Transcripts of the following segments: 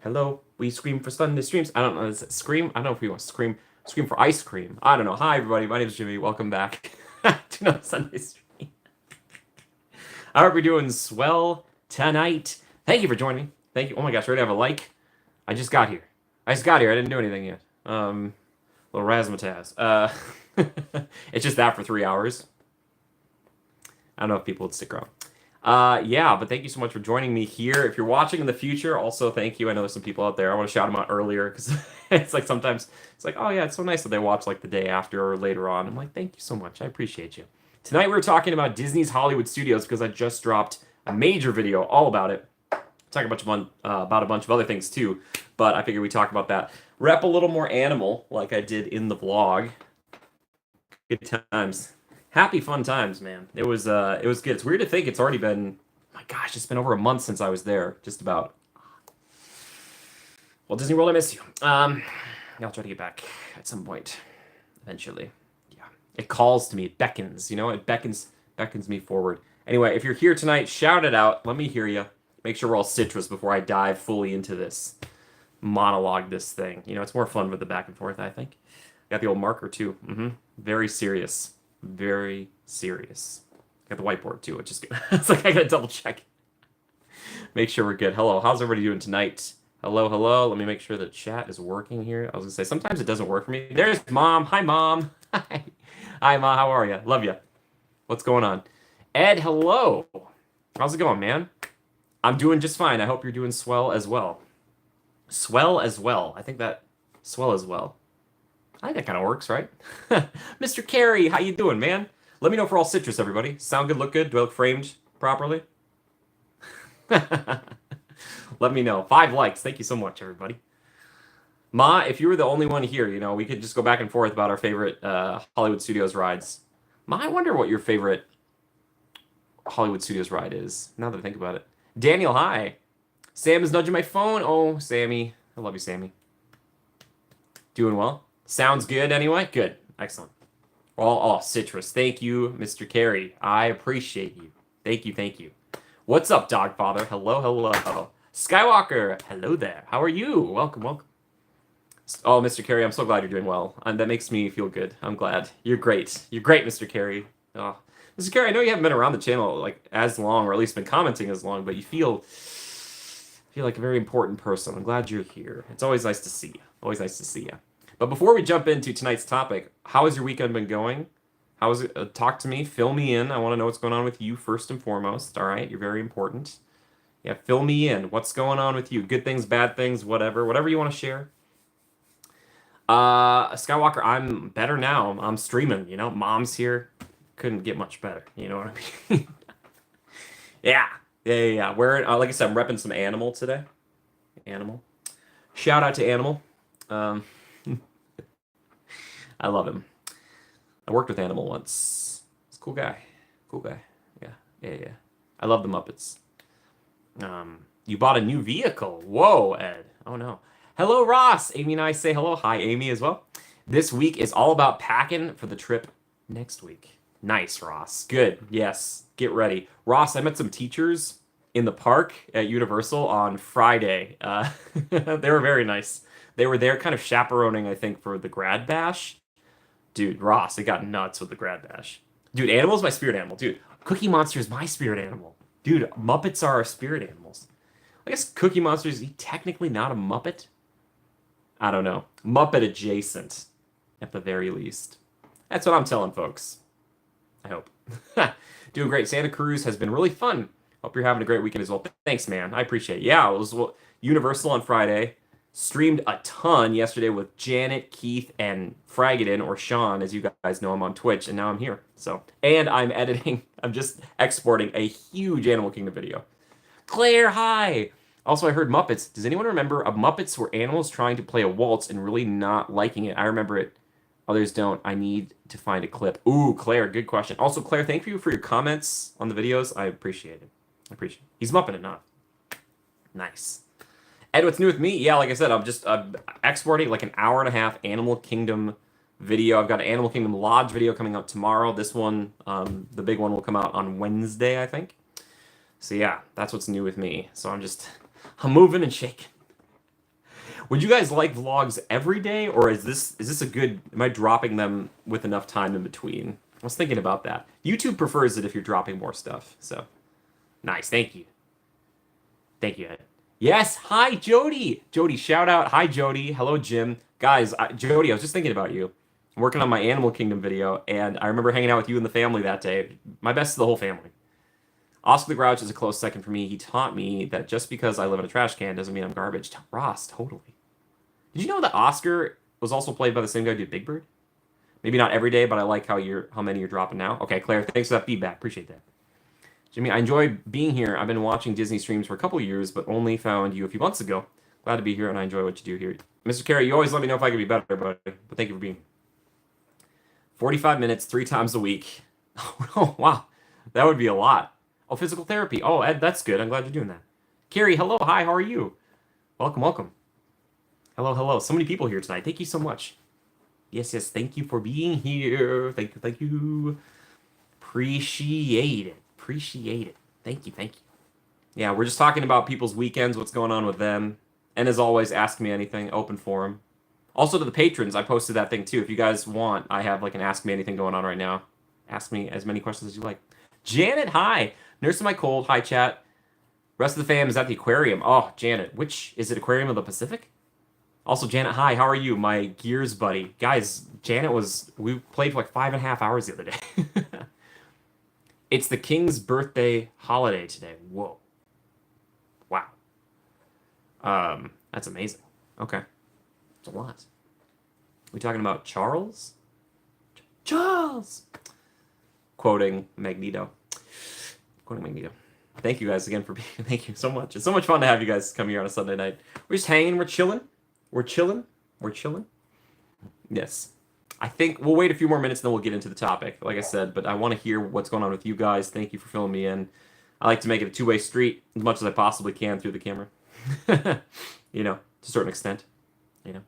Hello, we scream for Sunday streams. I don't know. Is it scream? I don't know if we want to scream. Scream for ice cream. I don't know. Hi, everybody. My name is Jimmy. Welcome back to another Sunday stream. I hope you're doing swell tonight. Thank you for joining me. Thank you. Oh my gosh, ready to have a like? I just got here. I just got here. I didn't do anything yet. Little razzmatazz. It's just that for 3 hours. I don't know if people would stick around. Yeah, but thank you so much for joining me here. If you're watching in the future, also thank you. I know there's some people out there. I want to shout them out earlier because it's like sometimes it's like, oh yeah, it's so nice that they watch like the day after or later on. I'm like, thank you so much. I appreciate you. Tonight we're talking about Disney's Hollywood Studios because I just dropped a major video all about it. Talk about a bunch of other things too, but I figured we talk about that. Rep a little more animal like I did in the vlog. Good times. Happy fun times, man. It was good. It's weird to think it's already been, my gosh, it's been over a month since I was there, just about. Well, Disney World, I miss you. I'll try to get back at some point, eventually. Yeah, it calls to me, it beckons. You know, it beckons me forward. Anyway, if you're here tonight, shout it out. Let me hear you. Make sure we're all citrus before I dive fully into this monologue. This thing, you know, it's more fun with the back and forth. I think. Got the old marker too. Very serious. Very serious. Got the whiteboard too, which is good. It's like I gotta double check. Make sure we're good. Hello, how's everybody doing tonight? Hello, hello. Let me make sure the chat is working here. I was gonna say sometimes it doesn't work for me. There's Mom. Hi, Mom. Hi. Hi, Ma. How are you? Love you. What's going on? Ed, hello. How's it going, man? I'm doing just fine. I hope you're doing swell as well. Swell as well. I think that swell as well. I think that kind of works, right? Mr. Carey, how you doing, man? Let me know if we're all citrus, everybody. Sound good, look good? Do I look framed properly? Let me know. 5 likes. Thank you so much, everybody. Ma, if you were the only one here, you know, we could just go back and forth about our favorite Hollywood Studios rides. Ma, I wonder what your favorite Hollywood Studios ride is, now that I think about it. Daniel, hi. Sam is nudging my phone. Oh, Sammy. I love you, Sammy. Doing well? Sounds good anyway? Good. Excellent. Oh, citrus. Thank you, Mr. Carey. I appreciate you. Thank you, thank you. What's up, Dogfather? Hello, hello. Skywalker, hello there. How are you? Welcome, welcome. Oh, Mr. Carey, I'm so glad you're doing well. And that makes me feel good. I'm glad. You're great. You're great, Mr. Carey. Oh. Mr. Carey, I know you haven't been around the channel like as long, or at least been commenting as long, but you feel like a very important person. I'm glad you're here. It's always nice to see you. Always nice to see you. But before we jump into tonight's topic, how has your weekend been going? How is it? Talk to me. Fill me in. I want to know what's going on with you first and foremost. All right, you're very important. Yeah, fill me in. What's going on with you? Good things, bad things, whatever you want to share. Skywalker, I'm better now. I'm streaming. You know, Mom's here. Couldn't get much better. You know what I mean? Yeah. Wearing, like I said, I'm repping some Animal today. Animal. Shout out to Animal. I love him. I worked with Animal once. He's a cool guy. Cool guy. Yeah. I love the Muppets. You bought a new vehicle. Whoa, Ed. Oh no. Hello, Ross. Amy and I say hello. Hi, Amy, as well. This week is all about packing for the trip next week. Nice, Ross. Good. Yes. Get ready. Ross, I met some teachers in the park at Universal on Friday. They were very nice. They were there kind of chaperoning, I think, for the grad bash. Dude, Ross, it got nuts with the grad bash. Dude, Animal's my spirit animal. Dude, Cookie Monster is my spirit animal. Dude, Muppets are our spirit animals. I guess Cookie Monster is technically not a Muppet. I don't know. Muppet adjacent, at the very least. That's what I'm telling folks. I hope. Doing great. Santa Cruz has been really fun. Hope you're having a great weekend as well. Thanks, man. I appreciate it. Yeah, it was Universal on Friday. Streamed a ton yesterday with Janet, Keith, and Fragadin, or Sean, as you guys know him on Twitch, and now I'm here. So, and I'm editing, I'm just exporting a huge Animal Kingdom video. Claire, hi! Also, I heard Muppets. Does anyone remember a Muppets where animals trying to play a waltz and really not liking it? I remember it. Others don't. I need to find a clip. Ooh, Claire, good question. Also, Claire, thank you for your comments on the videos. I appreciate it. He's Muppet enough. Nice. Ed, what's new with me? Yeah, like I said, I'm just exporting like an hour and a half Animal Kingdom video. I've got an Animal Kingdom Lodge video coming out tomorrow. This one, the big one, will come out on Wednesday, I think. So yeah, that's what's new with me. So I'm moving and shaking. Would you guys like vlogs every day, or is this a good? Am I dropping them with enough time in between? I was thinking about that. YouTube prefers it if you're dropping more stuff. So nice, thank you, Ed. Yes, hi Jody. Jody, shout out. Hi Jody. Hello Jim. Guys, Jody, I was just thinking about you. I'm working on my Animal Kingdom video, and I remember hanging out with you and the family that day. My best to the whole family. Oscar the Grouch is a close second for me. He taught me that just because I live in a trash can doesn't mean I'm garbage. Ross, totally. Did you know that Oscar was also played by the same guy who did Big Bird? Maybe not every day, but I like how many you're dropping now. Okay, Claire, thanks for that feedback. Appreciate that. Jimmy, I enjoy being here. I've been watching Disney streams for a couple years, but only found you a few months ago. Glad to be here, and I enjoy what you do here. Mr. Carey, you always let me know if I could be better, buddy. But thank you for being here. 45 minutes, 3 times a week. Oh, wow. That would be a lot. Oh, physical therapy. Oh, Ed, that's good. I'm glad you're doing that. Carrie, hello. Hi, how are you? Welcome, welcome. Hello, hello. So many people here tonight. Thank you so much. Yes, yes. Thank you for being here. Thank you, thank you. Appreciate it. Appreciate it. Thank you, thank you. Yeah, we're just talking about people's weekends, what's going on with them. And as always, ask me anything. Open forum. Also to the patrons, I posted that thing too. If you guys want, I have like an Ask Me Anything going on right now. Ask me as many questions as you like. Janet, hi. Nursing my cold. Hi, chat. Rest of the fam is at the aquarium. Oh, Janet. Which, is it Aquarium of the Pacific? Also, Janet, hi. How are you? My Gears buddy. Guys, Janet we played for like 5.5 hours the other day. It's the king's birthday holiday today. Whoa. Wow. That's amazing. Okay. It's a lot. We talking about Charles? Charles! Quoting Magneto. Quoting Magneto. Thank you guys again for being. Thank you so much. It's so much fun to have you guys come here on a Sunday night. We're just hanging. We're chilling. We're chilling. We're chilling. Yes. I think we'll wait a few more minutes and then we'll get into the topic, like I said. But I want to hear what's going on with you guys. Thank you for filling me in. I like to make it a two-way street as much as I possibly can through the camera. You know, to a certain extent. You know.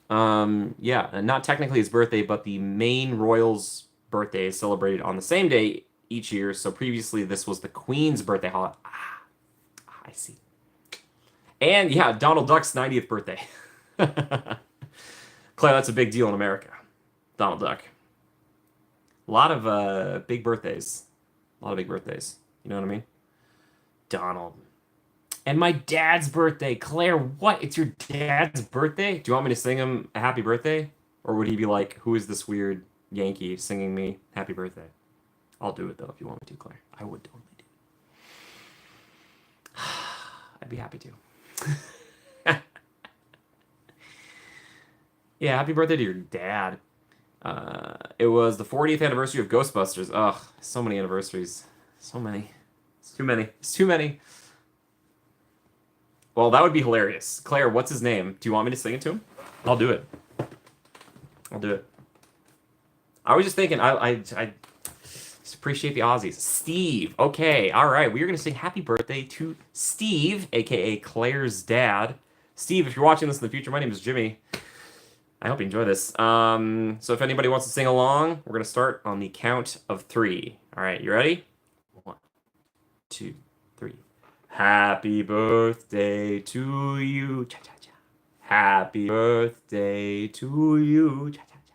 Oh, man. Yeah, and not technically his birthday, but the main royal's birthday is celebrated on the same day each year. So previously, this was the Queen's birthday holiday. I see. And yeah, Donald Duck's 90th birthday. Claire, that's a big deal in America. Donald Duck. A lot of big birthdays. A lot of big birthdays. You know what I mean? Donald. And my dad's birthday. Claire, what? It's your dad's birthday? Do you want me to sing him a happy birthday? Or would he be like, who is this weird Yankee singing me happy birthday? I'll do it, though, if you want me to, Claire. I would totally do it. I'd be happy to. Yeah, happy birthday to your dad. It was the 40th anniversary of Ghostbusters. Ugh, so many anniversaries. So many. It's too many. It's too many. Well, that would be hilarious. Claire, what's his name? Do you want me to sing it to him? I'll do it. I'll do it. I was just thinking, I just appreciate the Aussies. Steve. Okay, all right. We are going to sing happy birthday to Steve, a.k.a. Claire's dad. Steve, if you're watching this in the future, my name is Jimmy. I hope you enjoy this. So if anybody wants to sing along, we're going to start on the count of 3. All right, you ready? 1, 2, 3. Happy birthday to you. Cha-cha-cha. Happy birthday to you. Cha-cha-cha.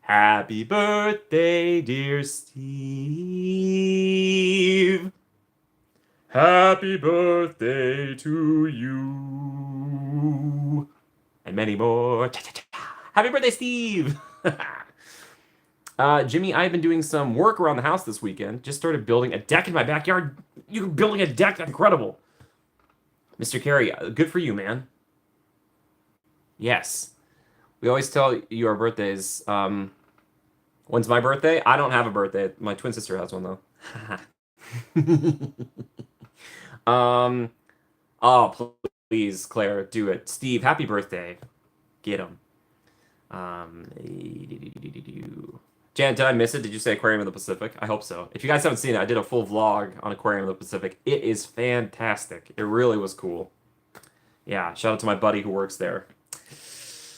Happy birthday, dear Steve. Happy birthday to you. And many more. Cha-cha-cha. Happy birthday, Steve! Jimmy, I've been doing some work around the house this weekend. Just started building a deck in my backyard. You're building a deck? That's incredible. Mr. Carey, good for you, man. Yes. We always tell you our birthdays. When's my birthday? I don't have a birthday. My twin sister has one, though. Oh, please, Claire, do it. Steve, happy birthday. Get him. Jan, did I miss it? Did you say Aquarium of the Pacific? I hope so. If you guys haven't seen it, I did a full vlog on Aquarium of the Pacific. It is fantastic. It really was cool. Yeah, shout out to my buddy who works there.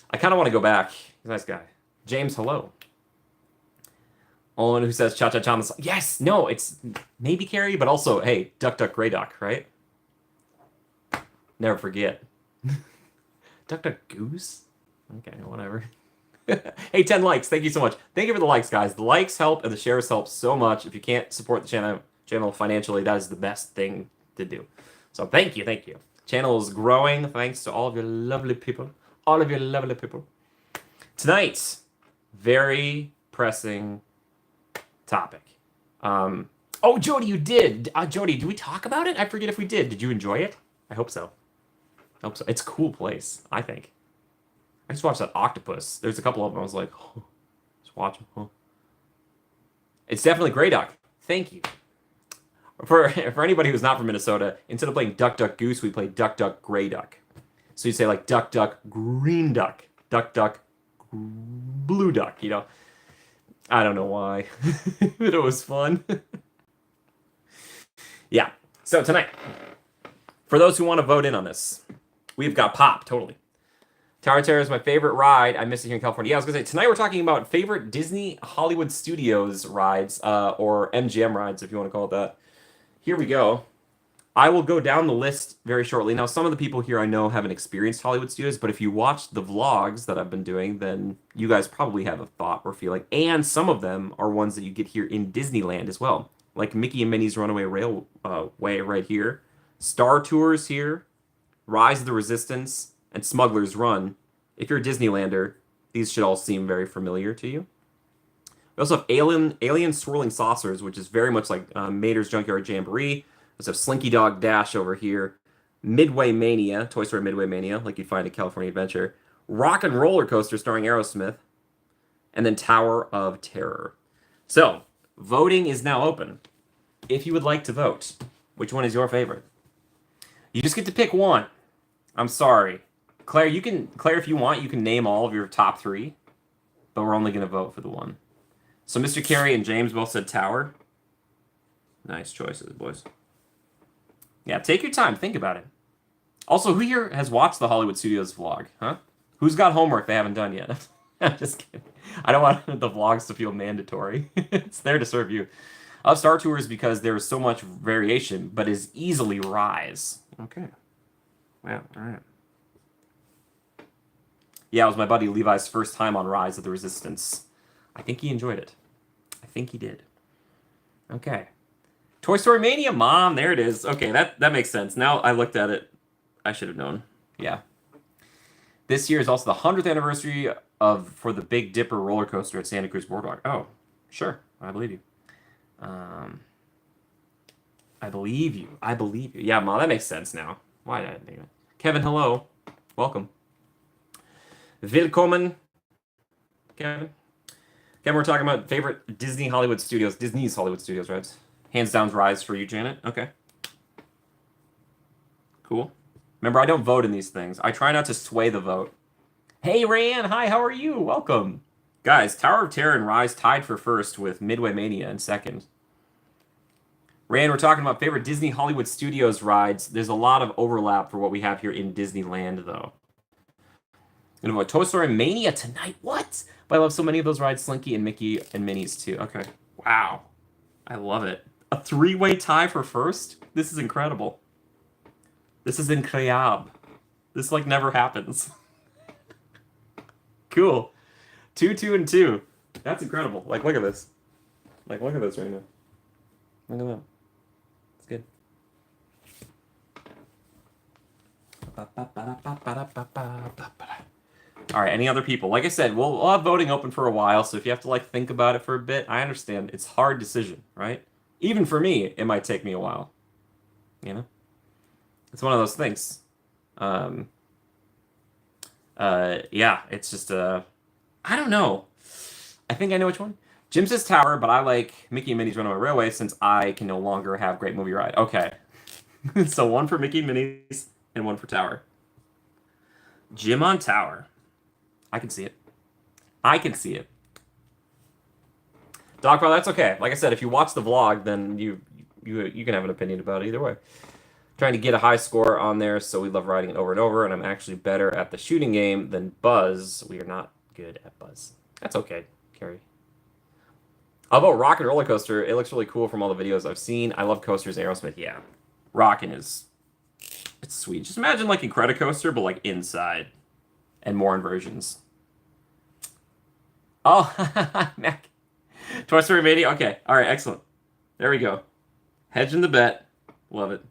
I kind of want to go back. He's a nice guy. James, hello. Owen who says cha-cha-cha on the side. Yes, no, it's maybe Carrie, but also, hey, duck, duck, gray duck, right? Never forget. Duck Duck Goose? Okay, whatever. Hey, 10 likes. Thank you so much. Thank you for the likes, guys. The likes help and the shares help so much. If you can't support the channel financially, that is the best thing to do. So thank you, thank you. Channel is growing thanks to all of your lovely people. All of your lovely people. Tonight, very pressing topic. Oh, Jody, you did. Jody, did we talk about it? I forget if we did. Did you enjoy it? I hope so. I hope so. It's a cool place, I think. I just watched that octopus. There's a couple of them. I was like, oh, just watch them. Oh. It's definitely Grey Duck. Thank you. For anybody who's not from Minnesota, instead of playing Duck Duck Goose, we play Duck Duck Grey Duck. So you say like Duck Duck Green Duck, Duck Duck Blue Duck. You know, I don't know why, but it was fun. Yeah. So tonight, for those who want to vote in on this, we've got Pop, totally. Tower of Terror is my favorite ride. I miss it here in California. Yeah, I was going to say, tonight we're talking about favorite Disney Hollywood Studios rides, or MGM rides, if you want to call it that. Here we go. I will go down the list very shortly. Now, some of the people here I know haven't experienced Hollywood Studios, but if you watch the vlogs that I've been doing, then you guys probably have a thought or feeling. And some of them are ones that you get here in Disneyland as well, like Mickey and Minnie's Runaway Railway right here, Star Tours here, Rise of the Resistance, and Smuggler's Run. If you're a Disneylander, these should all seem very familiar to you. We also have Alien Swirling Saucers, which is very much like Mater's Junkyard Jamboree. We also have Slinky Dog Dash over here. Midway Mania, Toy Story Midway Mania, like you'd find at California Adventure. Rock and Roller Coaster starring Aerosmith. And then Tower of Terror. So, voting is now open. If you would like to vote, which one is your favorite? You just get to pick one. I'm sorry. Claire, if you want, you can name all of your top 3, but we're only going to vote for the one. So Mr. Carey and James both said Tower. Nice choices, boys. Yeah, take your time. Think about it. Also, who here has watched the Hollywood Studios vlog? Huh? Who's got homework they haven't done yet? I'm just kidding. I don't want the vlogs to feel mandatory. It's there to serve you. I love Star Tours because there's so much variation, but is easily Rise. Okay. Well, all right. Yeah, it was my buddy Levi's first time on Rise of the Resistance. I think he enjoyed it. I think he did. Okay. Toy Story Mania, Mom. There it is. Okay, that makes sense. Now I looked at it. I should have known. Yeah. This year is also the 100th anniversary for the Big Dipper roller coaster at Santa Cruz Boardwalk. Oh, sure. I believe you. I believe you. I believe you. Yeah, Mom, that makes sense now. Why did I think that? Kevin, hello. Welcome. Willkommen, Kevin. Kevin, we're talking about favorite Disney's Hollywood Studios, right? Hands down Rise for you, Janet. Okay. Cool. Remember, I don't vote in these things. I try not to sway the vote. Hey, Rayanne. Hi, how are you? Welcome. Guys, Tower of Terror and Rise tied for first with Midway Mania in second. Rayanne, we're talking about favorite Disney Hollywood Studios rides. There's a lot of overlap for what we have here in Disneyland, though. I'm going to vote Toy Story Mania tonight. What? But I love so many of those rides, Slinky and Mickey and Minnie's too. Okay. Wow. I love it. A 3-way tie for first? This is incredible. This is incroyable. This like never happens. Cool. 2, 2, and 2. That's incredible. Like, look at this. Like, look at this right now. Look at that. It's good. All right, any other people? Like I said, we'll have voting open for a while, so if you have to like think about it for a bit, I understand. It's a hard decision, right? Even for me, it might take me a while. You know? It's one of those things. Yeah, it's just I don't know. I think I know which one. Jim says Tower, but I like Mickey and Minnie's Runaway Railway since I can no longer have Great Movie Ride. Okay. So one for Mickey and Minnie's and one for Tower. Jim on Tower. I can see it. I can see it. Dogpile, that's okay. Like I said, if you watch the vlog, then you can have an opinion about it either way. Trying to get a high score on there, so we love riding it over and over, and I'm actually better at the shooting game than Buzz. We are not good at Buzz. That's okay, Carrie. How about Rock and Roller Coaster? It looks really cool from all the videos I've seen. I love coasters, Aerosmith. Yeah, Rockin' is It's sweet. Just imagine like Incredicoaster, but like inside and more inversions. Oh, Mac. Toy Story Mania. Okay. All right. Excellent. There we go. Hedging the bet. Love it.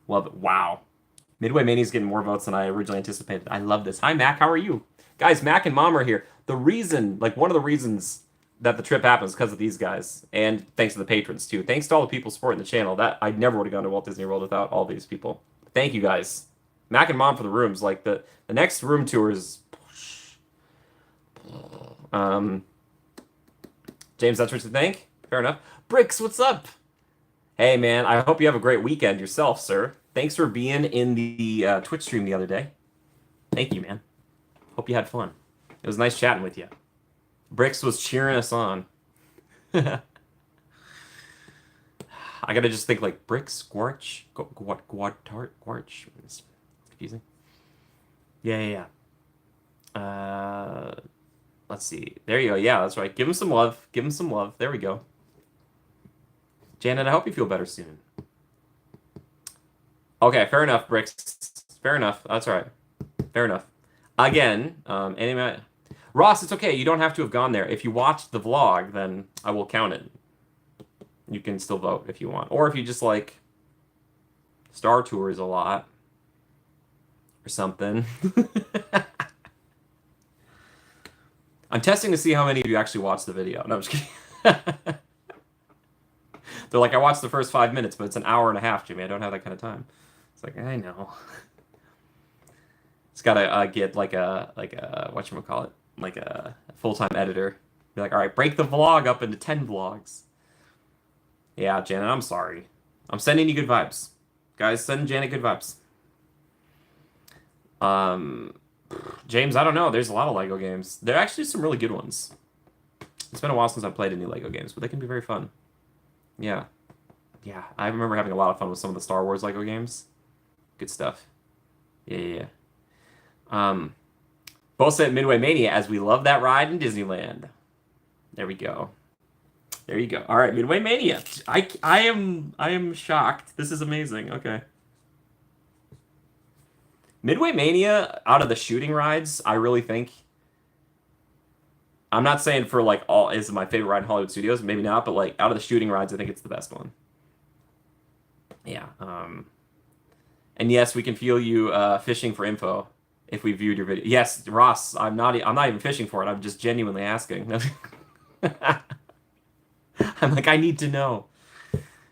Love it. Wow. Midway Mania's getting more votes than I originally anticipated. I love this. Hi, Mac. How are you? Guys, Mac and Mom are here. The reason, like one of the reasons that the trip happens because of these guys, and thanks to the patrons too. Thanks to all the people supporting the channel. That I never would have gone to Walt Disney World without all these people. Thank you guys. Mac and Mom for the rooms. Like the next room tour is um James, that's what you think? Fair enough. Bricks, what's up? Hey man, I hope you have a great weekend yourself, sir. Thanks for being in the Twitch stream the other day. Thank you, man. Hope you had fun. It was nice chatting with you. Bricks was cheering us on. I gotta just think like Bricks, Gwarch, Gwarch. It's confusing. Yeah. Let's see. There you go. Yeah, that's right. Give him some love. Give him some love. There we go. Janet, I hope you feel better soon. Okay, fair enough, Bricks. Fair enough. That's all right. Fair enough. Again, anyway, Ross, it's okay. You don't have to have gone there. If you watched the vlog, then I will count it. You can still vote if you want. Or if you just like Star Tours a lot or something. I'm testing to see how many of you actually watched the video. No, I'm just kidding. They're like, I watched the first 5 minutes, but it's an hour and a half, Jimmy. I don't have that kind of time. It's like, I know. It's gotta get like a whatchamacallit, like a full-time editor. Be like, all right, break the vlog up into 10 vlogs. Yeah, Janet, I'm sorry. I'm sending you good vibes. Guys, send Janet good vibes. James, I don't know. There's a lot of Lego games. There are actually some really good ones. It's been a while since I've played any Lego games, but they can be very fun. Yeah. Yeah, I remember having a lot of fun with some of the Star Wars Lego games. Good stuff. Yeah. Both said Midway Mania, as we love that ride in Disneyland. There we go. There you go. All right, Midway Mania. I am shocked. This is amazing. Okay. Midway Mania, out of the shooting rides, I really think. I'm not saying for like all is my favorite ride in Hollywood Studios, maybe not, but like out of the shooting rides, I think it's the best one. Yeah. And yes, we can feel you fishing for info if we viewed your video. Yes, Ross, I'm not even fishing for it. I'm just genuinely asking. I'm like, I need to know.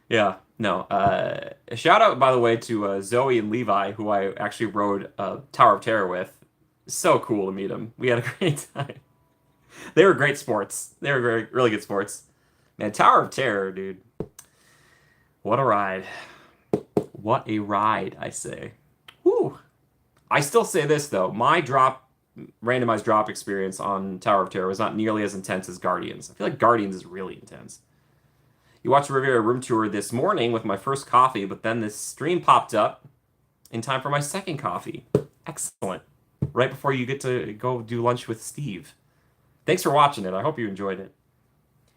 Yeah, no. A shout out, by the way, to Zoe and Levi, who I actually rode Tower of Terror with. So cool to meet them. We had a great time. They were great sports. They were really good sports. Man, Tower of Terror, dude. What a ride. What a ride, I say. Whew. I still say this, though. My randomized drop experience on Tower of Terror was not nearly as intense as Guardians. I feel like Guardians is really intense. You watched the Riviera room tour this morning with my first coffee, but then this stream popped up in time for my second coffee. Excellent. Right before you get to go do lunch with Steve. Thanks for watching it. I hope you enjoyed it.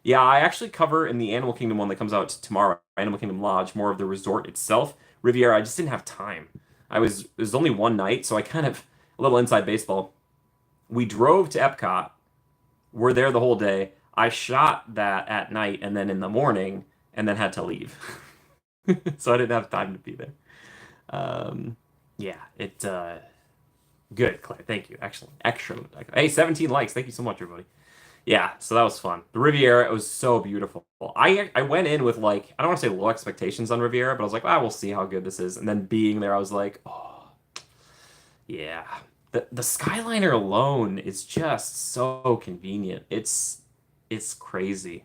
Yeah, I actually cover in the Animal Kingdom one that comes out tomorrow, Animal Kingdom Lodge, more of the resort itself. Riviera, I just didn't have time. It was only one night, so I kind of, a little inside baseball. We drove to Epcot. We're there the whole day. I shot that at night and then in the morning, and then had to leave. So I didn't have time to be there. Yeah, good, Claire. Thank you. Excellent. Hey, 17 likes. Thank you so much, everybody. Yeah, so that was fun. The Riviera, it was so beautiful. I went in with like, I don't want to say low expectations on Riviera, but I was like, we'll see how good this is. And then being there, I was like, oh, yeah. The Skyliner alone is just so convenient. It's crazy.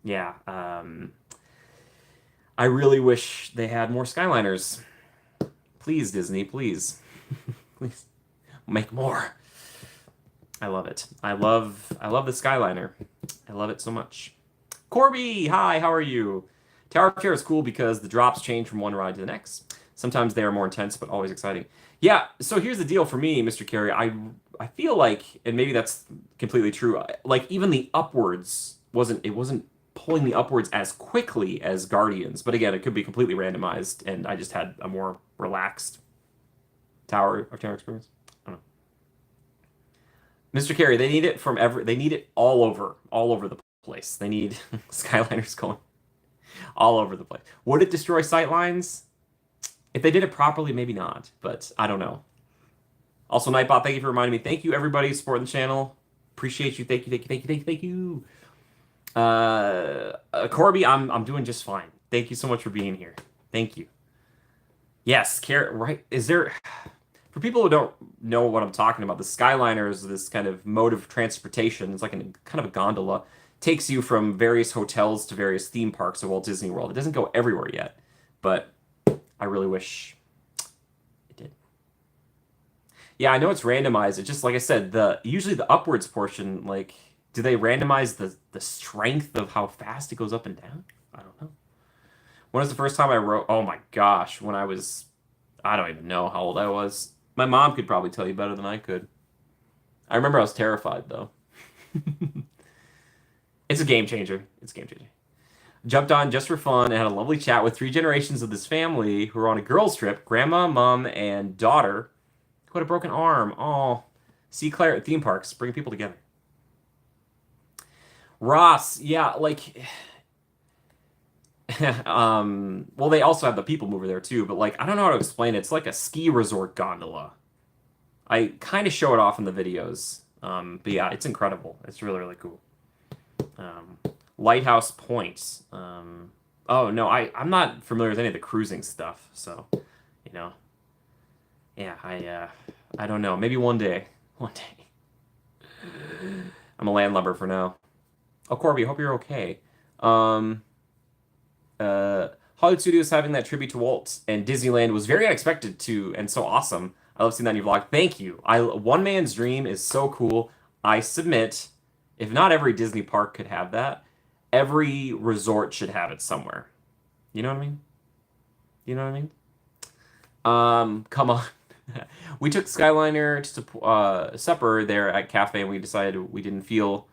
Yeah. I really wish they had more Skyliners. Please, Disney, please. Please. Make more. I love it. I love the Skyliner. I love it so much. Corby, hi, how are you? Tower of Terror is cool because the drops change from one ride to the next. Sometimes they are more intense, but always exciting. Yeah, so here's the deal for me, Mr. Carey. I feel like, and maybe that's completely true, like even the upwards wasn't pulling me upwards as quickly as Guardians. But again, it could be completely randomized, and I just had a more relaxed tower experience. I don't know. Mr. Carey, they need it from they need it all over the place. They need Skyliners going all over the place. Would it destroy sightlines? If they did it properly, maybe not, but I don't know. Also, Nightbot, thank you for reminding me. Thank you, everybody, supporting the channel. Appreciate you. Thank you, thank you, thank you, thank you, thank you. Corby, I'm doing just fine. Thank you so much for being here. Thank you. Yes, right? Is there, for people who don't know what I'm talking about, the Skyliner is this kind of mode of transportation. It's like kind of a gondola. Takes you from various hotels to various theme parks of Walt Disney World. It doesn't go everywhere yet, but I really wish it did. Yeah, I know it's randomized. It's just like I said, usually the upwards portion, like, do they randomize the strength of how fast it goes up and down? I don't know. When was the first time I wrote? Oh my gosh, when I don't even know how old I was. My mom could probably tell you better than I could. I remember I was terrified though. It's a game changer. It's a game changer. Jumped on just for fun and had a lovely chat with 3 generations of this family who were on a girls' trip. Grandma, mom, and daughter who had a broken arm. Oh, see Claire at theme parks, bringing people together. Ross, yeah, like, well, they also have the people mover there too, but like, I don't know how to explain it. It's like a ski resort gondola. I kind of show it off in the videos. But yeah, it's incredible. It's really, really cool. Lighthouse Point. Oh no, I'm not familiar with any of the cruising stuff, so you know. Yeah, I don't know. Maybe one day. One day. I'm a landlubber for now. Oh, Corby, hope you're okay. Hollywood Studios having that tribute to Walt and Disneyland was very unexpected too, and so awesome. I love seeing that in your vlog. Thank you. One man's dream is so cool. I submit, if not every Disney park could have that, every resort should have it somewhere. You know what I mean? You know what I mean? Come on. We took Skyliner to supper there at Cafe, and we decided we didn't feel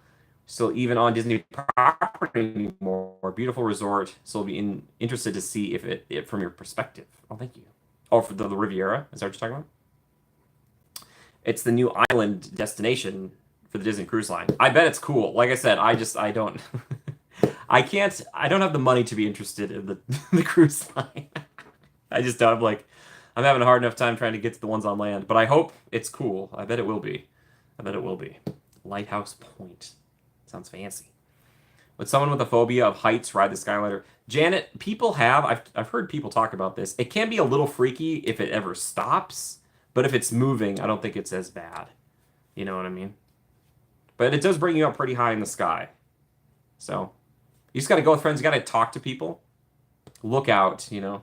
still even on Disney property anymore. Beautiful resort. So we'll be interested to see if it from your perspective. Oh, thank you. Oh, for the Riviera? Is that what you're talking about? It's the new island destination for the Disney Cruise Line. I bet it's cool. Like I said, I don't I don't have the money to be interested in the cruise line. I just don't. I'm having a hard enough time trying to get to the ones on land, but I hope it's cool. I bet it will be. I bet it will be. Lighthouse Point. Sounds fancy. Would someone with a phobia of heights ride the Skyliner? Janet, people have. I've heard people talk about this. It can be a little freaky if it ever stops, but if it's moving, I don't think it's as bad. You know what I mean? But it does bring you up pretty high in the sky. So you just got to go with friends. You got to talk to people. Look out, you know.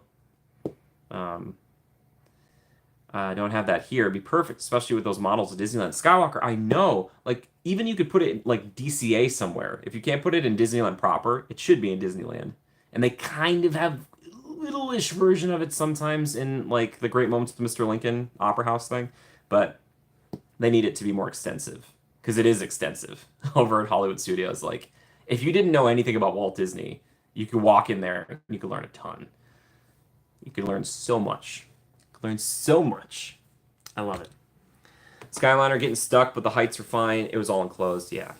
I don't have that here. It'd be perfect, especially with those models of Disneyland. Skywalker, I know. Like, even you could put it in, like, DCA somewhere. If you can't put it in Disneyland proper, it should be in Disneyland. And they kind of have a little-ish version of it sometimes in, like, the Great Moments with Mr. Lincoln Opera House thing. But they need it to be more extensive. Because it is extensive over at Hollywood Studios. Like, if you didn't know anything about Walt Disney, you could walk in there and you could learn a ton. You could learn so much. Learned so much. I love it. Skyliner getting stuck, but the heights are fine. It was all enclosed. Yeah.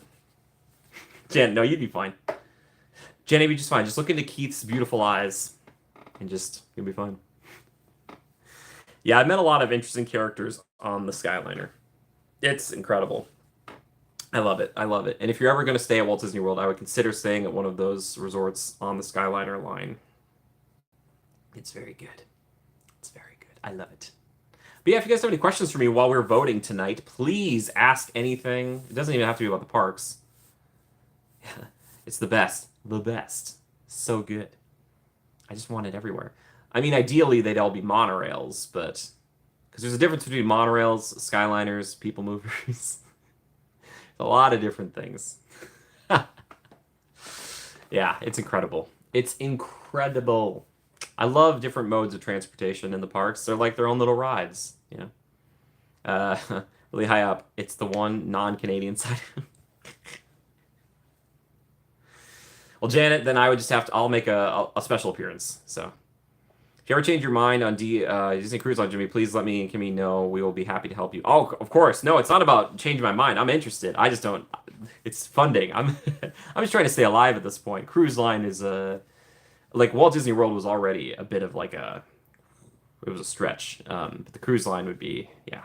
Jen, no, you'd be fine. Jen, you'd be just fine. Just look into Keith's beautiful eyes, and you'll be fine. Yeah, I've met a lot of interesting characters on the Skyliner. It's incredible. I love it. I love it. And if you're ever going to stay at Walt Disney World, I would consider staying at one of those resorts on the Skyliner line. It's very good. It's very good. I love it. But yeah, if you guys have any questions for me while we're voting tonight, please ask anything. It doesn't even have to be about the parks. It's the best. The best. So good. I just want it everywhere. I mean, ideally, they'd all be monorails, but... Because there's a difference between monorails, Skyliners, people movers. A lot of different things. Yeah, it's incredible. It's incredible. I love different modes of transportation in the parks. They're like their own little rides, you know. Really high up. It's the one non-Canadian side. Well, Janet, then I would just have to. I'll make a special appearance. So if you ever change your mind on Disney Cruise Line, Jimmy, please let me and Kimmy know. We will be happy to help you. Oh, of course. No, it's not about changing my mind. I'm interested. I just don't. It's funding. I'm I'm just trying to stay alive at this point. Cruise line is like Walt Disney World was already a bit of like a it was a stretch. But the cruise line would be, yeah.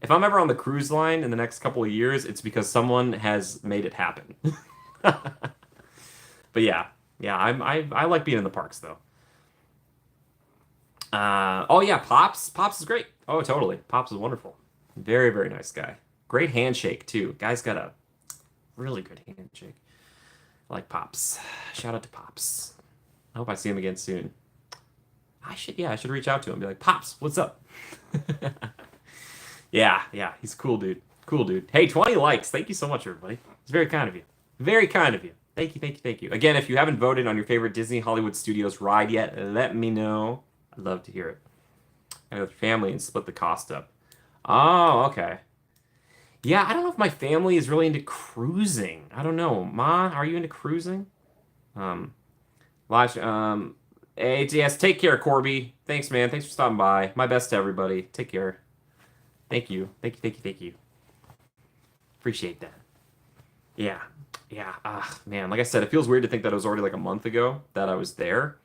If I'm ever on the cruise line in the next couple of years, it's because someone has made it happen. But yeah, yeah, I like being in the parks though. Oh yeah, Pops. Pops is great. Oh, totally. Pops is wonderful. Very, very nice guy. Great handshake too. Guy's got a really good handshake. I like Pops. Shout out to Pops. I hope I see him again soon. I should reach out to him and be like, Pops, what's up? Yeah, yeah, he's a cool dude. Cool dude. Hey, 20 likes. Thank you so much, everybody. It's very kind of you. Very kind of you. Thank you, thank you, thank you. Again, if you haven't voted on your favorite Disney Hollywood Studios ride yet, let me know. I'd love to hear it. And with family and split the cost up. Oh, okay. Yeah, I don't know if my family is really into cruising. I don't know. Ma, are you into cruising? Um, Lodge, hey, yes, take care, Corby. Thanks, man. Thanks for stopping by. My best to everybody. Take care. Thank you. Thank you, thank you, thank you. Appreciate that. Yeah. Yeah. Ah, man. Like I said, it feels weird to think that it was already like a month ago that I was there.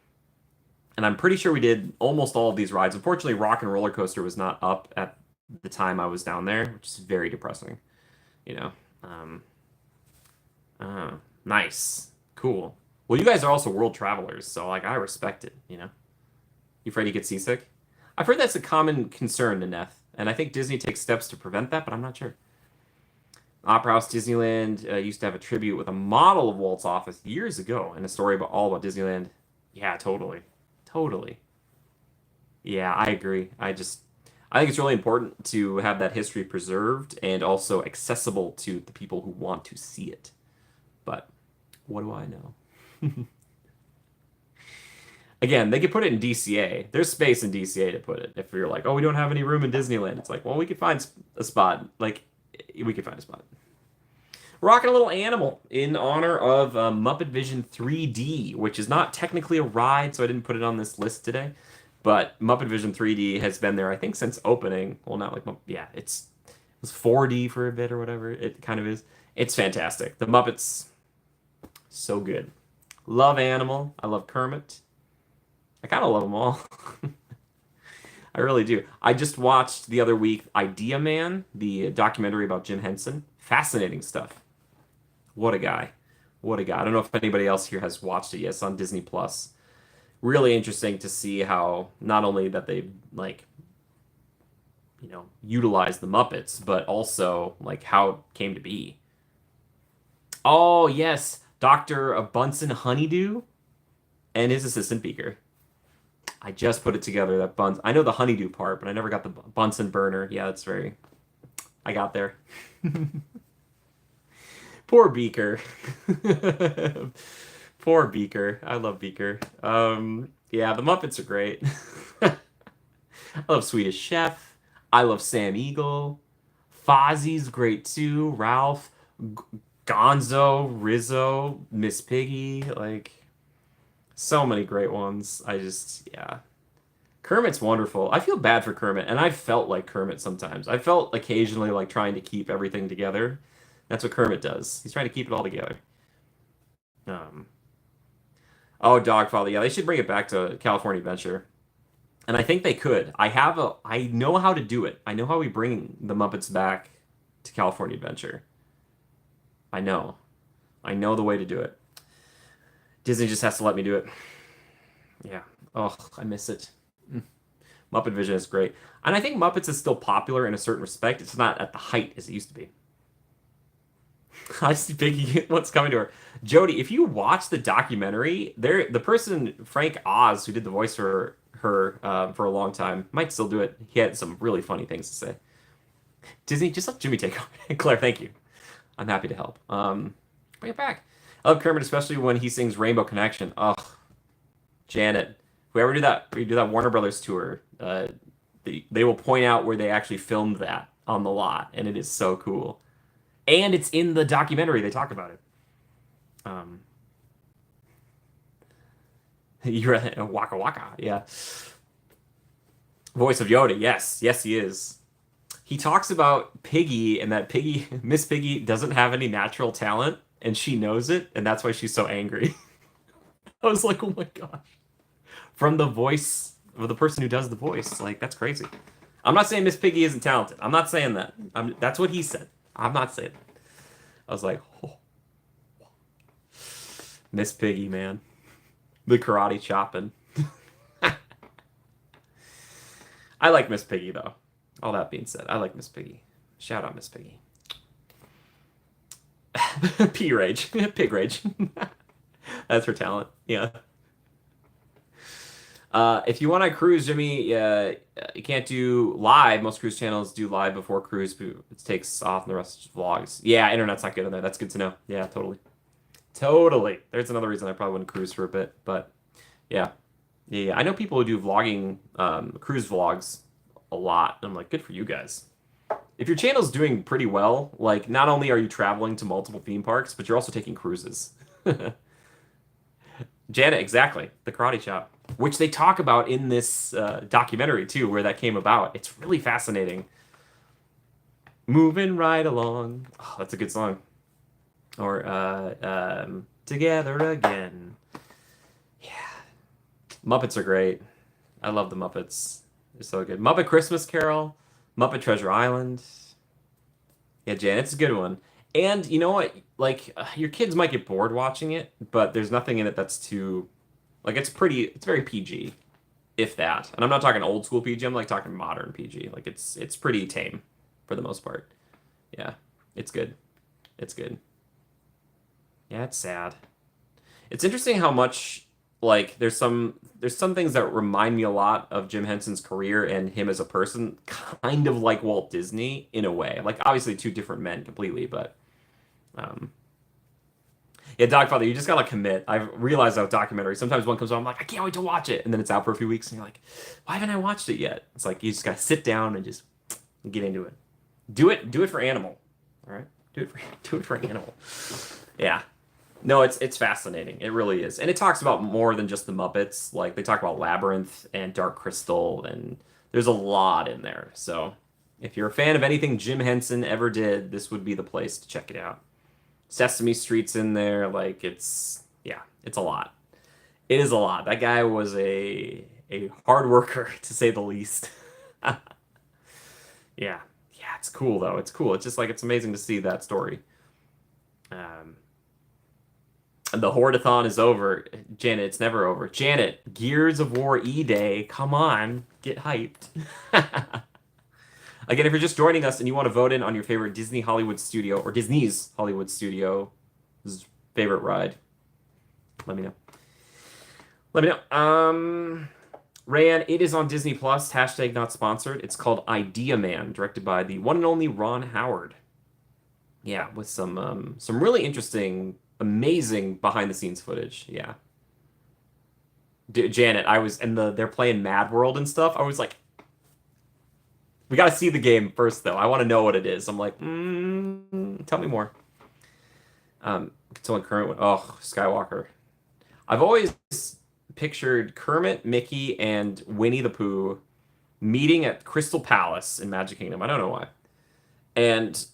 And I'm pretty sure we did almost all of these rides. Unfortunately, Rock and Roller Coaster was not up at the time I was down there, which is very depressing. You know. Um, nice. Cool. Well, you guys are also world travelers, so like I respect it, you know. You afraid you get seasick? I've heard that's a common concern, Naneth, and I think Disney takes steps to prevent that, but I'm not sure. Opera House Disneyland used to have a tribute with a model of Walt's office years ago, and a story about all about Disneyland. Yeah, totally, totally. Yeah, I agree. I think it's really important to have that history preserved and also accessible to the people who want to see it. But what do I know? Again, they could put it in DCA. There's space in DCA to put it. If you're like, oh, we don't have any room in Disneyland, it's like, well, we could find a spot. Like, we could find a spot. Rocking a little animal in honor of Muppet Vision 3D, which is not technically a ride, so I didn't put it on this list today. But Muppet Vision 3D has been there, I think, since opening. Well, not like, yeah, it was 4D for a bit or whatever. It kind of is. It's fantastic. The Muppets, so good. Love Animal. I love Kermit. I kind of love them all. I really do. I just watched the other week Idea Man, the documentary about Jim Henson. Fascinating stuff. What a guy. What a guy. I don't know if anybody else here has watched it yet. It's on Disney Plus. Really interesting to see how not only that they like utilize the Muppets, but also like how it came to be. Oh, yes. Dr. Bunsen Honeydew and his assistant Beaker. I just put it together. That Bunsen. I know the honeydew part, but I never got the Bunsen burner. Yeah, that's very. I got there. Poor Beaker. Poor Beaker. I love Beaker. Yeah, the Muppets are great. I love Swedish Chef. I love Sam Eagle. Fozzie's great too. Ralph, Gonzo, Rizzo, Miss Piggy. Like, so many great ones. Yeah. Kermit's wonderful. I feel bad for Kermit, and I felt like Kermit sometimes. I felt occasionally like trying to keep everything together. That's what Kermit does. He's trying to keep it all together. Um, oh, Dogfather. Yeah, they should bring it back to California Adventure. And I think they could. I know how to do it. I know how we bring the Muppets back to California Adventure. I know. I know the way to do it. Disney just has to let me do it. Yeah. Oh, I miss it. Muppet Vision is great. And I think Muppets is still popular in a certain respect. It's not at the height as it used to be. I see Piggy, what's coming to her. Jody, if you watch the documentary, the person, Frank Oz, who did the voice for her for a long time, might still do it. He had some really funny things to say. Disney, just let Jimmy take over. Claire, thank you. I'm happy to help. Bring it back. I love Kermit, especially when he sings Rainbow Connection. Oh, Janet. Whoever we do that Warner Brothers tour, they will point out where they actually filmed that on the lot, and it is so cool. And it's in the documentary. They talk about it. You're Waka Waka. Yeah. Voice of Yoda. Yes. Yes, he is. He talks about Piggy and that Piggy, Miss Piggy, doesn't have any natural talent and she knows it, and that's why she's so angry. I was like, oh my gosh. From the voice of the person who does the voice. Like, that's crazy. I'm not saying Miss Piggy isn't talented. I'm not saying that. That's what he said. I'm not saying that. I was like, oh, Miss Piggy, man. The karate chopping. I like Miss Piggy, though. All that being said, I like Miss Piggy. Shout out Miss Piggy. P Rage. Pig Rage. That's her talent. Yeah. If you want to cruise, Jimmy, you can't do live. Most cruise channels do live before cruise, but it takes off and the rest is vlogs. Yeah, internet's not good in there. That's good to know. Yeah, totally. Totally. There's another reason I probably wouldn't cruise for a bit, but yeah. Yeah. I know people who do vlogging, cruise vlogs a lot. And I'm like, good for you guys. If your channel's doing pretty well, like not only are you traveling to multiple theme parks, but you're also taking cruises. Janet, exactly. The karate chop, which they talk about in this documentary too, where that came about. It's really fascinating. Moving right along. Oh, that's a good song. Or Together Again. Yeah. Muppets are great. I love the Muppets. They're so good. Muppet Christmas Carol, Muppet Treasure Island. Yeah, Jan, it's a good one. And you know what? Like, your kids might get bored watching it, but there's nothing in it that's too, like, it's very PG, if that. And I'm not talking old school PG. I'm like talking modern PG. Like, it's pretty tame for the most part. Yeah, it's good. It's good. Yeah, it's sad. It's interesting how much like there's some things that remind me a lot of Jim Henson's career and him as a person, kind of like Walt Disney in a way. Like obviously two different men completely, but um yeah, Dogfather, you just gotta commit. I've realized that with documentaries, sometimes one comes on, I'm like, I can't wait to watch it, and then it's out for a few weeks, and you're like, why haven't I watched it yet? It's like you just gotta sit down and just get into it. Do it for Animal. All right, do it for Animal. Yeah. No, it's fascinating. It really is. And it talks about more than just the Muppets. Like they talk about Labyrinth and Dark Crystal and there's a lot in there. So, if you're a fan of anything Jim Henson ever did, this would be the place to check it out. Sesame Street's in there, like yeah, it's a lot. It is a lot. That guy was a hard worker to say the least. Yeah. Yeah, it's cool though. It's cool. It's just like it's amazing to see that story. Um The Hordathon is over. Janet, it's never over. Janet, Gears of War E-Day. Come on, get hyped. Again, if you're just joining us and you want to vote in on your favorite Disney Hollywood studio or Disney's Hollywood studio favorite ride, let me know. Let me know. Rayan, it is on Disney Plus. Hashtag not sponsored. It's called Idea Man, directed by the one and only Ron Howard. Yeah, with some really interesting, amazing behind the scenes footage. Yeah. Janet, I was and they're playing Mad World and stuff. I was like, we got to see the game first though. I want to know what it is. I'm like, tell me more. It's only current one. Oh, Skywalker. I've always pictured Kermit, Mickey, and Winnie the Pooh meeting at Crystal Palace in Magic Kingdom. I don't know why. And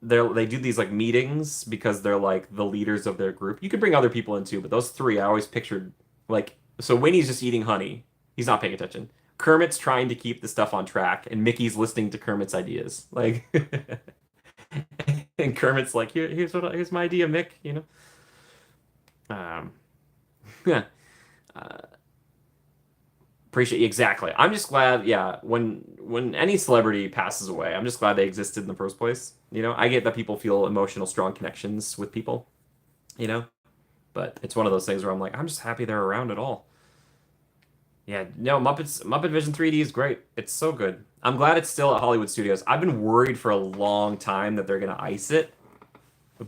they do these like meetings because they're like the leaders of their group. You could bring other people in too, but those three I always pictured like so Winnie's just eating honey. He's not paying attention. Kermit's trying to keep the stuff on track, and Mickey's listening to Kermit's ideas. Like and Kermit's like, here's my idea, Mick, you know? Yeah. Uh, Appreciate exactly. I'm just glad, yeah, when any celebrity passes away, I'm just glad they existed in the first place. You know, I get that people feel emotional, strong connections with people, you know, but it's one of those things where I'm like, I'm just happy they're around at all. Yeah, no, Muppet Vision 3D is great. It's so good. I'm glad it's still at Hollywood Studios. I've been worried for a long time that they're gonna ice it,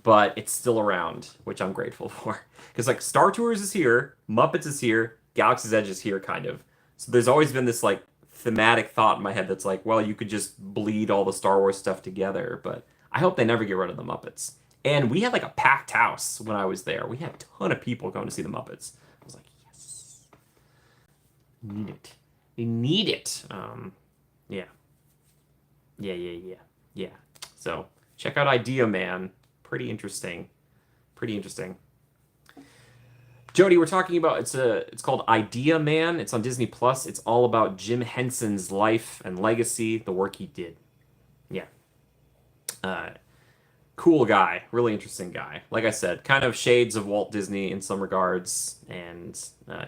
but it's still around, which I'm grateful for. Because like Star Tours is here, Muppets is here, Galaxy's Edge is here, kind of. So there's always been this like thematic thought in my head that's like, well, you could just bleed all the Star Wars stuff together, but I hope they never get rid of the Muppets. And we had like a packed house when I was there. We had a ton of people going to see the Muppets. I was like, yes. Need it. They need it. Yeah. Yeah. So check out Idea Man. Pretty interesting. Pretty interesting. Jody, we're talking about it's called Idea Man. It's on Disney Plus. It's all about Jim Henson's life and legacy, the work he did. Yeah. Uh, cool guy, really interesting guy. Like I said, kind of shades of Walt Disney in some regards, and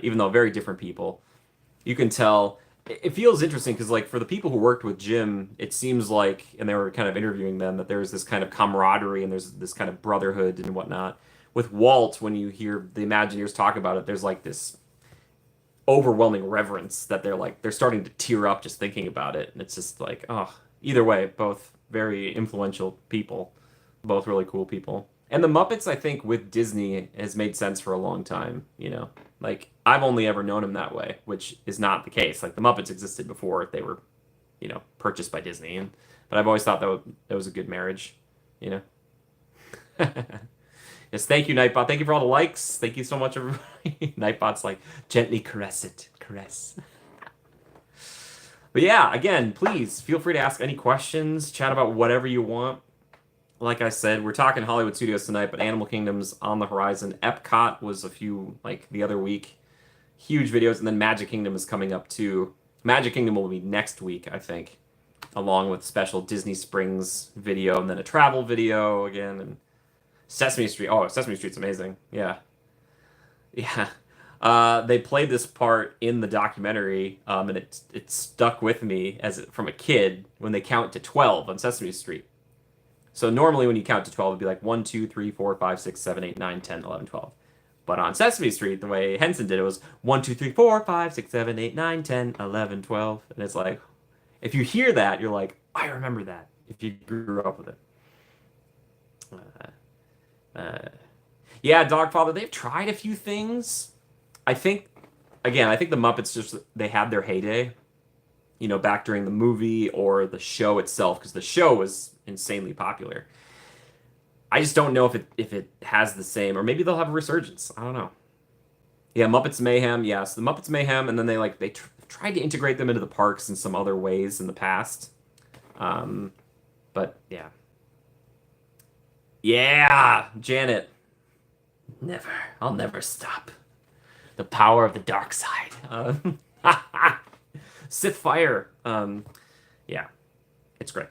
even though very different people, you can tell it feels interesting because like for the people who worked with Jim, it seems like, and they were kind of interviewing them, that there's this kind of camaraderie and there's this kind of brotherhood and whatnot. With Walt, when you hear the Imagineers talk about it, there's like this overwhelming reverence that they're starting to tear up just thinking about it, and it's just like, oh, either way, both very influential people, both really cool people. And the Muppets, I think, with Disney has made sense for a long time. Like I've only ever known them that way, which is not the case. Like the Muppets existed before they were, purchased by Disney, but I've always thought that was a good marriage. You know. Yes, thank you, Nightbot. Thank you for all the likes. Thank you so much, everybody. Nightbot's like, gently caress it. Caress. But yeah, again, please feel free to ask any questions, chat about whatever you want. Like I said, we're talking Hollywood Studios tonight, but Animal Kingdom's on the horizon. Epcot was like the other week. Huge videos, and then Magic Kingdom is coming up too. Magic Kingdom will be next week, I think, along with special Disney Springs video, and then a travel video again, and Sesame Street. Oh, Sesame Street's amazing. Yeah. Yeah. They played this part in the documentary, and it stuck with me from a kid when they count to 12 on Sesame Street. So normally when you count to 12, it'd be like 1, 2, 3, 4, 5, 6, 7, 8, 9, 10, 11, 12. But on Sesame Street, the way Henson did it was 1, 2, 3, 4, 5, 6, 7, 8, 9, 10, 11, 12. And it's like, if you hear that, you're like, I remember that, if you grew up with it. Yeah, Dogfather, they've tried a few things. I think the Muppets they had their heyday, back during the movie or the show itself, because the show was insanely popular. I just don't know if it has the same, or maybe they'll have a resurgence. I don't know. Yeah, Muppets Mayhem, yes, the Muppets Mayhem, and then they tried to integrate them into the parks in some other ways in the past. But yeah. Yeah, Janet. Never. I'll never stop. The power of the dark side. Sith fire. Yeah, it's great.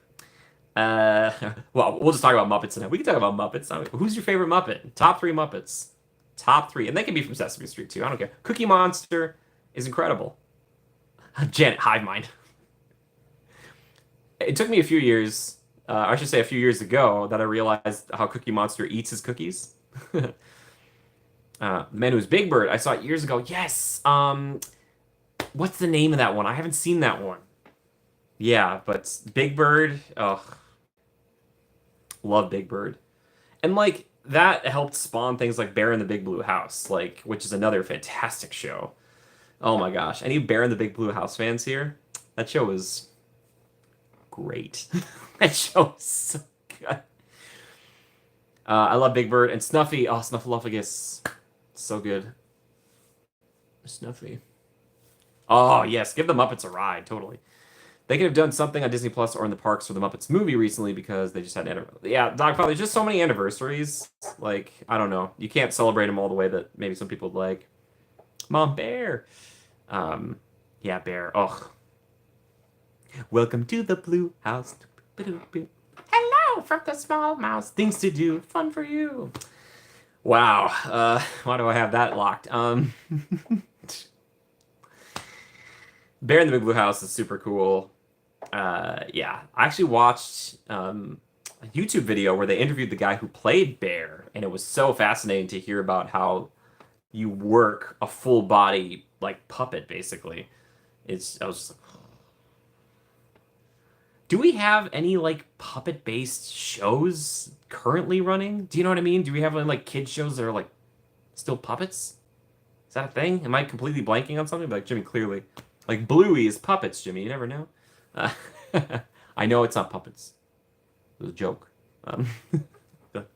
Well, we'll just talk about Muppets tonight. We can talk about Muppets. Who's your favorite Muppet? Top 3 Muppets. Top 3. And they can be from Sesame Street, too. I don't care. Cookie Monster is incredible. Janet, hive mind. It took me a few years, I should say a few years ago, that I realized how Cookie Monster eats his cookies. The Man Who's Big Bird, I saw it years ago. Yes. What's the name of that one? I haven't seen that one. Yeah, but Big Bird, oh, love Big Bird. And like that helped spawn things like Bear in the Big Blue House, like which is another fantastic show. Oh my gosh. Any Bear in the Big Blue House fans here? That show is great. That show is so good. I love Big Bird and Snuffy. Oh, Snuffleupagus. So good. Snuffy. Oh, yes. Give the Muppets a ride. Totally. They could have done something on Disney Plus or in the parks for the Muppets movie recently because they just had yeah, Dogfather. There's just so many anniversaries. Like, I don't know. You can't celebrate them all the way that maybe some people would like. Mom Bear. Yeah, Bear. Oh. Welcome to the Blue House. Hello from the small mouse. Things to do. Fun for you. Wow. Why do I have that locked? Bear in the Big Blue House is super cool. Yeah, I actually watched a YouTube video where they interviewed the guy who played Bear, and it was so fascinating to hear about how you work a full body like puppet, basically. I was just like, do we have any like puppet based shows currently running? Do you know what I mean? Do we have any like kids shows that are like still puppets? Is that a thing? Am I completely blanking on something? Like Jimmy, clearly. Like Bluey is puppets, Jimmy. You never know. I know it's not puppets. It was a joke.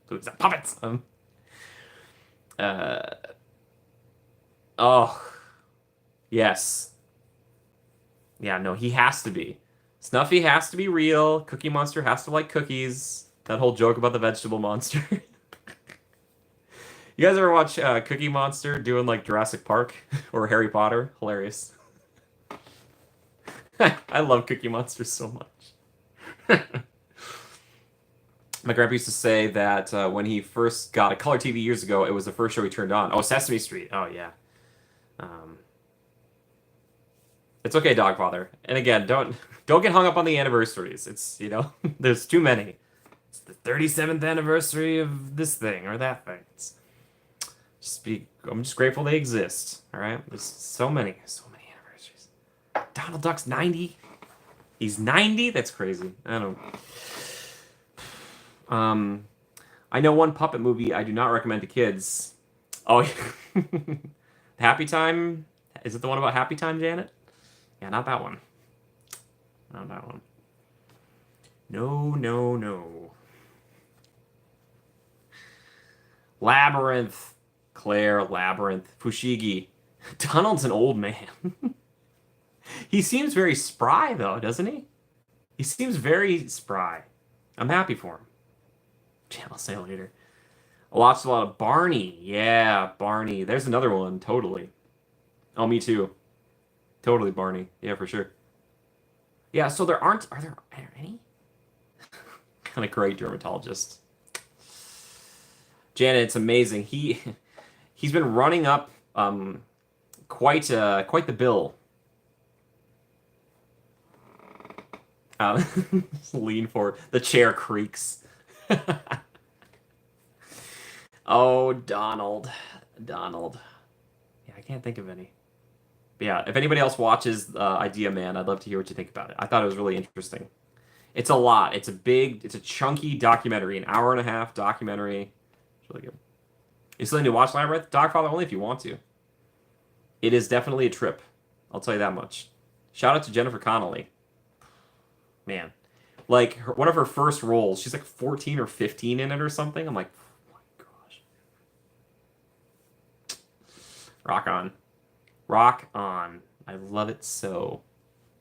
It's not puppets. Oh, yes. Yeah, no, he has to be. Snuffy has to be real. Cookie Monster has to like cookies. That whole joke about the vegetable monster. You guys ever watch Cookie Monster doing like Jurassic Park or Harry Potter? Hilarious. I love Cookie Monster so much. My grandpa used to say that when he first got a color TV years ago, it was the first show he turned on. Oh, Sesame Street. Oh yeah. Um, it's okay, Dogfather. And again, don't get hung up on the anniversaries. It's there's too many. It's the 37th anniversary of this thing or that thing. I'm just grateful they exist. All right, there's so many anniversaries. Donald Duck's 90. He's 90. That's crazy. I don't. I know one puppet movie I do not recommend to kids. Oh, Happy Time. Is it the one about Happy Time, Janet? Yeah, not that one. Not that one. No, no, no. Labyrinth. Claire, Labyrinth, Fushigi. Donald's an old man. He seems very spry, though, doesn't he? He seems very spry. I'm happy for him. Yeah, I'll say it later. I watched a lot of Barney. Yeah, Barney. There's another one, totally. Oh, me too. Totally Barney. Yeah, for sure. Yeah, so are there any? Kind of great dermatologist. Janet, it's amazing. He's been running up quite the bill. Lean forward. The chair creaks. Oh, Donald. Yeah, I can't think of any. But yeah, if anybody else watches Idea Man, I'd love to hear what you think about it. I thought it was really interesting. It's a lot. It's a chunky documentary, an hour and a half documentary. It's really good. You still need to watch Labyrinth? Dogfather only if you want to. It is definitely a trip. I'll tell you that much. Shout out to Jennifer Connelly. Man. Like, one of her first roles, she's like 14 or 15 in it or something. I'm like, oh my gosh. Rock on. Rock on. I love it so.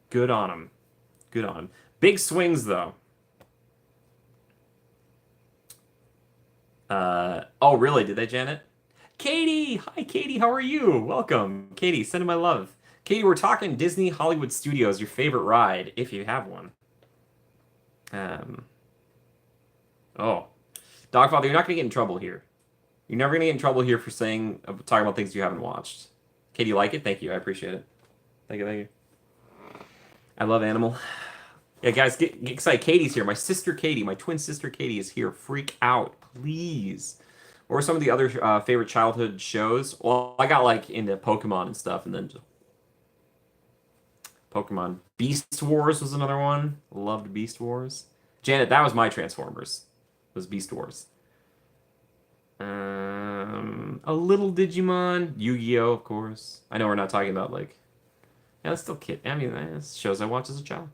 Good on him. Good on him. Big swings, though. Oh, really? Did they, Janet? Katie! Hi, Katie. How are you? Welcome. Katie, sending my love. Katie, we're talking Disney Hollywood Studios, your favorite ride, if you have one. Oh. Dogfather, you're not going to get in trouble here. You're never going to get in trouble here for talking about things you haven't watched. Katie, you like it? Thank you. I appreciate it. Thank you. I love Animal. Yeah, guys, get excited. Katie's here. My sister Katie, my twin sister Katie is here. Freak out, please. What were some of the other favorite childhood shows? Well, I got like into Pokemon and stuff, and then just Pokemon. Beast Wars was another one. Loved Beast Wars. Janet, that was my Transformers. Was Beast Wars. A little Digimon. Yu-Gi-Oh, of course. I know we're not talking about like. Yeah, that's still kid. I mean, that's shows I watched as a child.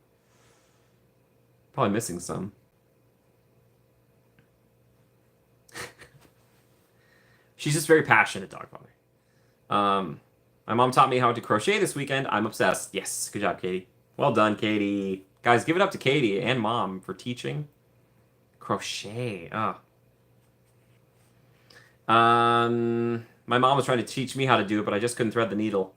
Probably missing some. She's just very passionate, Dogfather. My mom taught me how to crochet this weekend. I'm obsessed. Yes, good job, Katie. Well done, Katie. Guys, give it up to Katie and Mom for teaching. Crochet. My mom was trying to teach me how to do it, but I just couldn't thread the needle.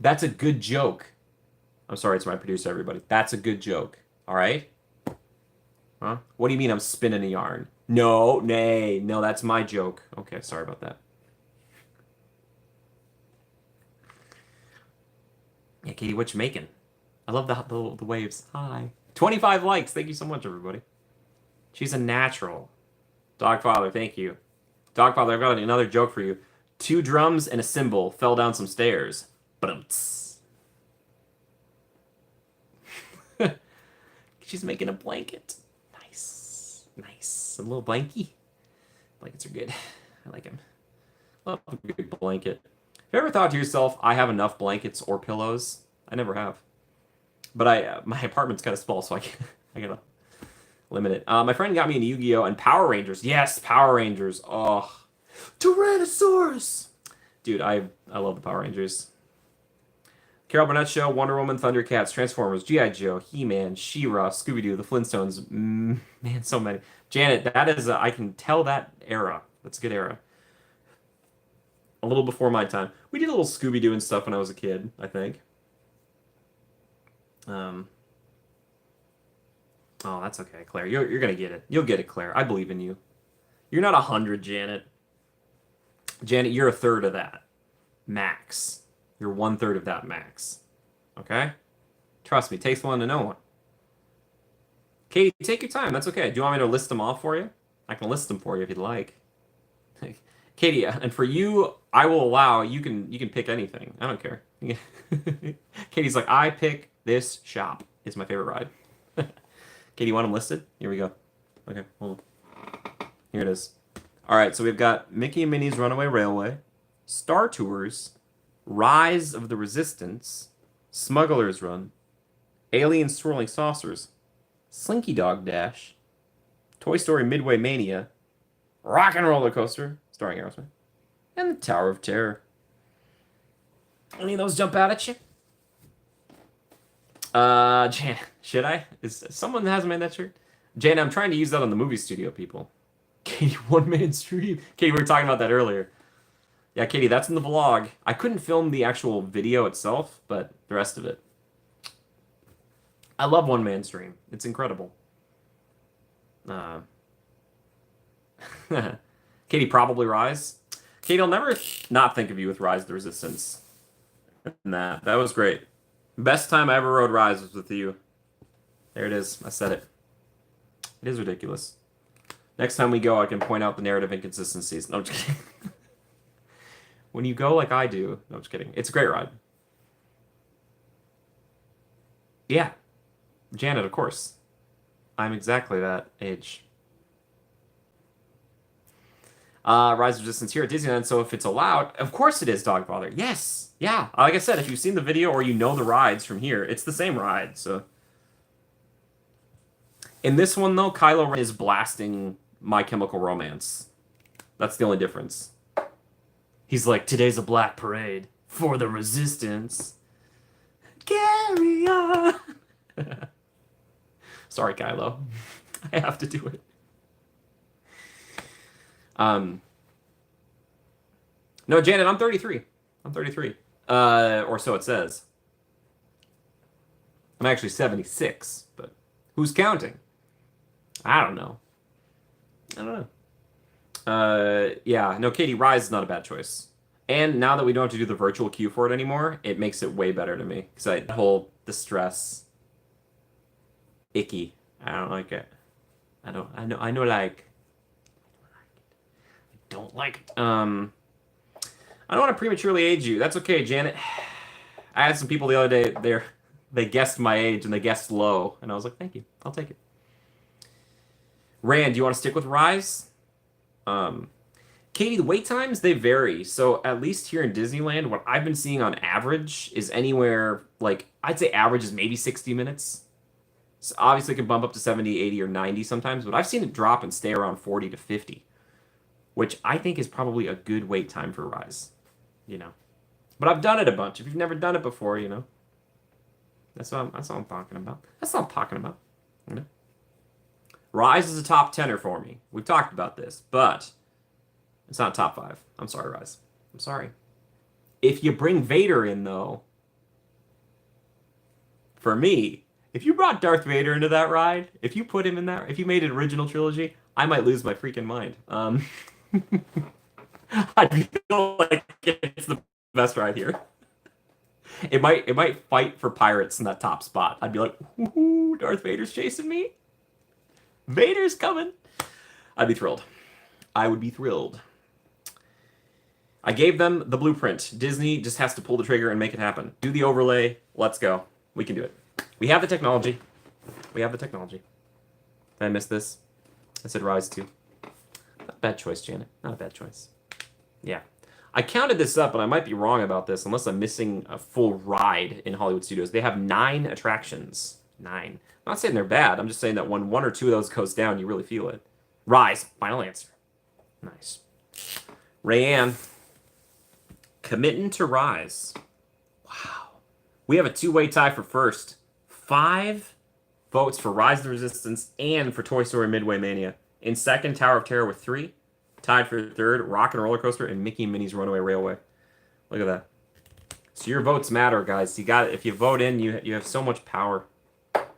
That's a good joke. I'm sorry, it's my producer, everybody. That's a good joke. All right? Huh? What do you mean I'm spinning a yarn? No, that's my joke. Okay, sorry about that. Yeah, Katie, what you making? I love the waves. Hi. 25 likes. Thank you so much, everybody. She's a natural. Dogfather, thank you. Dogfather, I've got another joke for you. 2 drums and a cymbal fell down some stairs. Ba-dum-ts. She's making a blanket. Nice. A little blankie. Blankets are good. I like them. Love a good blanket. Have you ever thought to yourself, I have enough blankets or pillows? I never have. But my apartment's kind of small, so I gotta limit it. My friend got me into Yu-Gi-Oh! And Power Rangers. Yes, Power Rangers. Oh, Tyrannosaurus. Dude, I love the Power Rangers. Carol Burnett Show, Wonder Woman, Thundercats, Transformers, G.I. Joe, He-Man, She-Ra, Scooby-Doo, The Flintstones. Man, so many. Janet, that is, I can tell that era. That's a good era. A little before my time. We did a little Scooby-Doo and stuff when I was a kid, I think. Um, oh, that's okay, Claire. You're gonna get it. You'll get it, Claire. I believe in you. You're not 100, Janet. Janet, you're a third of that. Max. You're 1/3 of that max. Okay? Trust me, takes one to know one. Katie, take your time. That's okay. Do you want me to list them off for you? I can list them for you if you'd like. Katie, and for you, I will allow you can pick anything. I don't care. Katie's like, I pick this shop. It's my favorite ride. Katie, you want them listed? Here we go. Okay, hold on. Here it is. All right, so we've got Mickey and Minnie's Runaway Railway, Star Tours, Rise of the Resistance, Smuggler's Run, Alien Swirling Saucers, Slinky Dog Dash, Toy Story Midway Mania, Rock and Roller Coaster, starring Aerosmith, and the Tower of Terror. Any of those jump out at you? Jan, should I? Is someone that hasn't made that shirt? Jan, I'm trying to use that on the movie studio people. Katie, one-man stream. Katie, we were talking about that earlier. Yeah, Katie, that's in the vlog. I couldn't film the actual video itself, but the rest of it. I love one-man stream. It's incredible. Katie, probably Rise. Katie, I'll never not think of you with Rise of the Resistance. And that was great. Best time I ever rode Rise was with you. There it is. I said it. It is ridiculous. Next time we go, I can point out the narrative inconsistencies. No, I'm just kidding. When you go like I do, no, I'm just kidding. It's a great ride. Yeah. Janet, of course. I'm exactly that age. Rise of Resistance here at Disneyland, so if it's allowed, of course it is, Dogfather. Yes. Yeah. Like I said, if you've seen the video or you know the rides from here, it's the same ride, so. In this one, though, Kylo Ren is blasting My Chemical Romance. That's the only difference. He's like, today's a black parade for the resistance. Carry on. Sorry, Kylo. I have to do it. No, Janet, I'm 33. I'm 33. Or so it says. I'm actually 76, but who's counting? I don't know. Yeah, no, Katie, Rise is not a bad choice. And now that we don't have to do the virtual queue for it anymore, it makes it way better to me. Because that whole distress, icky. I don't like it. I know like. I don't like it. I don't want to prematurely age you. That's okay, Janet. I had some people the other day, they guessed my age and they guessed low. And I was like, thank you. I'll take it. Rand, do you want to stick with Rise? Katie, the wait times, they vary. So at least here in Disneyland, what I've been seeing on average is anywhere, like, I'd say average is maybe 60 minutes. So obviously it can bump up to 70, 80, or 90 sometimes, but I've seen it drop and stay around 40 to 50, which I think is probably a good wait time for Rise, you know. But I've done it a bunch. If you've never done it before, you know, that's all I'm talking about. That's all I'm talking about, you know. Rise is a top 10er for me. We've talked about this, but it's not top 5. I'm sorry, Rise. I'm sorry. If you bring Vader in, though, for me, if you brought Darth Vader into that ride, if you put him in that, if you made an original trilogy, I might lose my freaking mind. I feel like it's the best ride here. It might fight for pirates in that top spot. I'd be like, ooh, Darth Vader's chasing me. Vader's coming. I'd be thrilled. I would be thrilled. I gave them the blueprint. Disney just has to pull the trigger and make it happen. Do the overlay. Let's go. We can do it. We have the technology. We have the technology. Did I miss this? I said Rise 2. Not a bad choice, Janet. Not a bad choice. Yeah. I counted this up, and I might be wrong about this, unless I'm missing a full ride in Hollywood Studios. They have 9 attractions. 9. I'm not saying they're bad. I'm just saying that when 1 or 2 of those goes down, you really feel it. Rise. Final answer. Nice. Rayanne. Committing to Rise. Wow. We have a two-way tie for first. 5 votes for Rise of the Resistance and for Toy Story Midway Mania. In second, Tower of Terror with 3. Tied for third, Rock and Roller Coaster and Mickey and Minnie's Runaway Railway. Look at that. So your votes matter, guys. You got it. If you vote in, you have so much power.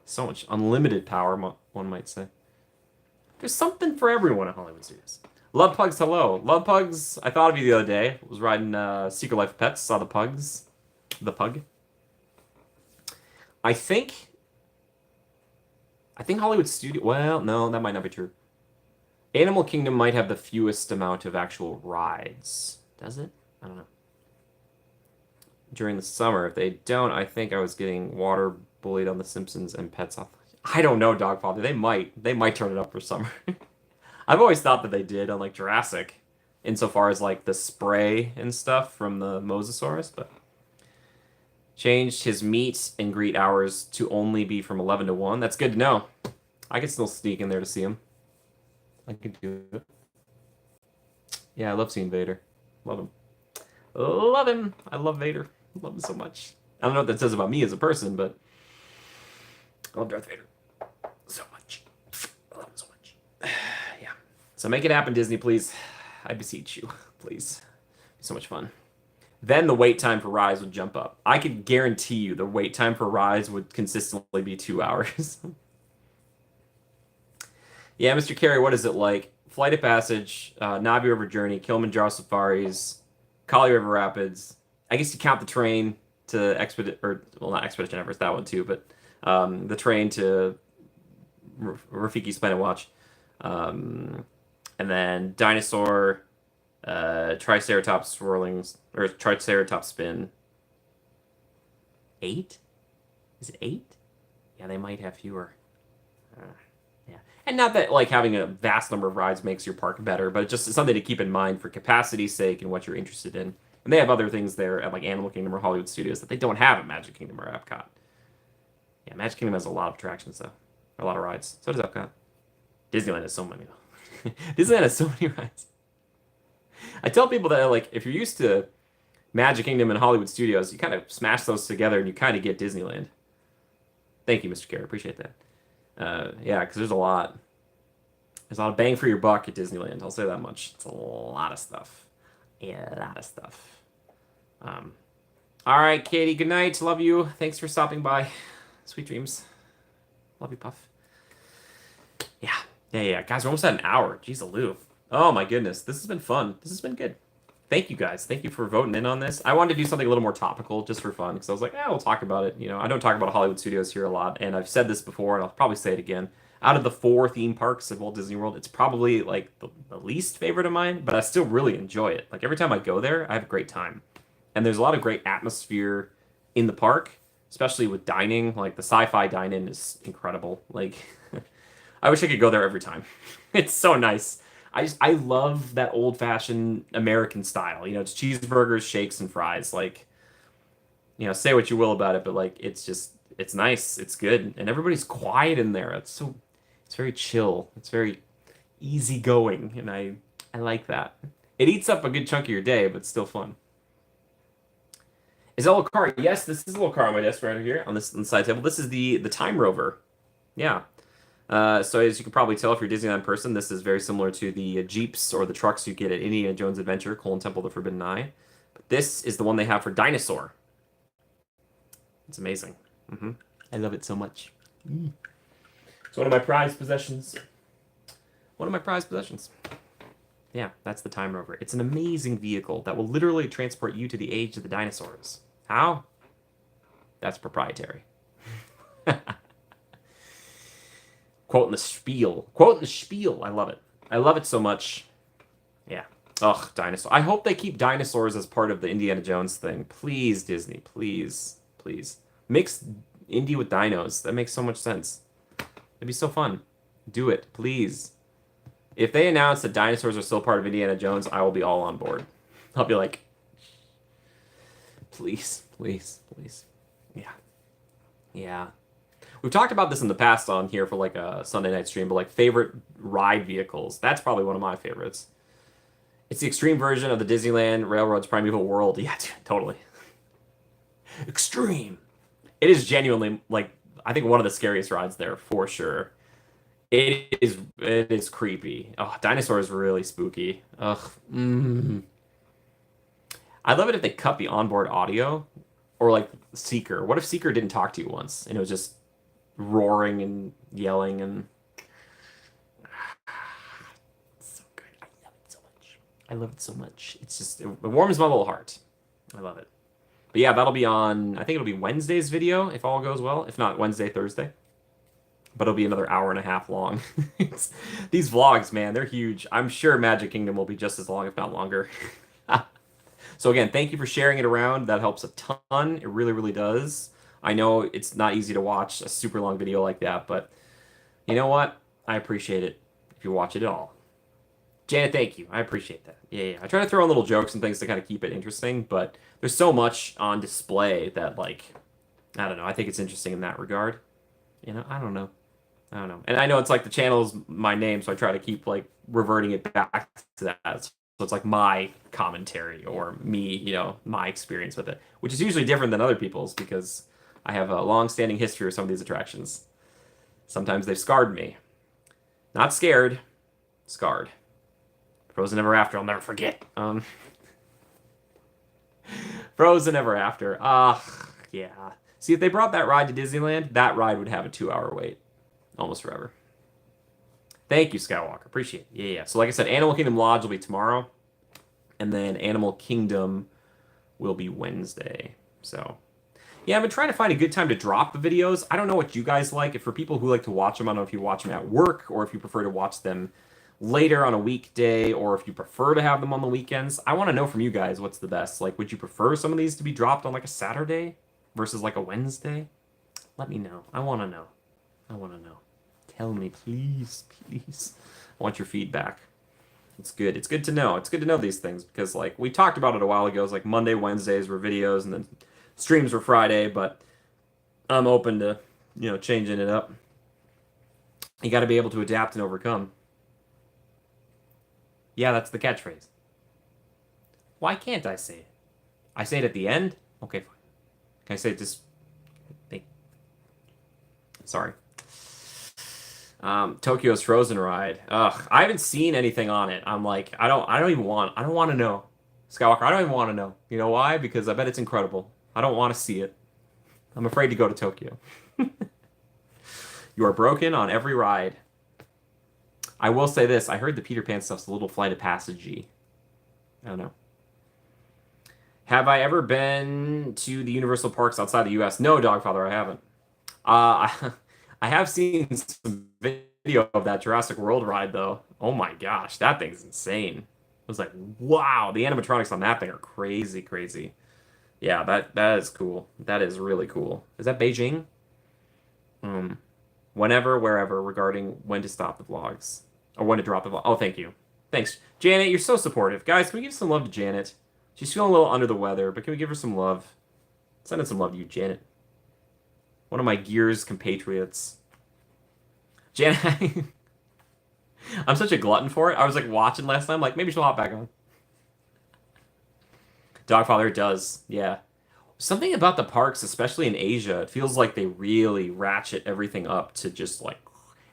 So much unlimited power, one might say. There's something for everyone at Hollywood Studios. Love Pugs, hello. Love Pugs, I thought of you the other day. I was riding Secret Life of Pets, saw the pugs. The pug. I think Hollywood Studio. Well, no, that might not be true. Animal Kingdom might have the fewest amount of actual rides. Does it? I don't know. During the summer, if they don't, I think I was getting water bullied on The Simpsons and Pets Off. I don't know, Dogfather. They might turn it up for summer. I've always thought that they did on like Jurassic, insofar as like the spray and stuff from the Mosasaurus, but changed his meet and greet hours to only be from 11 to 1. That's good to know. I could still sneak in there to see him. I could do it. Yeah, I love seeing Vader. Love him. Love him. I love Vader. Love him so much. I don't know what that says about me as a person, but I love Darth Vader so much. I love him so much. Yeah. So make it happen, Disney, please. I beseech you, please. It'd be so much fun. Then the wait time for Rise would jump up. I could guarantee you the wait time for Rise would consistently be 2 hours. Yeah, Mr. Carey, what is it like? Flight of Passage, Navi River Journey, Kilimanjaro Safaris, Kali River Rapids. I guess you count the train to not Expedition Everest, that one too, but the train to Rafiki Splendid Watch. And then Dinosaur, Triceratops Swirlings, or Triceratops Spin. 8? Is it 8? Yeah, they might have fewer. Yeah. And not that like having a vast number of rides makes your park better, but it's just something to keep in mind for capacity's sake and what you're interested in. And they have other things there at like Animal Kingdom or Hollywood Studios that they don't have at Magic Kingdom or Epcot. Yeah, Magic Kingdom has a lot of attractions though. A lot of rides. So does Epcot. Disneyland has so many though. Disneyland has so many rides. I tell people that like if you're used to Magic Kingdom and Hollywood Studios, you kind of smash those together and you kind of get Disneyland. Thank you, Mr. Carey. Appreciate that. Yeah, because there's a lot. There's a lot of bang for your buck at Disneyland. I'll say that much. It's a lot of stuff. A lot of stuff. All right, Katie. Good night. Love you. Thanks for stopping by. Sweet dreams. Love you, Puff. Yeah. Guys, we're almost at an hour. Jeez, Lou. Oh my goodness. This has been fun. This has been good. Thank you guys. Thank you for voting in on this. I wanted to do something a little more topical just for fun because I was like, we'll talk about it. You know, I don't talk about Hollywood Studios here a lot, and I've said this before, and I'll probably say it again. Out of the 4 theme parks of Walt Disney World, it's probably like the least favorite of mine, but I still really enjoy it. Like every time I go there, I have a great time. And there's a lot of great atmosphere in the park, especially with dining. Like the sci-fi dine-in is incredible. Like I wish I could go there every time. It's so nice. I love that old-fashioned American style. You know, it's cheeseburgers, shakes, and fries. Like, you know, say what you will about it, but like it's nice, it's good, and everybody's quiet in there. It's very chill. It's very easygoing, and I like that. It eats up a good chunk of your day, but it's still fun. Is that a little car? Yes, this is a little car on my desk right here on the side table. This is the Time Rover. Yeah. So as you can probably tell if you're a Disneyland person, this is very similar to the Jeeps or the trucks you get at Indiana Jones Adventure, Temple of the Forbidden Eye. But this is the one they have for Dinosaur. It's amazing. I love it so much. It's one of my prized possessions. Yeah, that's the Time Rover. It's an amazing vehicle that will literally transport you to the age of the dinosaurs. How? That's proprietary. Quoting the spiel. I love it. I love it so much. Yeah. Ugh, dinosaur. I hope they keep dinosaurs as part of the Indiana Jones thing. Please, Disney. Please. Mix Indy with dinos. That makes so much sense. It'd be so fun. Do it, please. If they announce that dinosaurs are still part of Indiana Jones, I will be all on board. I'll be like, please. Yeah. We've talked about this in the past on here for like a Sunday night stream, but like favorite ride vehicles. That's probably one of my favorites. It's the extreme version of the Disneyland Railroad's Primeval World. Yeah, totally. Extreme. It is genuinely like I think one of the scariest rides there for sure. It is creepy. Oh, dinosaur is really spooky. Ugh. I love it if they cut the onboard audio or like Seeker. What if Seeker didn't talk to you once and it was just roaring and yelling and so good. I love it so much. I love it so much. It's just it warms my little heart. I love it. But yeah, that'll be on. I think it'll be Wednesday's video if all goes well. If not Wednesday, Thursday. But it'll be another hour and a half long. These vlogs, man, they're huge. I'm sure Magic Kingdom will be just as long, if not longer. So again, thank you for sharing it around. That helps a ton. It really, really does. I know it's not easy to watch a super long video like that, but you know what? I appreciate it if you watch it at all. Janet, thank you. I appreciate that. Yeah, yeah. I try to throw in little jokes and things to kind of keep it interesting, but there's so much on display that, like, I don't know. I think it's interesting in that regard. I don't know. I don't know. And I know it's like the channel's my name, so I try to keep like reverting it back to that. So it's like my commentary or me, my experience with it, which is usually different than other people's because I have a long-standing history with some of these attractions. Sometimes they've scarred me. Not scared, scarred. Frozen Ever After, I'll never forget. Frozen Ever After. Yeah. See, if they brought that ride to Disneyland, that ride would have a 2-hour wait. Almost forever. Thank you, Skywalker. Appreciate it. Yeah, yeah. So like I said, Animal Kingdom Lodge will be tomorrow. And then Animal Kingdom will be Wednesday. So, yeah, I've been trying to find a good time to drop the videos. I don't know what you guys like. If for people who like to watch them, I don't know if you watch them at work or if you prefer to watch them later on a weekday or if you prefer to have them on the weekends. I want to know from you guys what's the best. Like, would you prefer some of these to be dropped on like a Saturday versus like a Wednesday? Let me know. I want to know. I want to know. Tell me, please, please. I want your feedback. It's good. It's good to know. It's good to know these things because, like, we talked about it a while ago. It's like Monday, Wednesdays were videos, and then streams were Friday. But I'm open to, changing it up. You got to be able to adapt and overcome. Yeah, that's the catchphrase. Why can't I say it? I say it at the end. Okay, fine. Can I say it just? Sorry. Tokyo's Frozen ride. Ugh, I haven't seen anything on it. I'm like, I don't want to know. Skywalker, I don't even want to know. You know why? Because I bet it's incredible. I don't want to see it. I'm afraid to go to Tokyo. You are broken on every ride. I will say this. I heard the Peter Pan stuff's a little Flight of Passage-y. I don't know. Have I ever been to the Universal Parks outside the U.S.? No, Dogfather, I haven't. I have seen some video of that Jurassic World ride, though. Oh my gosh, that thing's insane. I was like, wow, the animatronics on that thing are crazy, crazy. Yeah, that is cool. That is really cool. Is that Beijing? Whenever, wherever, regarding when to stop the vlogs. Or when to drop the vlog. Oh, thank you. Thanks. Janet, you're so supportive. Guys, can we give some love to Janet? She's feeling a little under the weather, but can we give her some love? Sending some love to you, Janet. One of my Gears compatriots. Janet, I'm such a glutton for it. I was like watching last night. Like, maybe she'll hop back on. Dogfather, it does. Yeah. Something about the parks, especially in Asia, it feels like they really ratchet everything up to just like,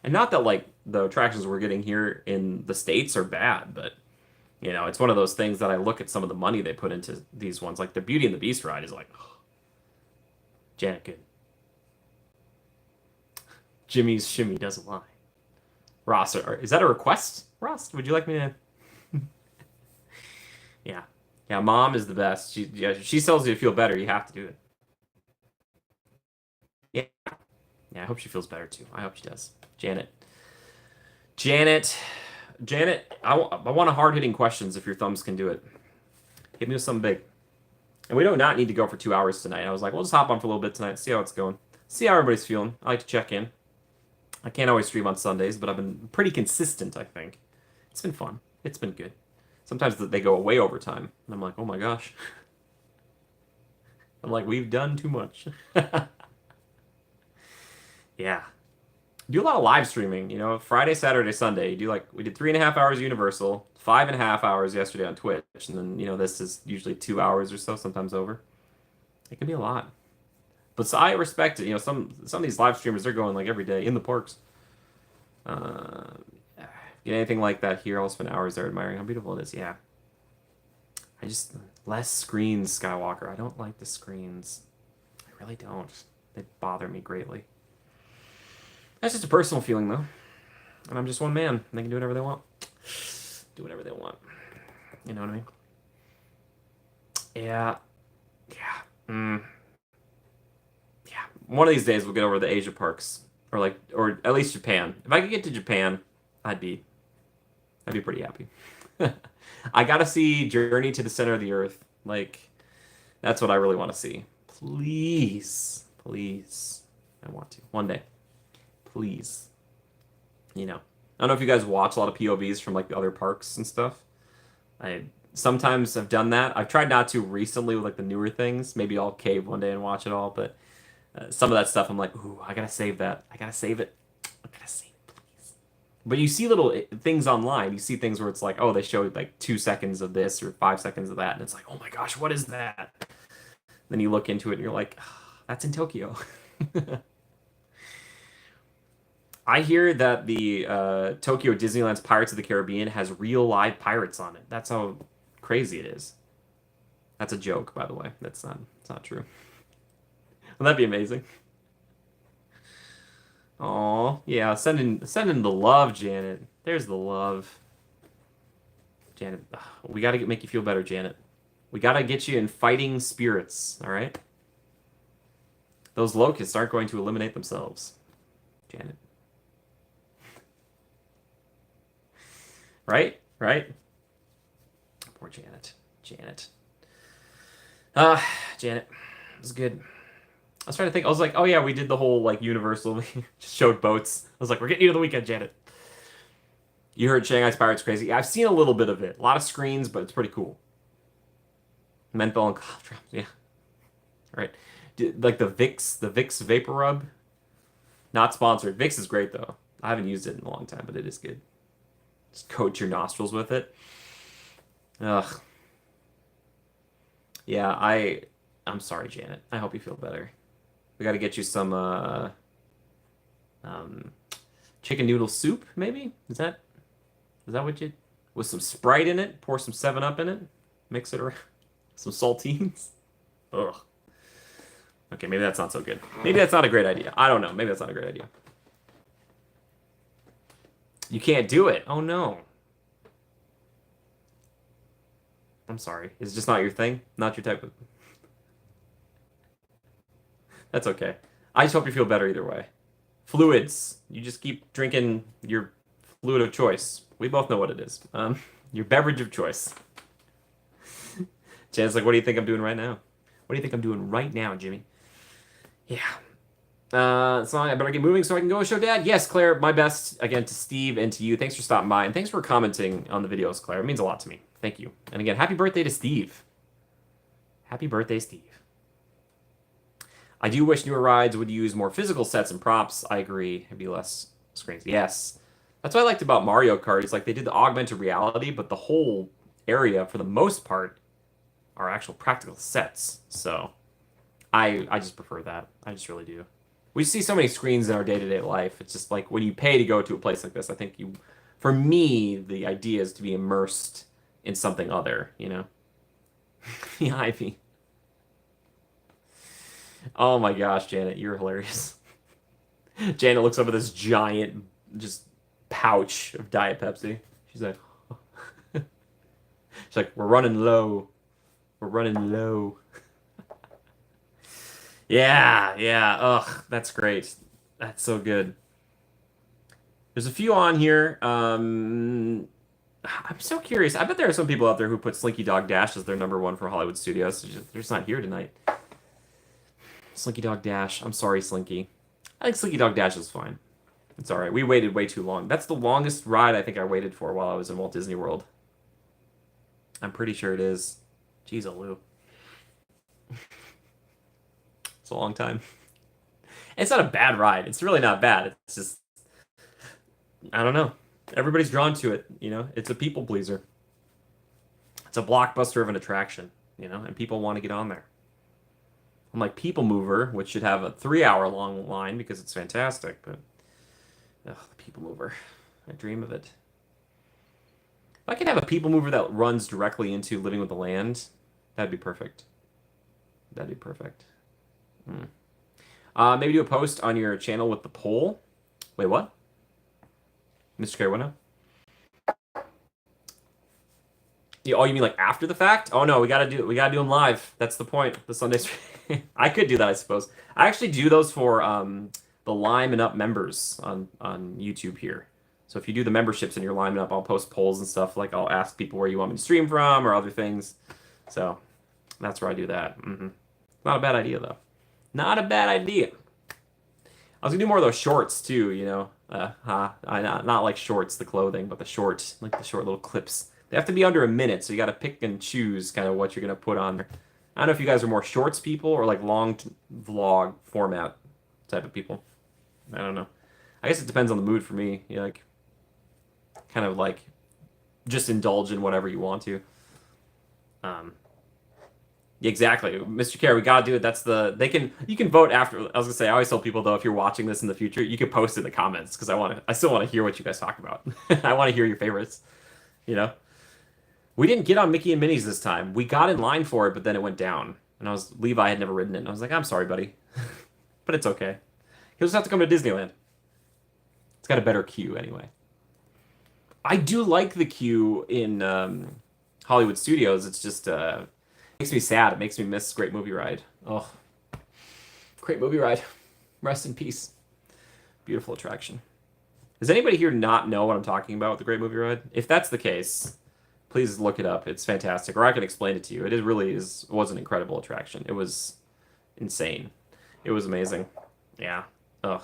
and not that like the attractions we're getting here in the States are bad, but it's one of those things that I look at some of the money they put into these ones. Like the Beauty and the Beast ride is like, oh, Janet, good. Jimmy's shimmy doesn't lie. Ross, is that a request? Ross, would you like me to? Yeah. Yeah, Mom is the best. She tells you to feel better. You have to do it. Yeah. Yeah, I hope she feels better too. I hope she does. Janet. I want a hard-hitting questions if your thumbs can do it. Hit me with something big. And we do not need to go for 2 hours tonight. I was like, we'll just hop on for a little bit tonight, see how it's going. See how everybody's feeling. I like to check in. I can't always stream on Sundays, but I've been pretty consistent, I think. It's been fun. It's been good. Sometimes they go way over time, and I'm like, oh my gosh. I'm like, we've done too much. Yeah. Do a lot of live streaming, Friday, Saturday, Sunday. We did 3.5 hours Universal, 5.5 hours yesterday on Twitch, and then, this is usually 2 hours or so, sometimes over. It can be a lot. But so I respect it. You know, some of these live streamers, they're going like every day in the parks. Uh, Get anything like that here, I'll spend hours there admiring how beautiful it is. Yeah. I just less screens, Skywalker. I don't like the screens. I really don't. They bother me greatly. That's just a personal feeling, though. And I'm just one man. They can do whatever they want. Do whatever they want. You know what I mean? Yeah. Yeah. Yeah. One of these days we'll get over the Asia parks. Or at least Japan. If I could get to Japan, I'd be pretty happy. I gotta see Journey to the Center of the Earth. Like, that's what I really want to see. Please. Please. I want to. One day. Please. You know. I don't know if you guys watch a lot of POVs from like the other parks and stuff. I sometimes have done that. I've tried not to recently with like the newer things. Maybe I'll cave one day and watch it all, but some of that stuff I'm like, ooh, I gotta save that. I gotta save it. I gotta save it, please. But you see little things online. You see things where it's like, oh, they showed like 2 seconds of this or 5 seconds of that, and it's like, oh my gosh, what is that? Then you look into it and you're like, oh, that's in Tokyo. I hear that the Tokyo Disneyland's Pirates of the Caribbean has real live pirates on it. That's how crazy it is. That's a joke, by the way. It's not true. Wouldn't that be amazing? Oh, yeah. Send in the love, Janet. There's the love. Janet, we gotta make you feel better, Janet. We gotta get you in fighting spirits, all right? Those locusts aren't going to eliminate themselves, Janet. Right? Right? Poor Janet. Janet. Janet. It was good. I was trying to think. I was like, oh yeah, we did the whole like Universal. Just showed boats. I was like, we're getting you to the weekend, Janet. You heard Shanghai's Pirates crazy. I've seen a little bit of it. A lot of screens, but it's pretty cool. Menthol and cough drops. Yeah. All right. Like the Vicks Vapor Rub. Not sponsored. Vicks is great though. I haven't used it in a long time, but it is good. Just coat your nostrils with it. Ugh. Yeah, I'm sorry, Janet. I hope you feel better. We got to get you some chicken noodle soup, maybe? Is that what you with some Sprite in it? Pour some 7 Up in it? Mix it around. Some saltines? Ugh. Okay, maybe that's not so good. Maybe that's not a great idea. I don't know. Maybe that's not a great idea. You can't do it. Oh no. I'm sorry. It's just not your thing? Not your type of... That's okay. I just hope you feel better either way. Fluids. You just keep drinking your fluid of choice. We both know what it is. Your beverage of choice. Jan's like, what do you think I'm doing right now? What do you think I'm doing right now, Jimmy? Yeah. So I better get moving so I can go show Dad. Yes, Claire, my best again to Steve and to you. Thanks for stopping by and thanks for commenting on the videos, Claire. It means a lot to me. Thank you. And again, happy birthday to Steve. Happy birthday, Steve. I do wish newer rides would use more physical sets and props. I agree. It'd be less screens. Yes. That's what I liked about Mario Kart. It's like they did the augmented reality, but the whole area, for the most part, are actual practical sets. So I just prefer that. I just really do. We see so many screens in our day-to-day life. It's just like when you pay to go to a place like this, I think for me, the idea is to be immersed in something other, you know? The Ivy. Oh my gosh, Janet, you're hilarious. Janet looks over this giant, just pouch of Diet Pepsi. She's like, she's like, we're running low. We're running low. Yeah. Ugh, that's great. That's so good. There's a few on here. I'm so curious. I bet there are some people out there who put Slinky Dog Dash as their #1 for Hollywood Studios. They're just not here tonight. Slinky Dog Dash. I'm sorry, Slinky. I think Slinky Dog Dash is fine. It's all right. We waited way too long. That's the longest ride I think I waited for while I was in Walt Disney World. I'm pretty sure it is. Jeez, Lou. It's a long time. It's not a bad ride. It's really not bad. It's just, I don't know. Everybody's drawn to it, you know? It's a people pleaser. It's a blockbuster of an attraction, you know? And people want to get on there. Unlike People Mover, which should have a 3 hour long line because it's fantastic, but ugh, the People Mover. I dream of it. If I could have a People Mover that runs directly into Living with the Land, that'd be perfect. That'd be perfect. Hmm. Maybe do a post on your channel with the poll. Wait, what? Mr. Carey, what now? Oh, you mean like after the fact? Oh no, we gotta do them live. That's the point. The Sunday stream. I could do that, I suppose. I actually do those for the Lime and Up members on YouTube here. So if you do the memberships and you're Lime and Up, I'll post polls and stuff. Like I'll ask people where you want me to stream from or other things. So that's where I do that. Not a bad idea though. Not a bad idea. I was gonna do more of those shorts too, you know. Not like shorts, the clothing, but like the short little clips. They have to be under a minute, so you got to pick and choose kind of what you're gonna put on there. I don't know if you guys are more shorts people or like long vlog format type of people. I don't know. I guess it depends on the mood for me. You like kind of like just indulge in whatever you want to. Um, Yeah, exactly, Mr. Care. We gotta do it. You can vote after. I was gonna say, I always tell people though, if you're watching this in the future, you can post in the comments because I still want to hear what you guys talk about. I want to hear your favorites. You know, we didn't get on Mickey and Minnie's this time. We got in line for it, but then it went down, and Levi had never ridden it. And I was like, I'm sorry, buddy, but it's okay. He'll just have to come to Disneyland. It's got a better queue anyway. I do like the queue in Hollywood Studios. It's just makes me sad. It makes me miss Great Movie Ride. Oh, Great Movie Ride. Rest in peace. Beautiful attraction. Does anybody here not know what I'm talking about with the Great Movie Ride? If that's the case, please look it up. It's fantastic. Or I can explain it to you. Was an incredible attraction. It was insane. It was amazing. Yeah. Ugh.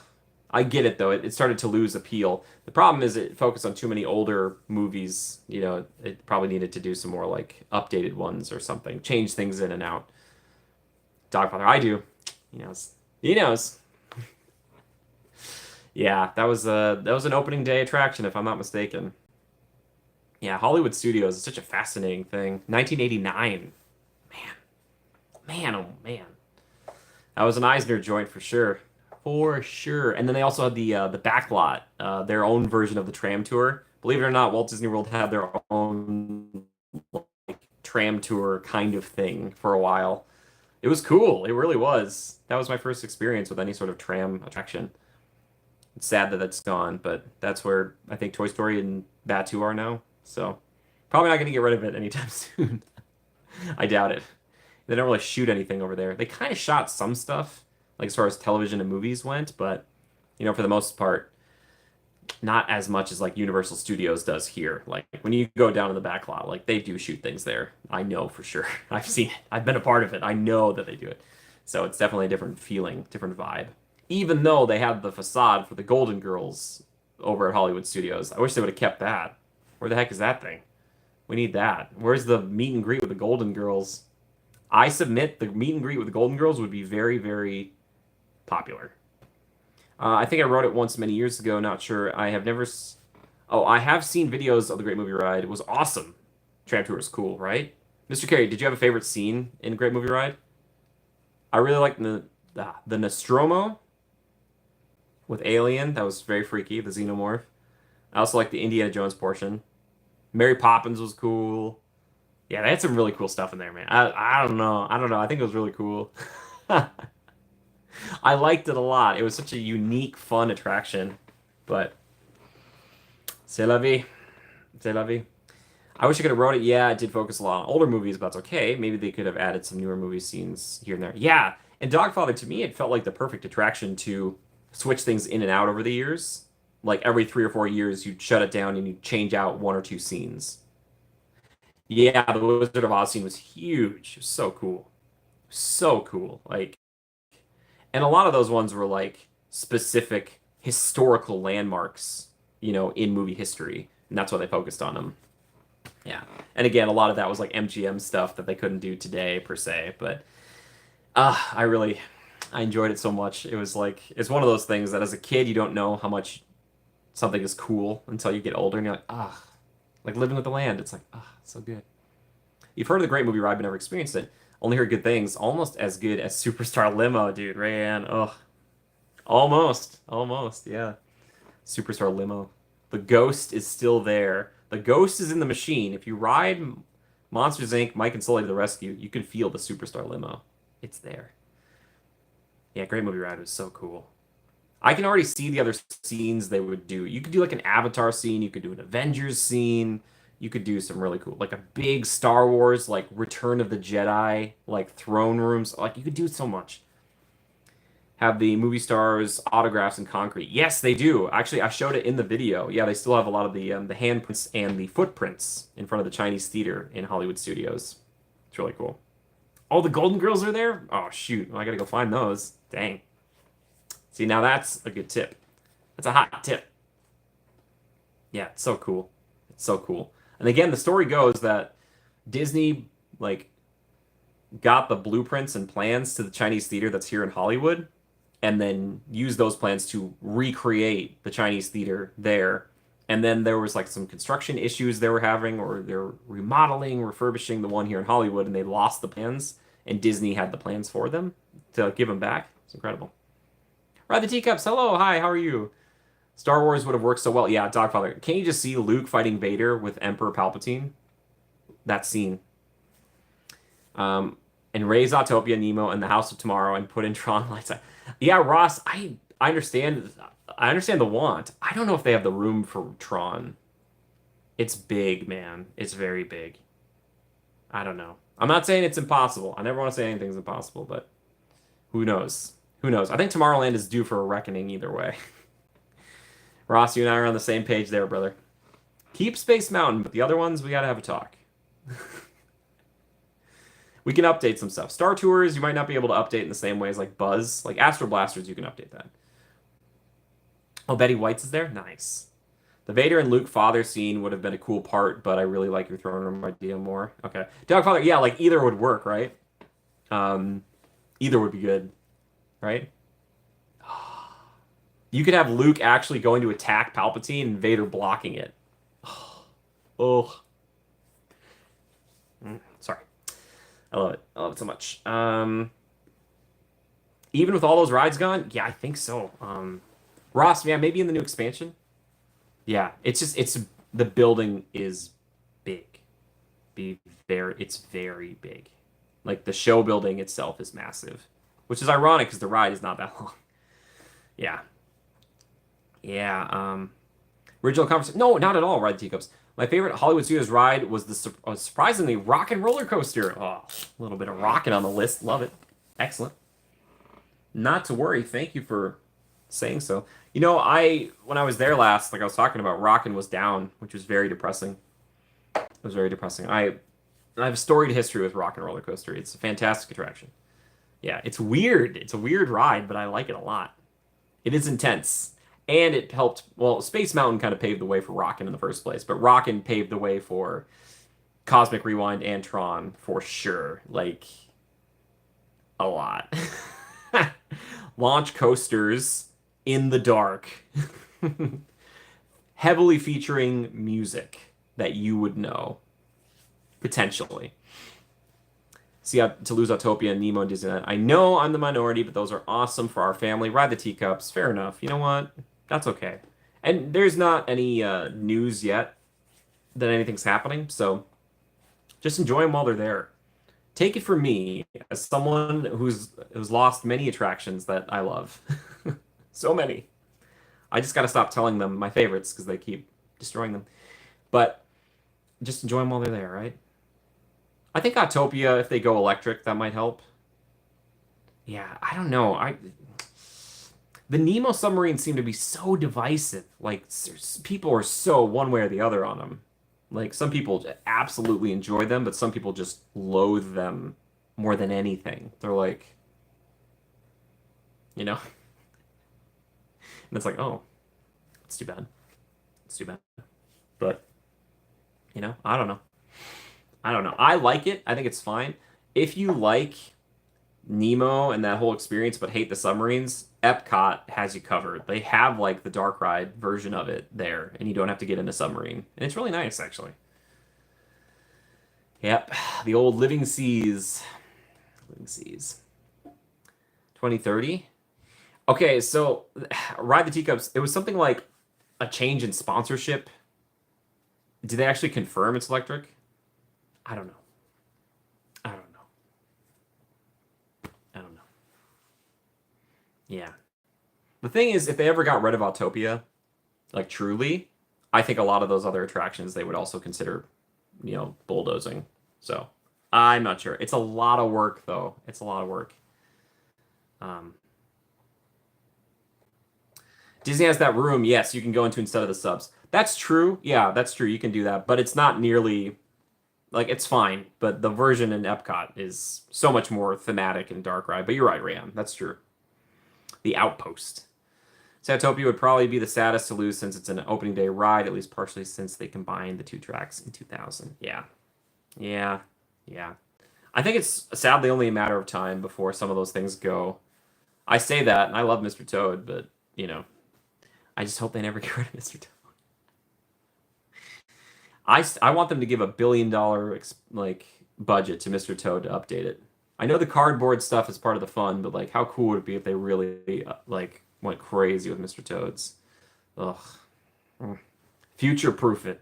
I get it though. It started to lose appeal. The problem is it focused on too many older movies. You know, it probably needed to do some more like updated ones or something. Change things in and out. Dogfather, I do. He knows. He knows. Yeah, that was an opening day attraction if I'm not mistaken. Yeah, Hollywood Studios is such a fascinating thing. 1989. Man. Man, oh man. That was an Eisner joint for sure. For sure. And then they also had the backlot, their own version of the tram tour. Believe it or not, Walt Disney World had their own like tram tour kind of thing for a while. It was cool. It really was. That was my first experience with any sort of tram attraction. It's sad that that's gone, but that's where I think Toy Story and Batu are now. So probably not going to get rid of it anytime soon. I doubt it. They don't really shoot anything over there. They kind of shot some stuff, like as far as television and movies went, but you know, for the most part, not as much as like Universal Studios does here. Like when you go down to the back lot, like they do shoot things there. I know for sure. I've seen it. I've been a part of it. I know that they do it. So it's definitely a different feeling, different vibe. Even though they have the facade for the Golden Girls over at Hollywood Studios. I wish they would have kept that. Where the heck is that thing? We need that. Where's the meet and greet with the Golden Girls? I submit the meet and greet with the Golden Girls would be very, very popular. I think I wrote it once many years ago. Not sure. I have never. Oh, I have seen videos of the Great Movie Ride. It was awesome. Tram tour is cool, right? Mr. Carey, did you have a favorite scene in Great Movie Ride? I really liked the Nostromo with Alien. That was very freaky. The Xenomorph. I also like the Indiana Jones portion. Mary Poppins was cool. Yeah, they had some really cool stuff in there, man. I don't know. I don't know. I think it was really cool. I liked it a lot. It was such a unique, fun attraction. But c'est la vie. C'est la vie. I wish I could have wrote it. Yeah, it did focus a lot on older movies, but that's okay. Maybe they could have added some newer movie scenes here and there. Yeah, and Dogfather, to me, it felt like the perfect attraction to switch things in and out over the years. Like every 3 or 4 years, you'd shut it down and you'd change out one or two scenes. Yeah, the Wizard of Oz scene was huge. It was so cool. So cool. Like, and a lot of those ones were like specific historical landmarks, you know, in movie history. And that's why they focused on them. Yeah. And again, a lot of that was like MGM stuff that they couldn't do today per se. But I enjoyed it so much. It was like, it's one of those things that as a kid, you don't know how much something is cool until you get older and you're like, like Living with the Land. It's like, so good. You've heard of the Great Movie Ride, but never experienced it. Only heard good things. Almost as good as Superstar Limo, dude. Rayanne. Oh, almost. Yeah. Superstar Limo. The ghost is still there. The ghost is in the machine. If you ride Monsters Inc. Mike and Sully to the rescue, you can feel the Superstar Limo. It's there. Yeah, Great Movie Ride was so cool. I can already see the other scenes they would do. You could do like an Avatar scene, you could do an Avengers scene, you could do some really cool, like a big Star Wars, like Return of the Jedi, like throne rooms. Like you could do so much. Have the movie stars autographs in concrete. Yes, they do. Actually, I showed it in the video. Yeah, they still have a lot of the handprints and the footprints in front of the Chinese theater in Hollywood studios. It's really cool. Oh, the Golden Girls are there? Oh, shoot. Well, I gotta go find those. Dang. See, now that's a good tip. That's a hot tip. Yeah, it's so cool. It's so cool. And again, the story goes that Disney like got the blueprints and plans to the Chinese theater that's here in Hollywood, and then used those plans to recreate the Chinese theater there. And then there was like some construction issues they were having, or they're remodeling, refurbishing the one here in Hollywood, and they lost the plans, and Disney had the plans for them to give them back. It's incredible. Ride the Teacups. Hello, hi, how are you? Star Wars would have worked so well. Yeah, Dogfather. Can't you just see Luke fighting Vader with Emperor Palpatine? That scene. And raise Autopia, Nemo, and the House of Tomorrow, and put in Tron Lights. Yeah, Ross, I understand. I understand the want. I don't know if they have the room for Tron. It's big, man. It's very big. I don't know. I'm not saying it's impossible. I never want to say anything's impossible, but who knows? Who knows? I think Tomorrowland is due for a reckoning either way. Ross, you and I are on the same page there, brother. Keep Space Mountain, but the other ones, we gotta have a talk. We can update some stuff. Star Tours, you might not be able to update in the same way as like Buzz. Like Astro Blasters, you can update that. Oh, Betty White's is there? Nice. The Vader and Luke father scene would have been a cool part, but I really like your throne room idea more. Okay. Dogfather, yeah, like either would work, right? Either would be good, right? You could have Luke actually going to attack Palpatine and Vader blocking it. Oh. Sorry. I love it. I love it so much. Even with all those rides gone, yeah, I think so. Ross, yeah, maybe in the new expansion. Yeah, it's the building is big. It's very big. Like the show building itself is massive, which is ironic because the ride is not that long. Yeah. Yeah. Original conversation. No, not at all. Ride the Teacups. My favorite Hollywood Studios ride was the surprisingly rockin' roller coaster. Oh, a little bit of rockin' on the list. Love it. Excellent. Not to worry. Thank you for saying so. You know, when I was there last, like I was talking about, rockin' was down, which was very depressing. It was very depressing. I have a storied history with Rockin' Roller Coaster. It's a fantastic attraction. Yeah, it's weird. It's a weird ride, but I like it a lot. It is intense. And it helped, well, Space Mountain kind of paved the way for Rockin' in the first place, but Rockin' paved the way for Cosmic Rewind and Tron for sure. Like, a lot. Launch coasters in the dark. Heavily featuring music that you would know. Potentially. See, to lose Autopia, Nemo, and Disneyland. I know I'm the minority, but those are awesome for our family. Ride the Teacups. Fair enough. You know what? That's okay. And there's not any news yet that anything's happening, so just enjoy them while they're there. Take it from me, as someone who's lost many attractions that I love. So many. I just got to stop telling them my favorites because they keep destroying them. But just enjoy them while they're there, right? I think Autopia, if they go electric, that might help. Yeah, I don't know. The Nemo submarines seem to be so divisive. Like, people are so one way or the other on them. Like, some people absolutely enjoy them, but some people just loathe them more than anything. They're like, you know? And it's like, oh, it's too bad. It's too bad. But, you know, I don't know. I don't know. I like it. I think it's fine. If you like Nemo and that whole experience but hate the submarines, Epcot has you covered. They have like the dark ride version of it there, and you don't have to get in a submarine. And it's really nice, actually. Yep, the old living seas. Twinkling Seas. 2030. Okay, so Ride the Teacups, it was something like a change in sponsorship. Did they actually confirm it's electric? I don't know. I don't know. I don't know. Yeah. The thing is, if they ever got rid of Autopia, like truly, I think a lot of those other attractions they would also consider, bulldozing. So I'm not sure. It's a lot of work, though. It's a lot of work. Um, Disney has that room, yes, you can go into instead of the subs. That's true. Yeah, that's true. You can do that, but it's not nearly like it's fine. But the version in Epcot is so much more thematic and dark ride. But you're right, Ram. That's true. The Outpost. Satopia would probably be the saddest to lose since it's an opening day ride, at least partially since they combined the two tracks in 2000. Yeah. Yeah. Yeah. I think it's sadly only a matter of time before some of those things go. I say that, and I love Mr. Toad, but, I just hope they never get rid of Mr. Toad. I want them to give $1 billion budget to Mr. Toad to update it. I know the cardboard stuff is part of the fun, but how cool would it be if they really went crazy with Mr. Toad's? Ugh. Future proof it.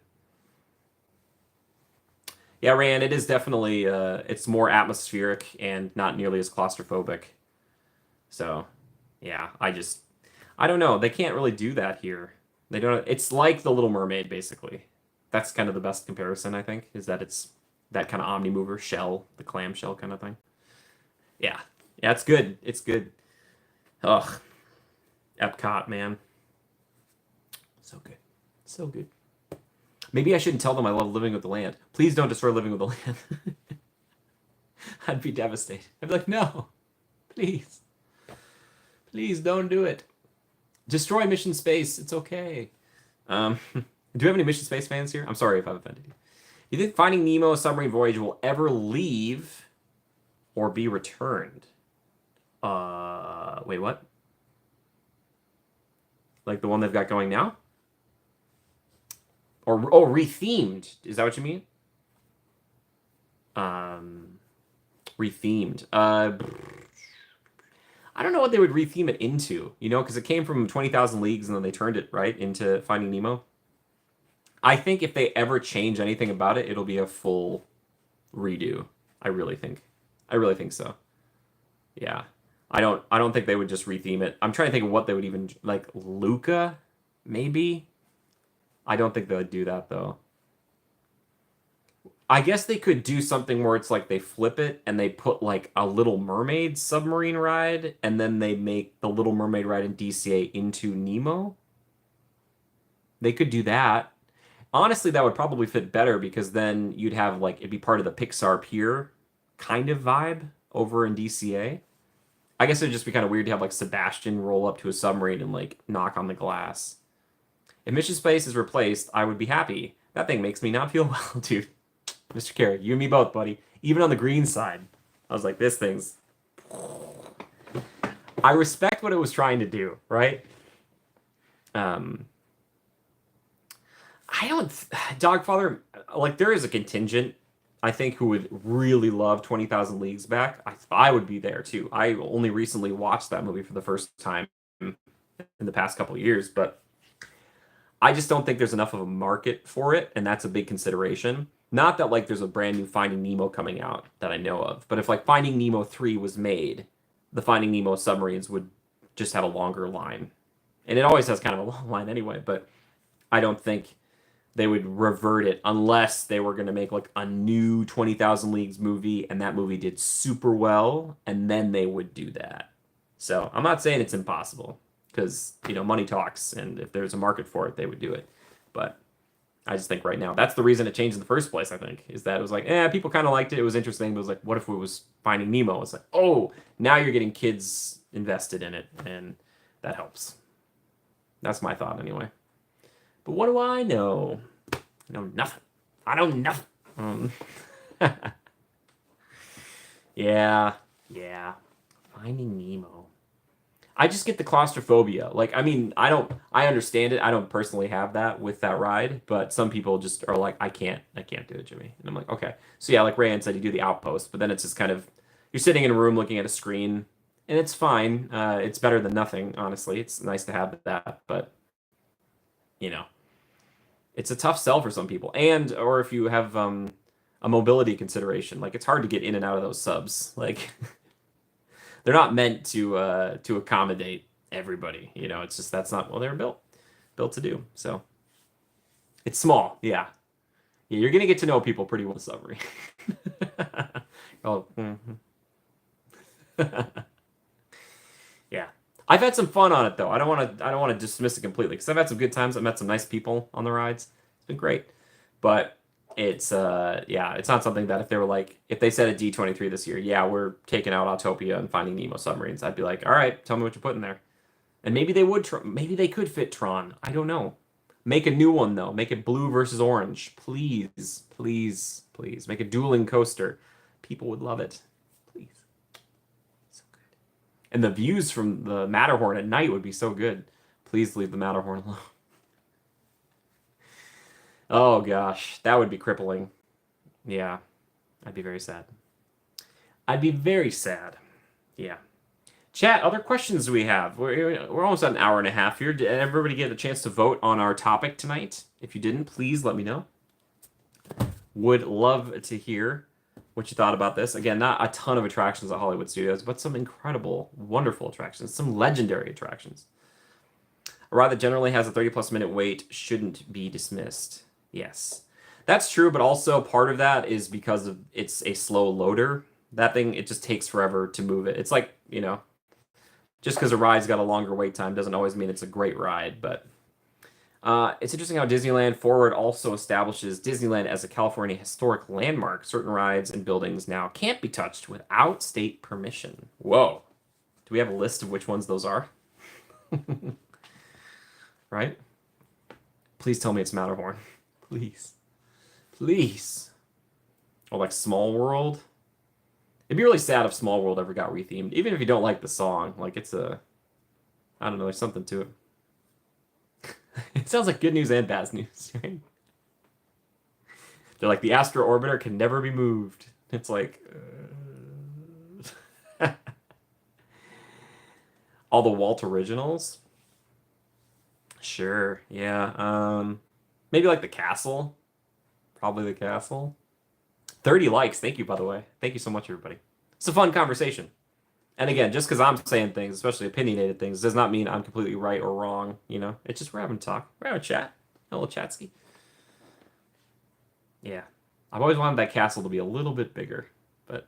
Yeah, Rand, it is definitely it's more atmospheric and not nearly as claustrophobic. So, yeah, I don't know. They can't really do that here. They don't. It's like The Little Mermaid, basically. That's kind of the best comparison, I think, is that it's that kind of omni-mover shell, the clamshell kind of thing. Yeah. Yeah, it's good. It's good. Ugh. Epcot, man. So good. So good. Maybe I shouldn't tell them I love Living with the Land. Please don't destroy Living with the Land. I'd be devastated. I'd be like, no. Please. Please don't do it. Destroy Mission Space. It's okay. Do we have any Mission Space fans here? I'm sorry if I've offended you. You think Finding Nemo: A Submarine Voyage will ever leave or be returned? Wait, what? Like the one they've got going now? Or rethemed? Is that what you mean? Rethemed. I don't know what they would retheme it into, because it came from 20,000 Leagues and then they turned it right into Finding Nemo. I think if they ever change anything about it, it'll be a full redo. I really think so. Yeah. I don't think they would just retheme it. I'm trying to think of what they would even Luca, maybe. I don't think they would do that though. I guess they could do something where it's they flip it and they put a Little Mermaid submarine ride and then they make the Little Mermaid ride in DCA into Nemo. They could do that. Honestly, that would probably fit better because then you'd have it'd be part of the Pixar Pier kind of vibe over in DCA. I guess it'd just be kind of weird to have Sebastian roll up to a submarine and knock on the glass. If Mission Space is replaced, I would be happy. That thing makes me not feel well, dude. Mr. Carey, you and me both, buddy. Even on the green side, I was like, this thing's. I respect what it was trying to do, right? I don't, Dogfather, there is a contingent, I think, who would really love 20,000 Leagues Back. I would be there too. I only recently watched that movie for the first time in the past couple of years, but I just don't think there's enough of a market for it, and that's a big consideration. Not that there's a brand new Finding Nemo coming out that I know of, but if Finding Nemo 3 was made, the Finding Nemo submarines would just have a longer line. And it always has kind of a long line anyway, but I don't think they would revert it unless they were going to make a new 20,000 Leagues movie and that movie did super well, and then they would do that. So I'm not saying it's impossible because, money talks, and if there's a market for it, they would do it. But I just think right now, that's the reason it changed in the first place, I think, is that it was people kind of liked it. It was interesting. But it was what if it was Finding Nemo? It's oh, now you're getting kids invested in it, and that helps. That's my thought anyway. But what do I know? I know nothing. I know nothing. Yeah. Finding Nemo. I just get the claustrophobia. I understand it. I don't personally have that with that ride, but some people just are I can't do it, Jimmy. And I'm like, okay. So yeah, Rayan said, you do the Outpost, but then it's just kind of You're sitting in a room looking at a screen, and it's fine. It's better than nothing, honestly. It's nice to have that, but you know, it's a tough sell for some people. And or if you have a mobility consideration, like it's hard to get in and out of those subs. Like they're not meant to accommodate everybody. You know, it's just that's not what they're built to do. So it's small, yeah. Yeah, you're gonna get to know people pretty well, Summary. Oh, yeah. I've had some fun on it though. I don't want to dismiss it completely because I've had some good times. I've met some nice people on the rides. It's been great. But it's yeah, it's not something that if they were like if they said a D23 this year, yeah, we're taking out Autopia and finding Nemo submarines, I'd be like, all right, tell me what you're putting there. And maybe they would maybe they could fit Tron. I don't know. Make a new one though. Make it blue versus orange. Please, please, please. Make a dueling coaster. People would love it. Please. So good. And the views from the Matterhorn at night would be so good. Please leave the Matterhorn alone. Oh gosh, that would be crippling. Yeah, I'd be very sad. I'd be very sad. Yeah. Chat, other questions we have. We're almost at an hour and a half here. Did everybody get a chance to vote on our topic tonight? If you didn't, please let me know. Would love to hear what you thought about this. Again, not a ton of attractions at Hollywood Studios, but some incredible, wonderful attractions, some legendary attractions. A ride that generally has a 30-plus minute wait shouldn't be dismissed. Yes. That's true, but also part of that is because of it's a slow loader. That thing, it just takes forever to move it. It's like, you know, just because a ride's got a longer wait time doesn't always mean it's a great ride, but it's interesting how Disneyland Forward also establishes Disneyland as a California historic landmark. Certain rides and buildings now can't be touched without state permission. Whoa. Do we have a list of which ones those are? Right? Please tell me it's Matterhorn. Please. Please. Or like Small World. It'd be really sad if Small World ever got rethemed, even if you don't like the song. Like it's a, I don't know, there's something to it. It sounds like good news and bad news, right? They're like the Astro Orbiter can never be moved. It's like all the Walt originals. Sure, yeah. Maybe like the castle. Probably the castle. 30 likes. Thank you, by the way. Thank you so much, everybody. It's a fun conversation. And again, just because I'm saying things, especially opinionated things, does not mean I'm completely right or wrong. You know, it's just we're having a talk. We're having a chat. A little chatsky. Yeah. I've always wanted that castle to be a little bit bigger. But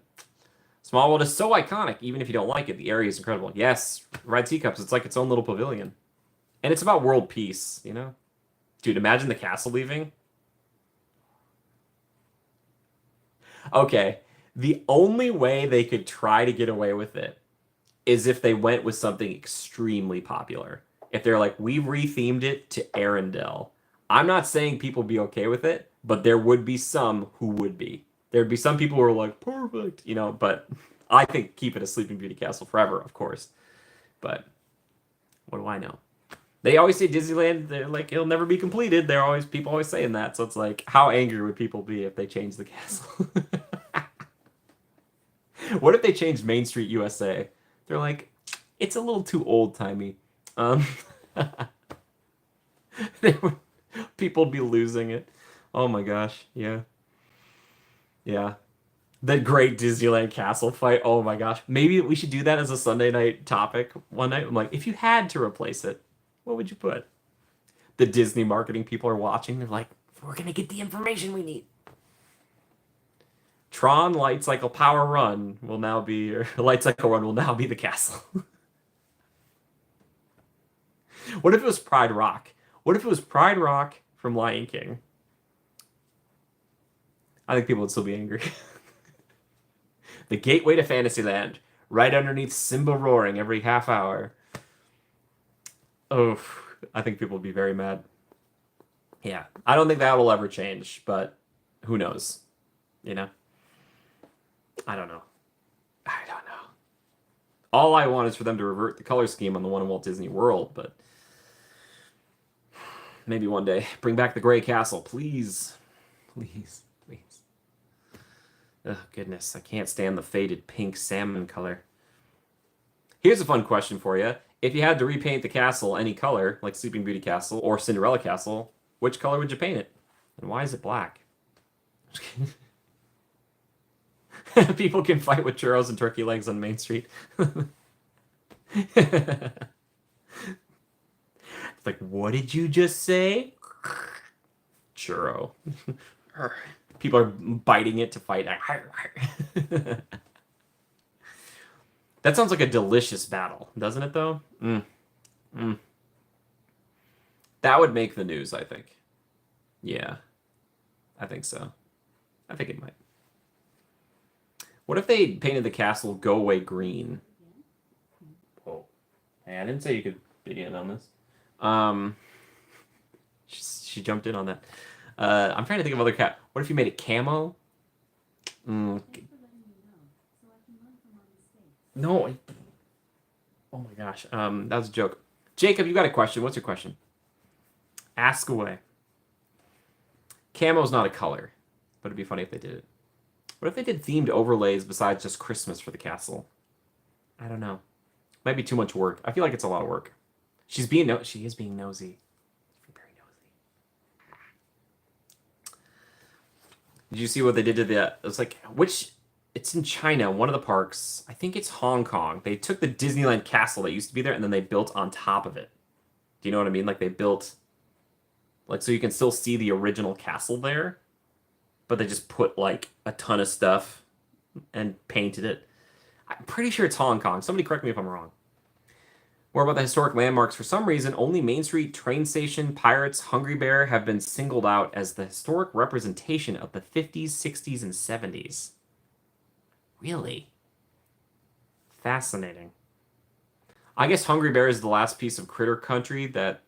Small World is so iconic, even if you don't like it. The area is incredible. Yes, Ride Teacups, it's like its own little pavilion. And it's about world peace, you know? Dude, imagine the castle leaving. Okay, the only way they could try to get away with it is if they went with something extremely popular. If they're like, we rethemed it to Arendelle. I'm not saying people be okay with it, but there would be some who would be. There'd be some people who are like, perfect, you know, but I think keep it a Sleeping Beauty castle forever, of course. But what do I know? They always say Disneyland, they're like, it'll never be completed. People always saying that. So it's like, how angry would people be if they changed the castle? What if they changed Main Street USA? They're like, it's a little too old-timey. Um, people would be losing it. Oh my gosh, yeah. Yeah. The great Disneyland castle fight. Oh my gosh. Maybe we should do that as a Sunday night topic one night. I'm like, if you had to replace it, what would you put? The Disney marketing people are watching. They're like, we're going to get the information we need. Tron Light Cycle Power Run will now be, or Light Cycle Run will now be the castle. What if it was Pride Rock? What if it was Pride Rock from Lion King? I think people would still be angry. The gateway to Fantasyland, right underneath Simba roaring every half hour. Oh, I think people would be very mad. Yeah, I don't think that will ever change, but who knows? You know? I don't know. I don't know. All I want is for them to revert the color scheme on the one in Walt Disney World, but maybe one day. Bring back the Gray Castle, please. Please, please. Oh, goodness. I can't stand the faded pink salmon color. Here's a fun question for you. If you had to repaint the castle any color, like Sleeping Beauty Castle or Cinderella Castle, which color would you paint it? And why is it black? People can fight with churros and turkey legs on Main Street. It's like, what did you just say? Churro. People are biting it to fight. That sounds like a delicious battle, doesn't it, though? Mm. That would make the news, I think. Yeah, I think so. I think it might. What if they painted the castle go away green? Oh, hey, I didn't say you could begin on this. She jumped in on that. I'm trying to think of other cat. What if you made it camo? No. Oh my gosh. That was a joke. Jacob, you got a question? What's your question? Ask away. Camo's not a color, but it'd be funny if they did it. What if they did themed overlays besides just Christmas for the castle? I don't know. Might be too much work. I feel like it's a lot of work. She is being nosy. Very nosy. Did you see what they did to the? It's like which? It's in China. One of the parks. I think it's Hong Kong. They took the Disneyland castle that used to be there, and then they built on top of it. Do you know what I mean? Like they built, like so you can still see the original castle there, but they just put like a ton of stuff and painted it. I'm pretty sure it's Hong Kong. Somebody correct me if I'm wrong. More about the historic landmarks. For some reason, only Main Street, Train Station, Pirates, Hungry Bear have been singled out as the historic representation of the 50s, 60s, and 70s. Really? Fascinating. I guess Hungry Bear is the last piece of critter country that...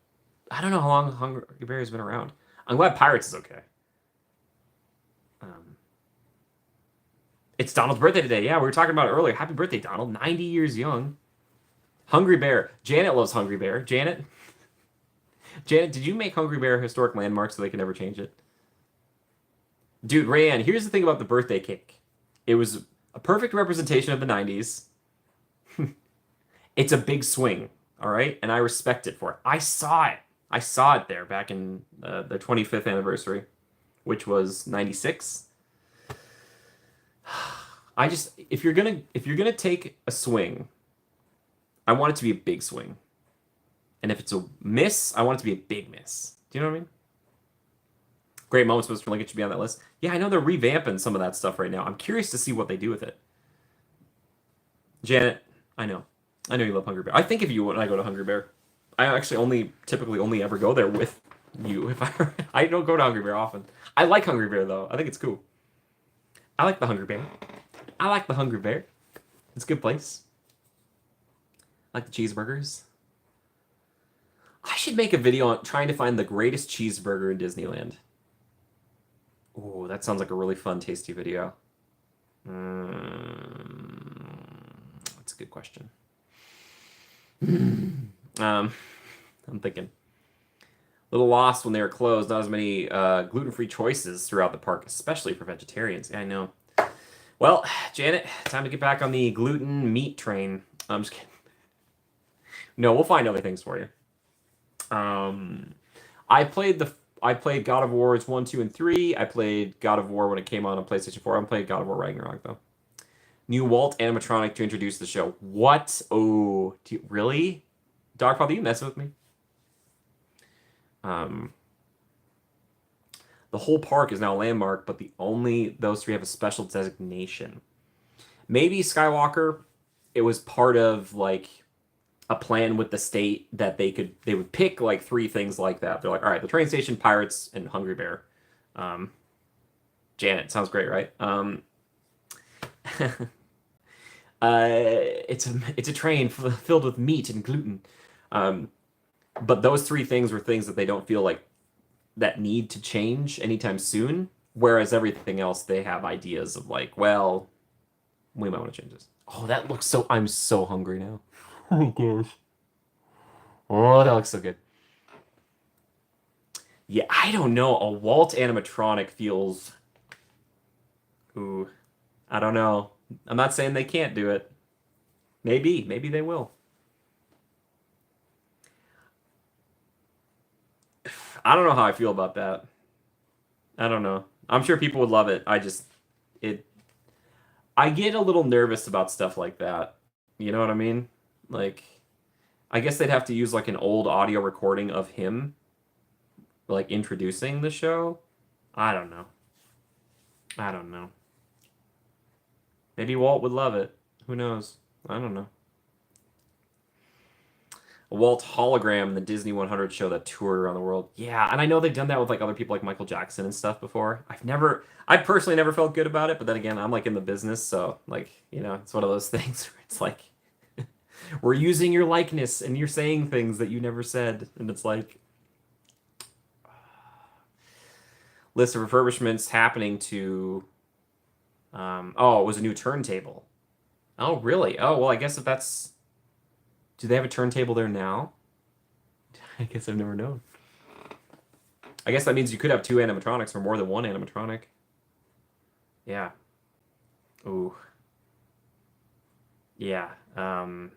I don't know how long Hungry Bear has been around. I'm glad Pirates is okay. It's Donald's birthday today. Yeah, we were talking about it earlier. Happy birthday, Donald. 90 years young. Hungry Bear. Janet loves Hungry Bear. Janet, did you make Hungry Bear a historic landmark so they can never change it? Dude, Rayanne, here's the thing about the birthday cake. It was a perfect representation of the 90s. It's a big swing, all right? And I respect it for it. I saw it. I saw it there back in the 25th anniversary, which was 96. I just if you're gonna take a swing, I want it to be a big swing. And if it's a miss, I want it to be a big miss. Do you know what I mean? Great moments, Mr. Lincoln should be on that list. Yeah, I know they're revamping some of that stuff right now. I'm curious to see what they do with it. Janet, I know you love Hungry Bear. I think of you when I go to Hungry Bear. I actually typically only ever go there with you. If I don't go to Hungry Bear often. I like Hungry Bear though. I think it's cool. I like the Hungry Bear. I like the Hungry Bear. It's a good place. I like the cheeseburgers. I should make a video on trying to find the greatest cheeseburger in Disneyland. Ooh, that sounds like a really fun, tasty video. That's a good question. I'm thinking. A little lost when they were closed. Not as many gluten-free choices throughout the park, especially for vegetarians. Yeah, I know. Well, Janet, time to get back on the gluten meat train. I'm just kidding. No, we'll find other things for you. I played God of Wars 1, 2, and 3. I played God of War when it came on PlayStation 4. I played God of War Ragnarok though. New Walt animatronic to introduce the show. What? Oh, really? Darkfather, you messing with me? The whole park is now a landmark, but those three have a special designation. Maybe Skywalker, it was part of like a plan with the state that they would pick like three things like that. They're like, all right, the train station, Pirates, and Hungry Bear. Janet, sounds great, right? It's a train filled with meat and gluten. But those three things were things that they don't feel like that need to change anytime soon. Whereas everything else, they have ideas of like, well, we might want to change this. Oh, that looks so. I'm so hungry now. Oh my gosh. Oh, that looks so good. Yeah, I don't know. A Walt animatronic feels. Ooh. I don't know. I'm not saying they can't do it. Maybe they will. I don't know how I feel about that. I don't know. I'm sure people would love it. It I get a little nervous about stuff like that. You know what I mean? Like I guess they'd have to use like an old audio recording of him like introducing the show. I don't know. I don't know. Maybe Walt would love it. Who knows? I don't know. A Walt hologram, the Disney 100 show that toured around the world. Yeah, and I know they've done that with like other people like Michael Jackson and stuff before. I personally never felt good about it, but then again, I'm like in the business, so like, it's one of those things where it's like we're using your likeness and you're saying things that you never said, and it's like list of refurbishments happening to it was a new turntable. Oh, really? Oh, well, I guess if that's do they have a turntable there now? I guess I've never known. I guess that means you could have two animatronics or more than one animatronic. Yeah. Ooh. Yeah. I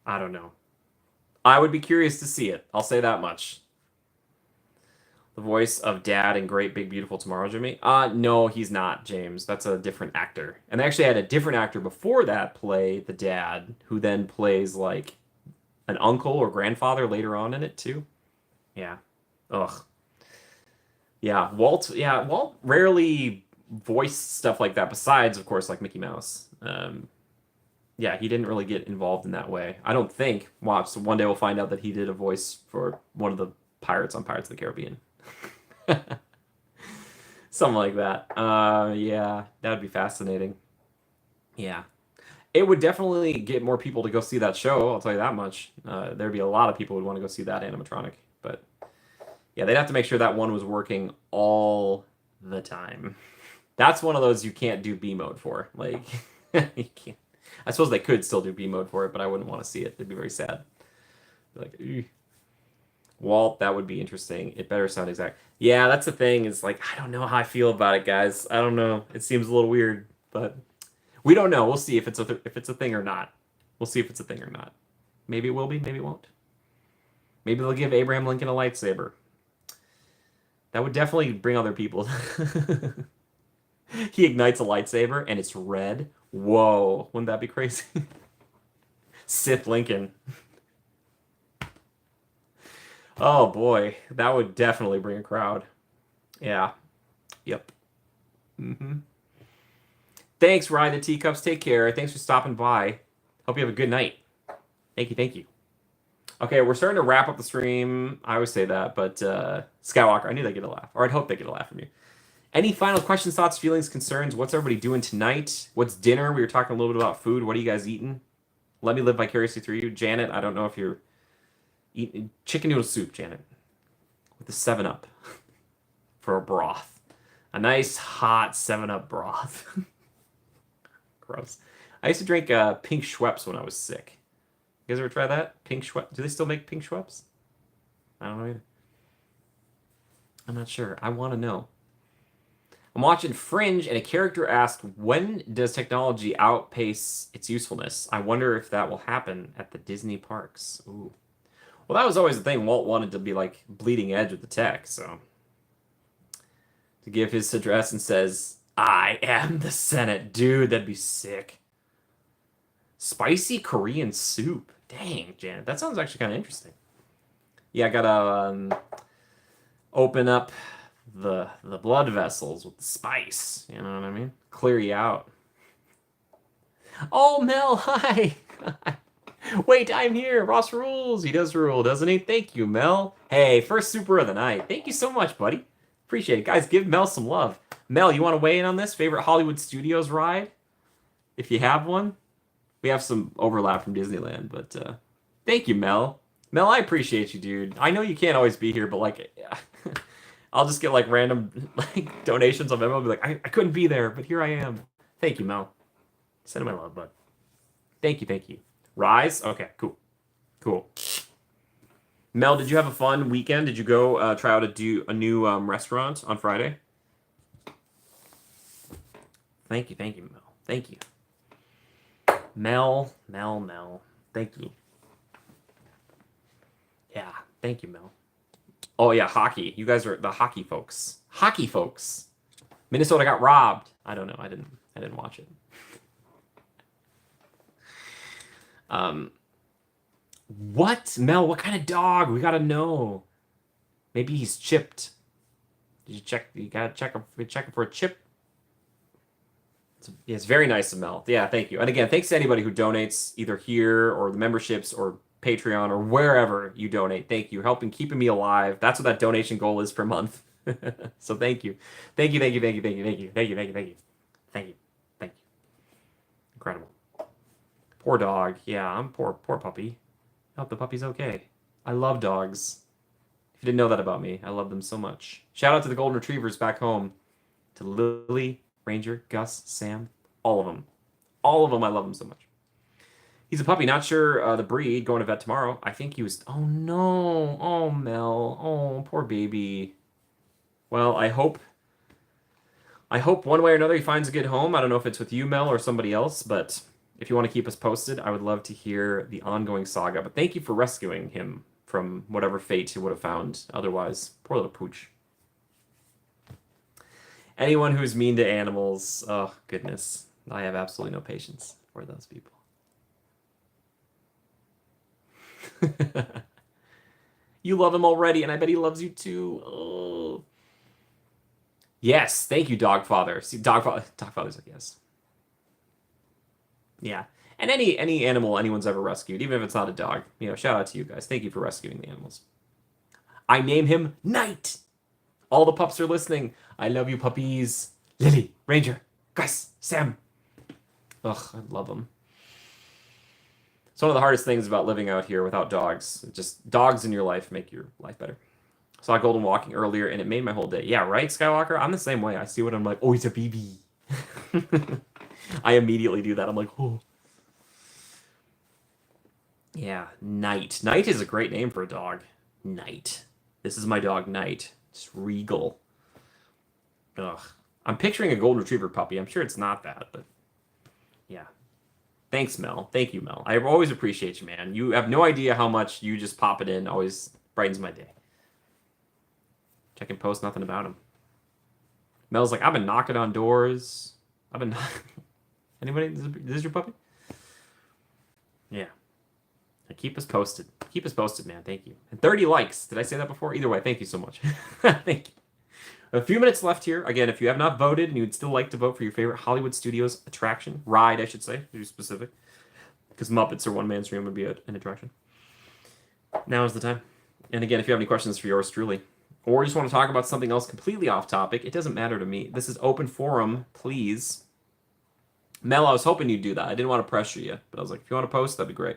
don't know. I would be curious to see it. I'll say that much. The voice of Dad in Great Big Beautiful Tomorrow, Jimmy? No, he's not, James. That's a different actor. And they actually had a different actor before that play the dad, who then plays like an uncle or grandfather later on in it too. Yeah. Ugh. Walt rarely voiced stuff like that besides, of course, like Mickey Mouse. Yeah, he didn't really get involved in that way. I don't think. Watch, so one day we'll find out that he did a voice for one of the pirates on Pirates of the Caribbean. Something like that. Yeah, that would be fascinating. Yeah. It would definitely get more people to go see that show, I'll tell you that much. There'd be a lot of people who would want to go see that animatronic. But yeah, they'd have to make sure that one was working all the time. That's one of those you can't do B mode for. Like, you can't. I suppose they could still do B mode for it, but I wouldn't want to see it. It'd be very sad. Like, ew. Walt, that would be interesting. It better sound exact. Yeah, that's the thing. Is like I don't know how I feel about it, guys. I don't know. It seems a little weird, but we don't know. We'll see if it's a thing or not. We'll see if it's a thing or not. Maybe it will be. Maybe it won't. Maybe they'll give Abraham Lincoln a lightsaber. That would definitely bring other people. He ignites a lightsaber and it's red. Whoa, wouldn't that be crazy? Sith Lincoln. Oh boy, that would definitely bring a crowd. Yeah. Yep. Mm-hmm. Thanks, Ryan the Teacups. Take care. Thanks for stopping by. Hope you have a good night. Thank you. Thank you. Okay, we're starting to wrap up the stream. I always say that, but Skywalker, I knew they'd get a laugh, or I'd hope they get a laugh from you. Any final questions, thoughts, feelings, concerns? What's everybody doing tonight? What's dinner? We were talking a little bit about food. What are you guys eating? Let me live vicariously through you. Janet, I don't know if you're eating chicken noodle soup, Janet, with the 7-Up for a broth. A nice hot 7-Up broth. Gross. I used to drink pink Schweppes when I was sick. You guys ever try that? Pink Schweppes? Do they still make pink Schweppes? I don't know either. I'm not sure. I want to know. I'm watching Fringe, and a character asked, when does technology outpace its usefulness? I wonder if that will happen at the Disney parks. Ooh. Well, that was always the thing. Walt wanted to be, like, bleeding edge with the tech, so. To give his address and says, I am the Senate. Dude, that'd be sick. Spicy Korean soup. Dang, Janet. That sounds actually kind of interesting. Yeah, I gotta open up the blood vessels with the spice. You know what I mean? Clear you out. Oh, Mel, hi. Wait, I'm here. Ross rules. He does rule, doesn't he? Thank you, Mel. Hey, first super of the night. Thank you so much, buddy. Appreciate it. Guys, give Mel some love. Mel, you want to weigh in on this? Favorite Hollywood Studios ride? If you have one. We have some overlap from Disneyland, but thank you, Mel. Mel, I appreciate you, dude. I know you can't always be here, but like, I'll just get like random like donations on Venmo. I'll be like, I couldn't be there, but here I am. Thank you, Mel. Send him my love, bud. Thank you, thank you. Rise? Okay, cool. Cool. Mel, did you have a fun weekend? Did you go try out a new restaurant on Friday? Thank you, Mel. Thank you. Mel. Thank you. Yeah, thank you, Mel. Oh yeah, hockey. You guys are the hockey folks. Hockey folks. Minnesota got robbed. I don't know. I didn't watch it. Um, what? Mel, what kind of dog? We gotta know. Maybe he's chipped. Did you check? You gotta check him for a chip. Yeah, it's very nice of Mel. Yeah, thank you. And again, thanks to anybody who donates either here or the memberships or Patreon or wherever you donate. Thank you. You're helping keeping me alive. That's what that donation goal is per month. So thank you. Thank you. Incredible. Poor dog. Yeah, I'm poor puppy. I hope the puppy's okay. I love dogs. If you didn't know that about me, I love them so much. Shout out to the golden retrievers back home. To Lily, Ranger, Gus, Sam, all of them. All of them, I love them so much. He's a puppy, not sure the breed, going to vet tomorrow. I think he was, oh no, oh Mel, oh poor baby. Well, I hope one way or another he finds a good home. I don't know if it's with you, Mel, or somebody else, but if you want to keep us posted, I would love to hear the ongoing saga. But thank you for rescuing him from whatever fate he would have found otherwise. Poor little pooch. Anyone who's mean to animals, oh goodness, I have absolutely no patience for those people. You love him already, and I bet he loves you too. Oh. Yes, thank you, Dogfather. See, Dogfather's like yes. Yeah, and any animal anyone's ever rescued, even if it's not a dog, shout out to you guys. Thank you for rescuing the animals. I name him Knight. All the pups are listening. I love you, puppies. Lily, Ranger, Gus, Sam. Ugh, I love them. It's one of the hardest things about living out here without dogs. Just dogs in your life make your life better. Saw Golden walking earlier, and it made my whole day. Yeah, right, Skywalker? I'm the same way. I see what I'm like, oh, he's a baby. I immediately do that. I'm like, oh. Yeah, Knight. Knight is a great name for a dog. Knight. This is my dog, Knight. Just regal. Ugh. I'm picturing a golden retriever puppy. I'm sure it's not that, but yeah. Thanks, Mel. Thank you, Mel. I always appreciate you, man. You have no idea how much you just pop it in. Always brightens my day. Check and post, nothing about him. Mel's like, I've been knocking on doors. I've been Anybody? This is your puppy? Yeah. Keep us posted. Keep us posted, man. Thank you. And 30 likes. Did I say that before? Either way, thank you so much. Thank you. A few minutes left here. Again, if you have not voted and you would still like to vote for your favorite Hollywood Studios attraction, ride, I should say, to be specific, because Muppets or One Man's Dream would be an attraction. Now is the time. And again, if you have any questions for yours truly, or you just want to talk about something else completely off topic, it doesn't matter to me. This is open forum, please. Mel, I was hoping you'd do that. I didn't want to pressure you, but I was like, if you want to post, that'd be great.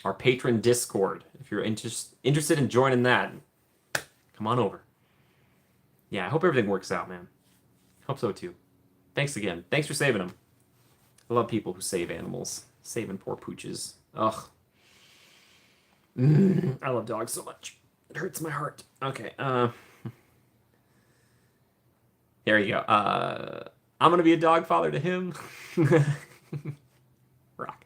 Our patron Discord, if you're interested in joining that, come on over. Yeah, I hope everything works out, man. Hope so too. Thanks again. Thanks for saving them. I love people who save animals. Saving poor pooches. Ugh. I love dogs so much. It hurts my heart. Okay. There you go. I'm gonna be a dog father to him. Rock.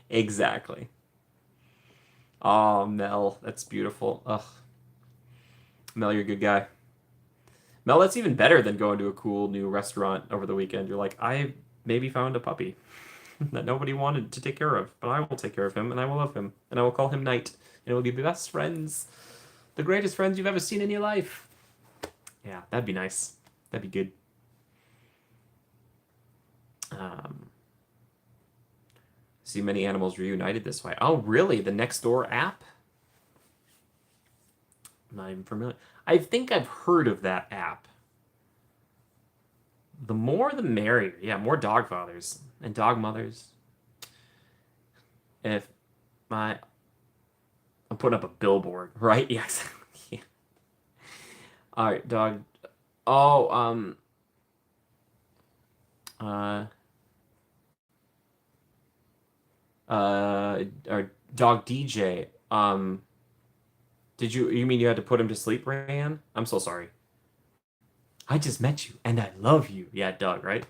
Exactly. Oh, Mel, that's beautiful. Ugh. Mel, you're a good guy. Mel, that's even better than going to a cool new restaurant over the weekend. You're like, I maybe found a puppy that nobody wanted to take care of, but I will take care of him, and I will love him, and I will call him Knight, and we'll be best friends. The greatest friends you've ever seen in your life. Yeah, that'd be nice. That'd be good. See many animals reunited this way. Oh, really? The Nextdoor app? I'm not even familiar. I think I've heard of that app. The more the merrier. Yeah, more dog fathers and dog mothers. If I'm putting up a billboard, right? Yes. Yeah. All right, dog. Oh, or dog DJ. You mean you had to put him to sleep, Rayanne? I'm so sorry. I just met you and I love you. Yeah, Doug, right?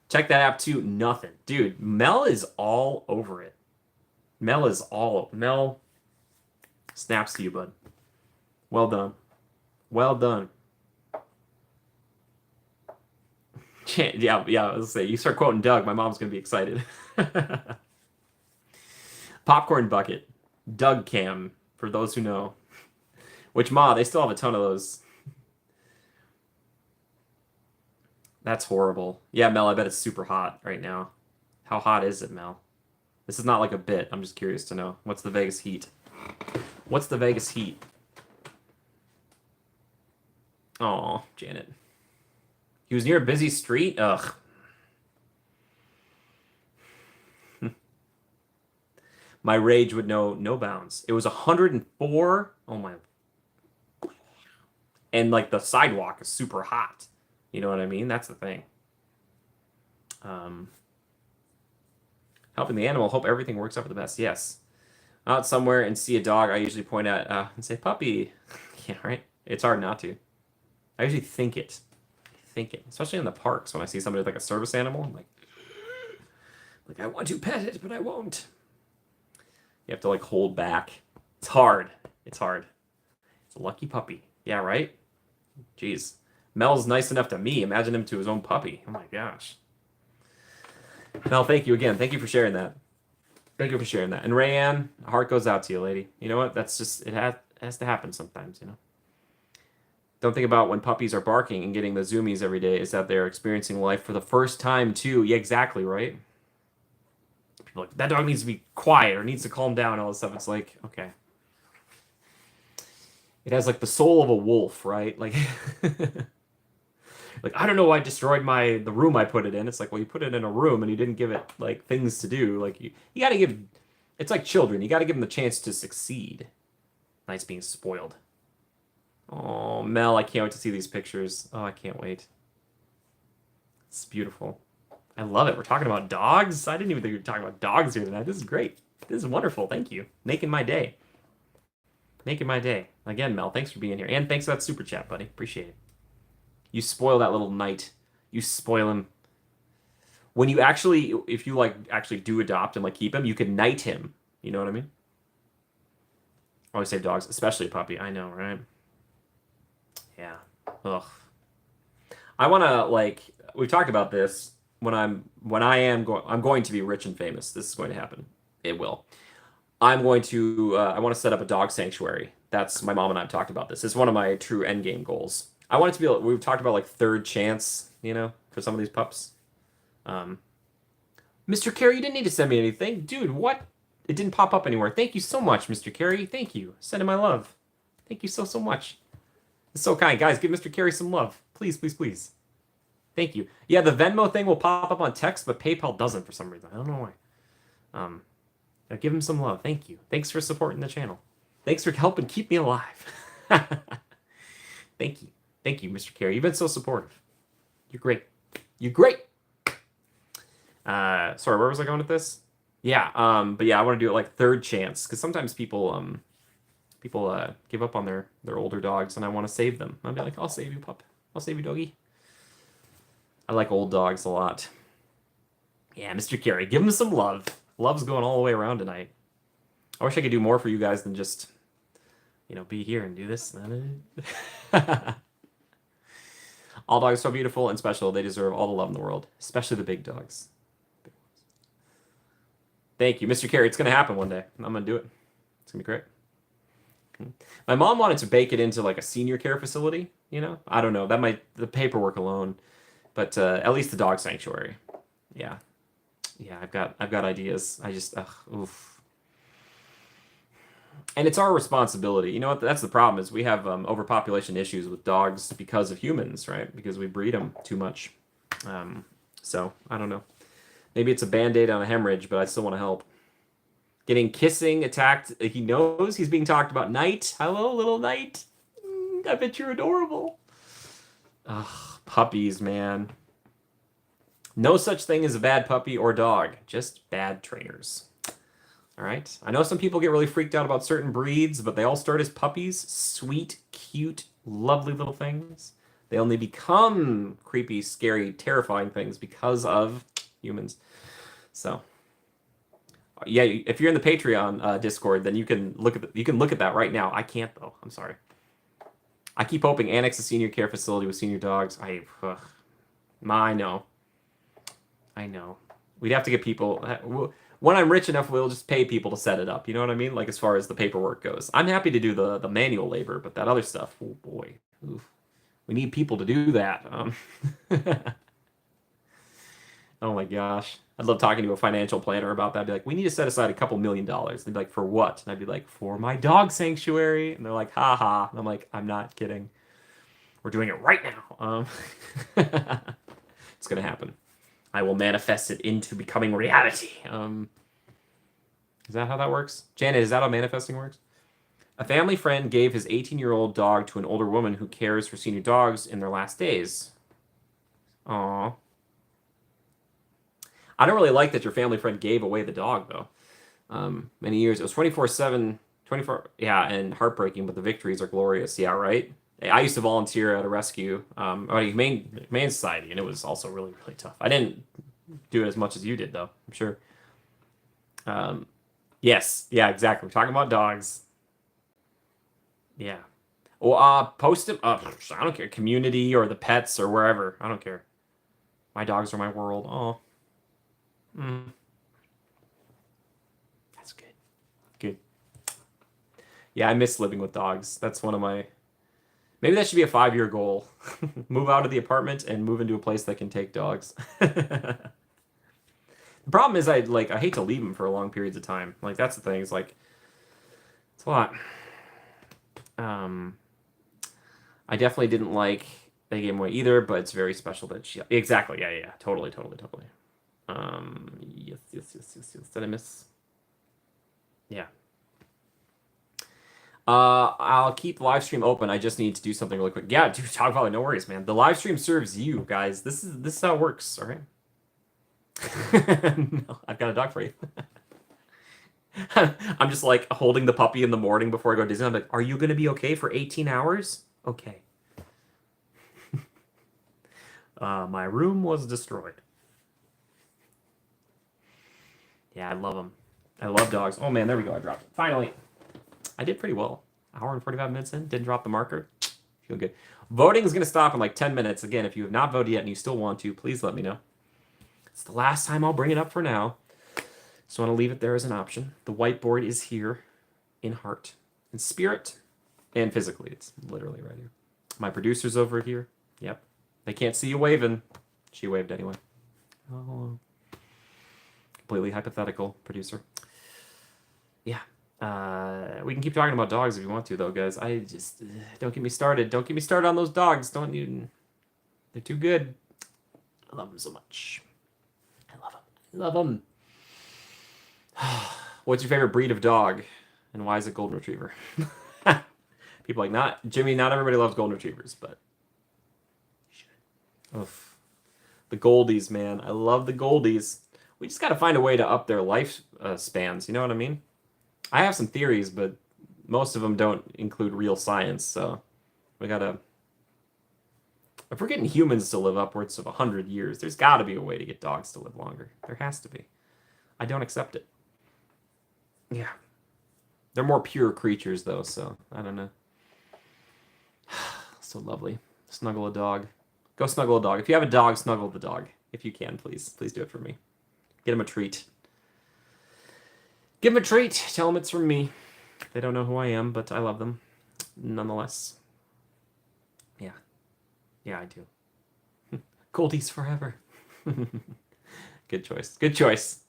Check that app too. Nothing. Dude, Mel is all over it. Mel snaps to you, bud. Well done. Well done. Yeah, I was gonna say, you start quoting Doug, my mom's gonna be excited. Popcorn bucket. Doug cam, for those who know. Which, Ma, they still have a ton of those. That's horrible. Yeah, Mel, I bet it's super hot right now. How hot is it, Mel? This is not like a bit. I'm just curious to know. What's the Vegas heat? What's the Vegas heat? Oh, Janet. He was near a busy street? Ugh. My rage would know no bounds. It was 104. Oh my. And like the sidewalk is super hot. You know what I mean? That's the thing. Um, helping the animal, hope everything works out for the best. Yes. Out somewhere and see a dog, I usually point at and say, puppy. Yeah, right? It's hard not to. I usually think it. Think it. Especially in the parks when I see somebody with like a service animal. I'm like I want to pet it, but I won't. You have to like hold back. It's hard. It's hard. It's a lucky puppy. Yeah, right? Jeez. Mel's nice enough to me. Imagine him to his own puppy. Oh my gosh. Mel, thank you again. Thank you for sharing that. Thank you for sharing that. And Rayanne, heart goes out to you, lady. You know what? That's just it has to happen sometimes, you know. Don't think about when puppies are barking and getting the zoomies every day is that they're experiencing life for the first time too. Yeah, exactly, right? People are like that dog needs to be quiet or needs to calm down, all this stuff. It's like, okay. It has like the soul of a wolf, right? Like like I don't know why I destroyed the room I put it in. It's like, well, you put it in a room and you didn't give it like things to do. Like you got to give. It's like children. You got to give them the chance to succeed. Nice being spoiled. Oh, Mel, I can't wait to see these pictures. Oh, I can't wait. It's beautiful. I love it. We're talking about dogs. I didn't even think we were talking about dogs here tonight. This is great. This is wonderful. Thank you. Making my day. Making my day. Again, Mel, thanks for being here. And thanks for that super chat, buddy. Appreciate it. You spoil that little knight. You spoil him. When you actually, if you like actually do adopt and like keep him, you can knight him. You know what I mean? I always say dogs, especially a puppy. I know, right? Yeah. Ugh. I want to like we've talked about this I'm going to be rich and famous. This is going to happen. It will. I want to set up a dog sanctuary. That's my mom and I have talked about this. It's one of my true end game goals. I want it to be we've talked about like third chance, you know, for some of these pups. Um, Mr. Carey, you didn't need to send me anything. Dude, what? It didn't pop up anywhere. Thank you so much, Mr. Carey. Thank you. Sending my love. Thank you so much. It's so kind. Guys, give Mr. Carey some love. Please, please, please. Thank you. Yeah, the Venmo thing will pop up on text, but PayPal doesn't for some reason. I don't know why. Give him some love. Thank you. Thanks for supporting the channel. Thanks for helping keep me alive. Thank you. Thank you, Mr. Carey. You've been so supportive. You're great. You're great. Sorry, where was I going with this? Yeah, but yeah, I want to do it like third chance because sometimes people give up on their older dogs and I want to save them. I'll be like, I'll save you, pup. I'll save you, doggy. I like old dogs a lot. Yeah, Mr. Carey, give him some love. Love's going all the way around tonight. I wish I could do more for you guys than just, be here and do this. All dogs are so beautiful and special. They deserve all the love in the world, especially the big dogs. Thank you, Mr. Carey. It's going to happen one day. I'm going to do it. It's going to be great. My mom wanted to bake it into like a senior care facility, I don't know. The paperwork alone, but at least the dog sanctuary. Yeah. Yeah, I've got ideas. I just oof. And it's our responsibility. You know what? That's the problem is we have overpopulation issues with dogs because of humans, right? Because we breed them too much. So I don't know. Maybe it's a band-aid on a hemorrhage, but I still want to help. Getting kissing attacked. He knows he's being talked about. Knight. Hello, little Knight. I bet you're adorable. Ugh, puppies, man. No such thing as a bad puppy or dog, just bad trainers. All right. I know some people get really freaked out about certain breeds, but they all start as puppies. Sweet, cute, lovely little things. They only become creepy, scary, terrifying things because of humans. So, yeah, if you're in the Patreon Discord, then you can look at that right now. I can't though. I'm sorry. I keep hoping annex a senior care facility with senior dogs. I know. I know. We'd have to get people. When I'm rich enough, we'll just pay people to set it up. You know what I mean? Like as far as the paperwork goes, I'm happy to do the manual labor, but that other stuff, oh boy, oof. We need people to do that. Oh my gosh, I'd love talking to a financial planner about that. I'd be like, we need to set aside a couple $1,000,000. They'd be like, for what? And I'd be like, for my dog sanctuary. And they're like, ha ha. And I'm like, I'm not kidding. We're doing it right now. It's gonna happen. I will manifest it into becoming reality. Is that how that works? Janet, is that how manifesting works? A family friend gave his 18-year-old dog to an older woman who cares for senior dogs in their last days. Aww. I don't really like that your family friend gave away the dog, though. Many years. It was 24/7, 24, yeah, and heartbreaking, but the victories are glorious. Yeah, right? I used to volunteer at a rescue, or a humane society, and it was also really, really tough. I didn't do it as much as you did, though, I'm sure. Yes, yeah, exactly. We're talking about dogs. Yeah. Well, post it. I don't care. Community or the pets or wherever. I don't care. My dogs are my world. Oh. Mm. That's good. Good. Yeah, I miss living with dogs. That's one of my. Maybe that should be a 5-year goal. Move out of the apartment and move into a place that can take dogs. The problem is I hate to leave them for long periods of time. Like that's the thing. It's like it's a lot. I definitely didn't like they gave away either, but it's very special that she exactly. Yeah. Totally. Yes. Did I miss? Yeah. I'll keep the live stream open. I just need to do something really quick. Yeah, dude, talk about it. No worries, man. The live stream serves you guys. This is how it works. All right. No, I've got a dog for you. I'm just like holding the puppy in the morning before I go to Disney. I'm like, are you gonna be okay for 18 hours? Okay. My room was destroyed. Yeah, I love them. I love dogs. Oh man, there we go. I dropped it. Finally. I did pretty well. Hour and 45 minutes in. Didn't drop the marker. Feel good. Voting is going to stop in like 10 minutes. Again, if you have not voted yet and you still want to, please let me know. It's the last time I'll bring it up for now. So I want to leave it there as an option. The whiteboard is here in heart, in spirit, and physically. It's literally right here. My producer's over here. Yep. They can't see you waving. She waved anyway. Oh. Completely hypothetical producer. Yeah. We can keep talking about dogs if you want to, though, guys. I just don't get me started. Don't get me started on those dogs. Don't you? They're too good. I love them so much. I love them. I love them. What's your favorite breed of dog, and why is it golden retriever? People like not Jimmy. Not everybody loves golden retrievers, but oof. The Goldies, man. I love the Goldies. We just got to find a way to up their life spans. You know what I mean? I have some theories, but most of them don't include real science. So we gotta. If we're getting humans to live upwards of 100 years, there's got to be a way to get dogs to live longer. There has to be. I don't accept it. Yeah. They're more pure creatures, though, so I don't know. So lovely. Snuggle a dog. Go snuggle a dog. If you have a dog, snuggle the dog. If you can, please. Please do it for me. Get him a treat. Give him a treat. Tell him it's from me. They don't know who I am, but I love them. Nonetheless. Yeah. Yeah, I do. Goldies forever. Good choice. Good choice.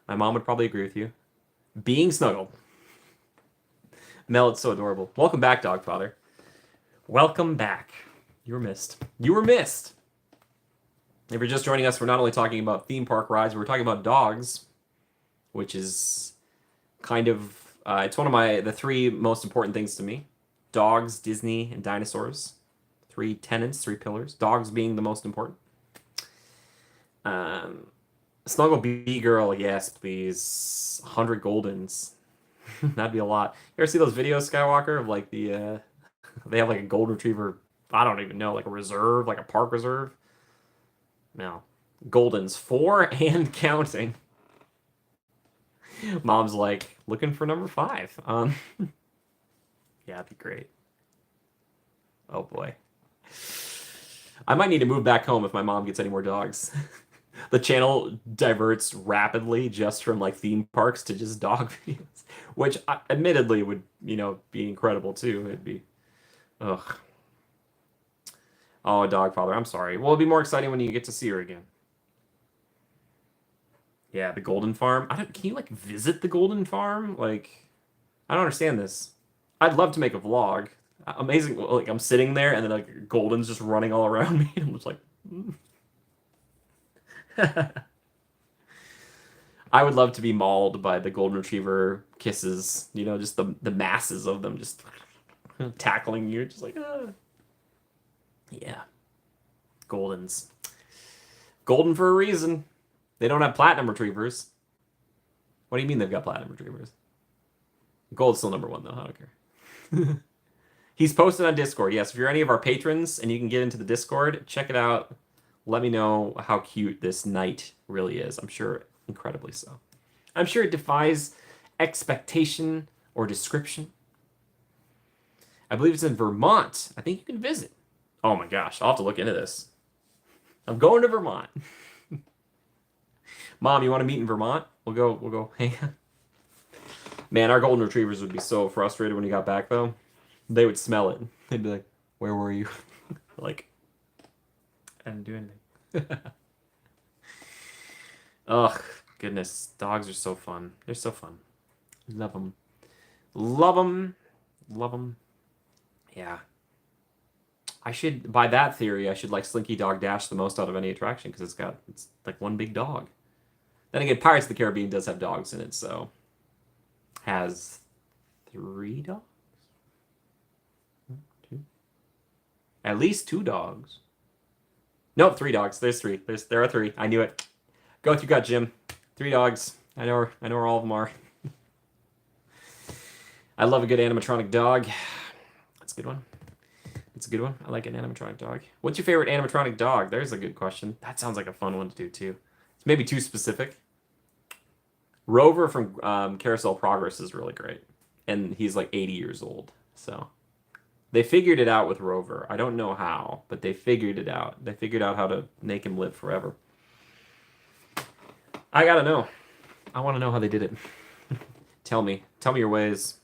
My mom would probably agree with you. Being snuggled. Mel, it's so adorable. Welcome back, Dogfather. Welcome back. You were missed. You were missed. If you're just joining us, we're not only talking about theme park rides, we're talking about dogs, which is kind of, it's one of the 3 most important things to me. Dogs, Disney, and dinosaurs. 3 tenets, 3 pillars. Dogs being the most important. Snuggle Bee Girl, yes, please. 100 Goldens. That'd be a lot. You ever see those videos, Skywalker, of like the, they have like a golden retriever I don't even know, like a reserve, like a park reserve. No. Golden's 4 and counting. Mom's like, looking for number 5. Yeah, that'd be great. Oh boy. I might need to move back home if my mom gets any more dogs. The channel diverts rapidly just from like theme parks to just dog videos, which admittedly would, be incredible too. It'd be, ugh. Oh, dog father, I'm sorry. Well, it'll be more exciting when you get to see her again. Yeah, the Golden Farm. Can you like visit the Golden Farm? Like, I don't understand this. I'd love to make a vlog. Amazing. Like I'm sitting there and then like Golden's just running all around me. And I'm just like, I would love to be mauled by the Golden Retriever kisses. Just the masses of them just tackling you. Just like, ah. Yeah. Goldens. Golden for a reason. They don't have platinum retrievers. What do you mean they've got platinum retrievers? Gold's still number 1 though. I don't care. He's posted on Discord. Yes, if you're any of our patrons and you can get into the Discord, check it out. Let me know how cute this knight really is. I'm sure incredibly so. I'm sure it defies expectation or description. I believe it's in Vermont. I think you can visit. Oh my gosh, I'll have to look into this. I'm going to Vermont. Mom, you want to meet in Vermont? We'll go hang out. Man, our golden retrievers would be so frustrated when you got back though. They would smell it. They'd be like, "Where were you?" Like, I didn't do anything. Ugh, goodness, dogs are so fun. They're so fun. Love them. Love them. Love them. Yeah. By that theory, I should like Slinky Dog Dash the most out of any attraction because it's like one big dog. Then again, Pirates of the Caribbean does have dogs in it, so has 3 dogs? 2? At least 2 dogs. Nope, 3 dogs. There's 3. There are 3. I knew it. Go with your gut, Jim. 3 dogs. I know where all of them are. I love a good animatronic dog. That's a good one. It's a good one. I like an animatronic dog. What's your favorite animatronic dog? There's a good question. That sounds like a fun one to do too. It's maybe too specific. Rover from Carousel Progress is really great. And he's like 80 years old. So they figured it out with Rover. I don't know how, but they figured it out. They figured out how to make him live forever. I gotta know. I want to know how they did it. Tell me your ways.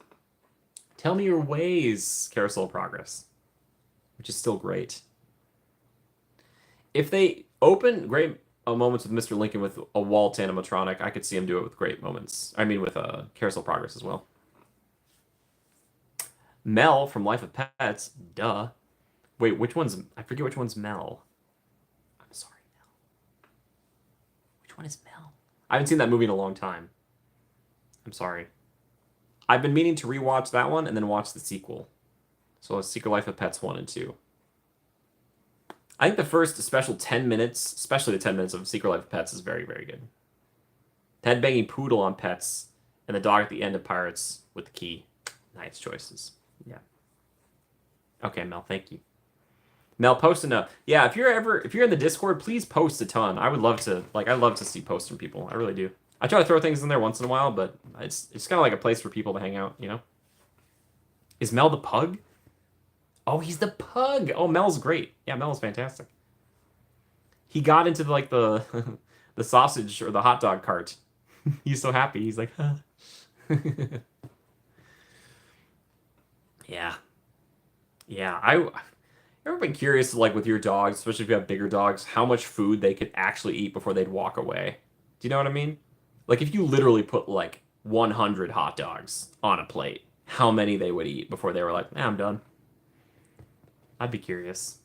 Tell me your ways, Carousel Progress. Which is still great. If they open great moments with Mr. Lincoln with a Walt animatronic, I could see him do it with great moments. I mean, with Carousel Progress as well. Mel from Life of Pets, duh. Wait, I forget which one's Mel. I'm sorry, Mel. Which one is Mel? I haven't seen that movie in a long time. I'm sorry. I've been meaning to rewatch that one and then watch the sequel. So Secret Life of Pets 1 and 2. I think the first special 10 minutes, especially the 10 minutes of Secret Life of Pets, is very, very good. The head-banging poodle on Pets, and the dog at the end of Pirates with the key. Nice choices. Yeah. Okay, Mel, thank you. Mel, post enough. Yeah, if you're in the Discord, please post a ton. I love to see posts from people. I really do. I try to throw things in there once in a while, but it's kind of like a place for people to hang out, you know? Is Mel the pug? Oh, he's the pug. Oh, Mel's great. Yeah, Mel's fantastic. He got into like the the sausage or the hot dog cart. He's so happy. He's like, huh. Yeah. Yeah, I've ever been curious, like with your dogs, especially if you have bigger dogs, how much food they could actually eat before they'd walk away. Do you know what I mean? Like if you literally put like 100 hot dogs on a plate, how many they would eat before they were like, I'm done. I'd be curious.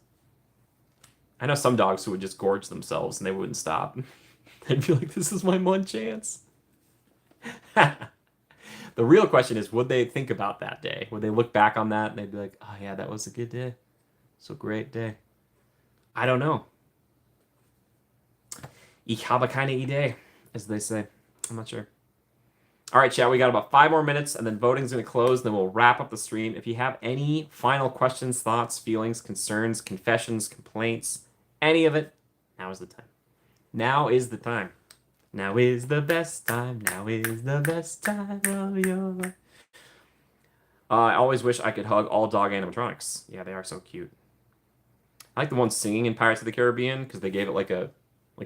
I know some dogs who would just gorge themselves and they wouldn't stop. They'd be like, this is my one chance. The real question is, would they think about that day? Would they look back on that and they'd be like, oh yeah, that was a good day. It's a great day. I don't know. Ich habe keine Idee, as they say. I'm not sure. All right, chat, we got about 5 more minutes, and then voting's going to close, then we'll wrap up the stream. If you have any final questions, thoughts, feelings, concerns, confessions, complaints, any of it, now is the time. Now is the time. Now is the best time. Now is the best time of your life. I always wish I could hug all dog animatronics. Yeah, they are so cute. I like the one singing in Pirates of the Caribbean because they gave it like a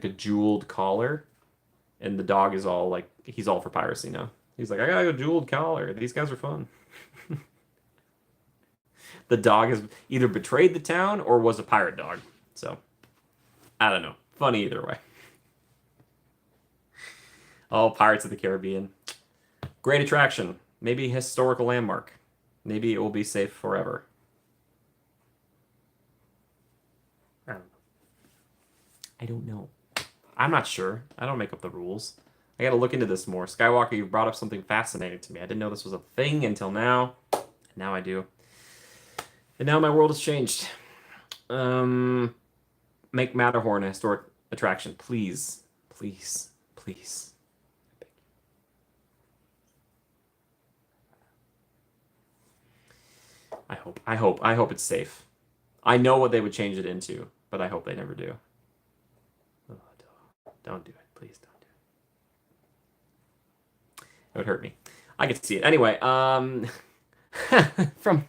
jeweled collar, and the dog is all like he's all for piracy now. He's like, I got a jeweled collar. These guys are fun. The dog has either betrayed the town or was a pirate dog. So I don't know. Funny either way. Oh, Pirates of the Caribbean. Great attraction. Maybe a historical landmark. Maybe it will be safe forever. I don't know. I'm not sure. I don't make up the rules. I gotta look into this more. Skywalker, you brought up something fascinating to me. I didn't know this was a thing until now. And now I do. And now my world has changed. Make Matterhorn a historic attraction. Please. Please. Please. I hope it's safe. I know what they would change it into, but I hope they never do. Oh, don't do it. Please don't do it. It would hurt me. I could see it. Anyway, from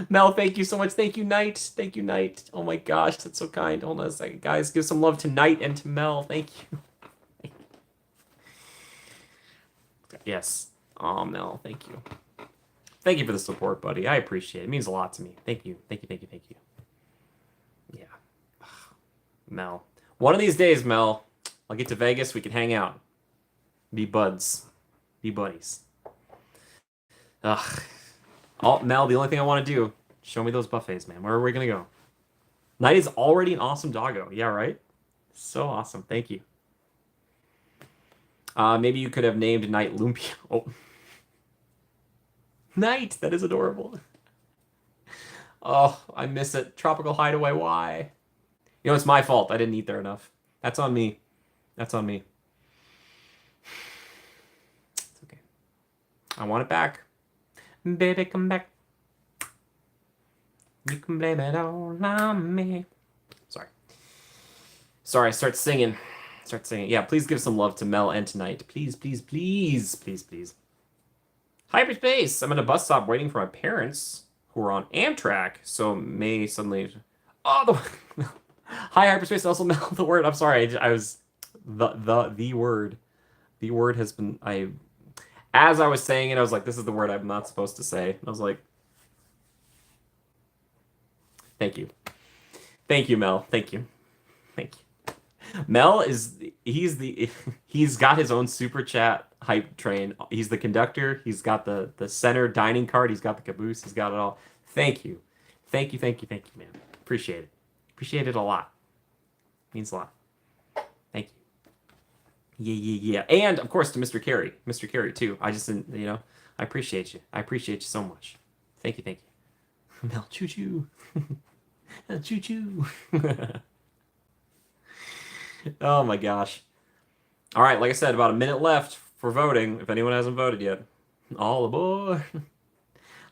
Mel, thank you so much. Thank you, Knight. Thank you, Knight. Oh my gosh, that's so kind. Hold on a second, guys. Give some love to Knight and to Mel. Thank you. Yes. Oh, Mel, thank you. Thank you for the support, buddy. I appreciate it. It means a lot to me. Thank you. Thank you, thank you, thank you. Yeah. Mel. One of these days, Mel, I'll get to Vegas. We can hang out. Be buds. Be buddies. Ugh. Oh, Mel, the only thing I want to do, show me those buffets, man. Where are we going to go? Knight is already an awesome doggo. Yeah, right? So awesome. Thank you. Maybe you could have named Knight Lumpia. Oh. Knight, that is adorable. Oh, I miss it. Tropical Hideaway, why? You know, it's my fault. I didn't eat there enough. That's on me. That's on me. It's okay. I want it back. Baby, come back. You can blame it all on me. Sorry, start singing. Yeah, please give some love to Mel and tonight. Please, please, please, please, please. Hyperspace! I'm at a bus stop waiting for my parents who are on Amtrak, so may suddenly... Oh, the... Hi, Hyperspace, also Mel, the word. I'm sorry, I was... The word. The word has been... As I was saying it, I was like, this is the word I'm not supposed to say. And I was like... Thank you. Thank you, Mel. Thank you. Thank you. Mel is... He's got his own super chat hype train. He's the conductor. He's got the center dining cart. He's got the caboose. He's got it all. Thank you. Thank you, man. Appreciate it. Appreciate it a lot. Means a lot. Thank you. Yeah. And, of course, to Mr. Carey. Mr. Carey, too. I just didn't, I appreciate you. I appreciate you so much. Thank you. Mel, choo-choo. Choo-choo. Oh, my gosh. All right, like I said, about a minute left for voting. If anyone hasn't voted yet, all aboard.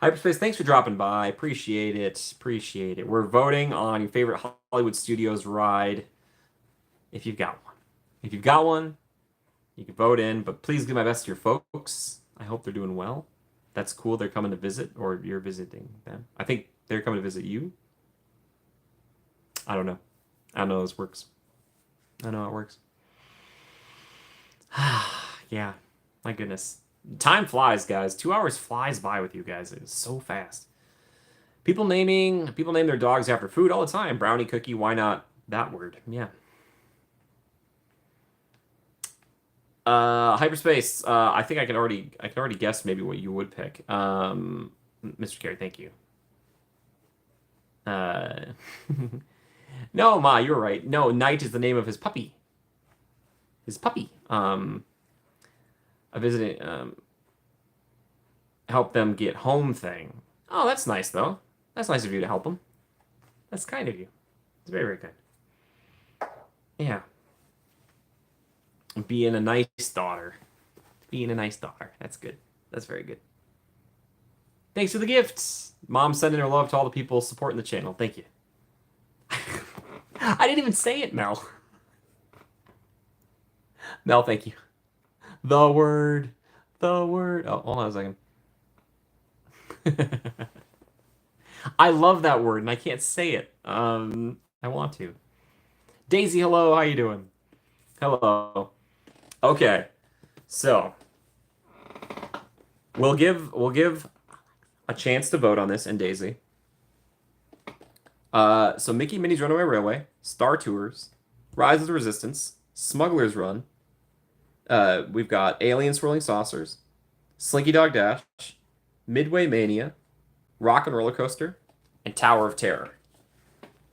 Hyperspace, thanks for dropping by. Appreciate it. We're voting on your favorite Hollywood Studios ride. If you've got one, you can vote in. But please give my best to your folks. I hope they're doing well. That's cool. They're coming to visit, or you're visiting them. I think they're coming to visit you. I don't know how this works. I know how it works. Yeah, my goodness. Time flies, guys. 2 hours flies by with you guys. It's so fast. People name their dogs after food all the time. Brownie, cookie, why not that word? Yeah. Hyperspace. I think I can already guess maybe what you would pick. Mr. Carey, thank you. No, Ma, you're right. No, Knight is the name of his puppy. A visiting help them get home thing. Oh, that's nice though. That's nice of you to help them. That's kind of you. It's very, very kind. Yeah. Being a nice daughter. Being a nice daughter. That's good. That's very good. Thanks for the gifts. Mom sending her love to all the people supporting the channel. Thank you. I didn't even say it, Mel. Mel, thank you. The word. The word. Oh, hold on a second. I love that word, and I can't say it. I want to. Daisy, hello. How you doing? Hello. Okay. So we'll give a chance to vote on this and Daisy. So Mickey Minnie's Runaway Railway, Star Tours, Rise of the Resistance, Smuggler's Run. We've got Alien Swirling Saucers, Slinky Dog Dash, Midway Mania, Rock and Roller Coaster, and Tower of Terror.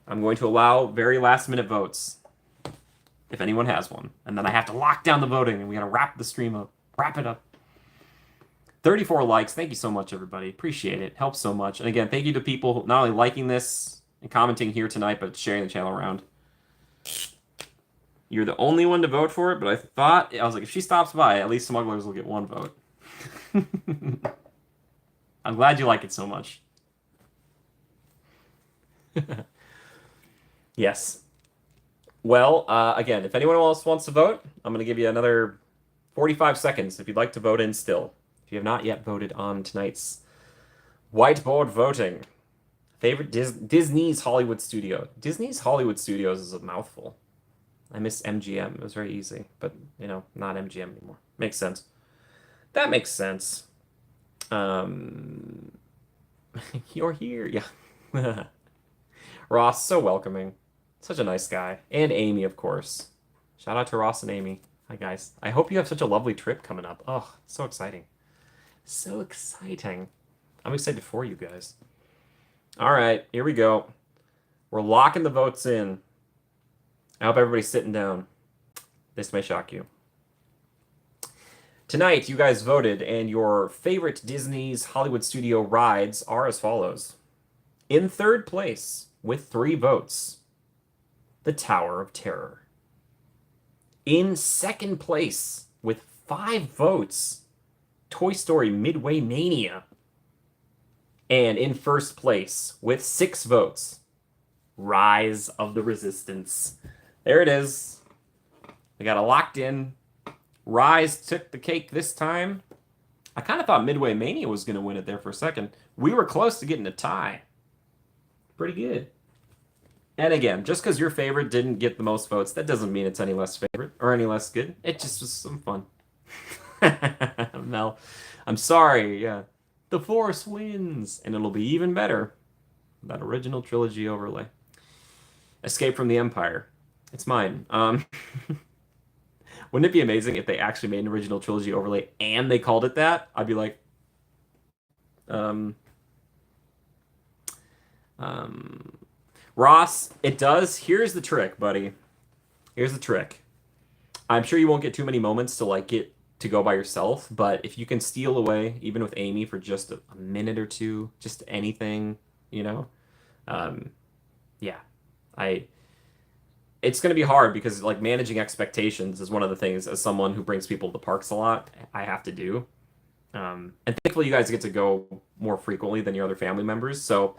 I'm going to allow very last minute votes if anyone has one. And then I have to lock down the voting and we gotta wrap the stream up. Wrap it up. 34 likes. Thank you so much, everybody. Appreciate it. Helps so much. And again, thank you to people not only liking this and commenting here tonight, but sharing the channel around. You're the only one to vote for it, but I was like, if she stops by, at least Smugglers will get one vote. I'm glad you like it so much. Yes. Well, again, if anyone else wants to vote, I'm going to give you another 45 seconds if you'd like to vote in still. If you have not yet voted on tonight's whiteboard voting. Favorite Disney's Hollywood Studio. Disney's Hollywood Studios is a mouthful. I miss MGM. It was very easy, but, you know, not MGM anymore. Makes sense. That makes sense. You're here. Yeah. Ross, so welcoming. Such a nice guy. And Amy, of course. Shout out to Ross and Amy. Hi, guys. I hope you have such a lovely trip coming up. Oh, so exciting. So exciting. I'm excited for you guys. All right, here we go. We're locking the votes in. I hope everybody's sitting down. This may shock you. Tonight, you guys voted, and your favorite Disney's Hollywood Studio rides are as follows. In third place, with 3 votes, the Tower of Terror. In second place, with 5 votes, Toy Story Midway Mania. And in first place, with 6 votes, Rise of the Resistance. There it is. We got it locked in. Rise took the cake this time. I kind of thought Midway Mania was going to win it there for a second. We were close to getting a tie. Pretty good. And again, just because your favorite didn't get the most votes, that doesn't mean it's any less favorite or any less good. It just was some fun. Mel, I'm sorry. Yeah. The Force wins, and it'll be even better. That original trilogy overlay. Escape from the Empire. It's mine. Wouldn't it be amazing if they actually made an original trilogy overlay and they called it that? I'd be like, Ross, it does. Here's the trick, buddy. Here's the trick. I'm sure you won't get too many moments to like get to go by yourself, but if you can steal away, even with Amy, for just a minute or two, just anything, you know, yeah, it's going to be hard because like managing expectations is one of the things as someone who brings people to the parks a lot, I have to do. And thankfully you guys get to go more frequently than your other family members. So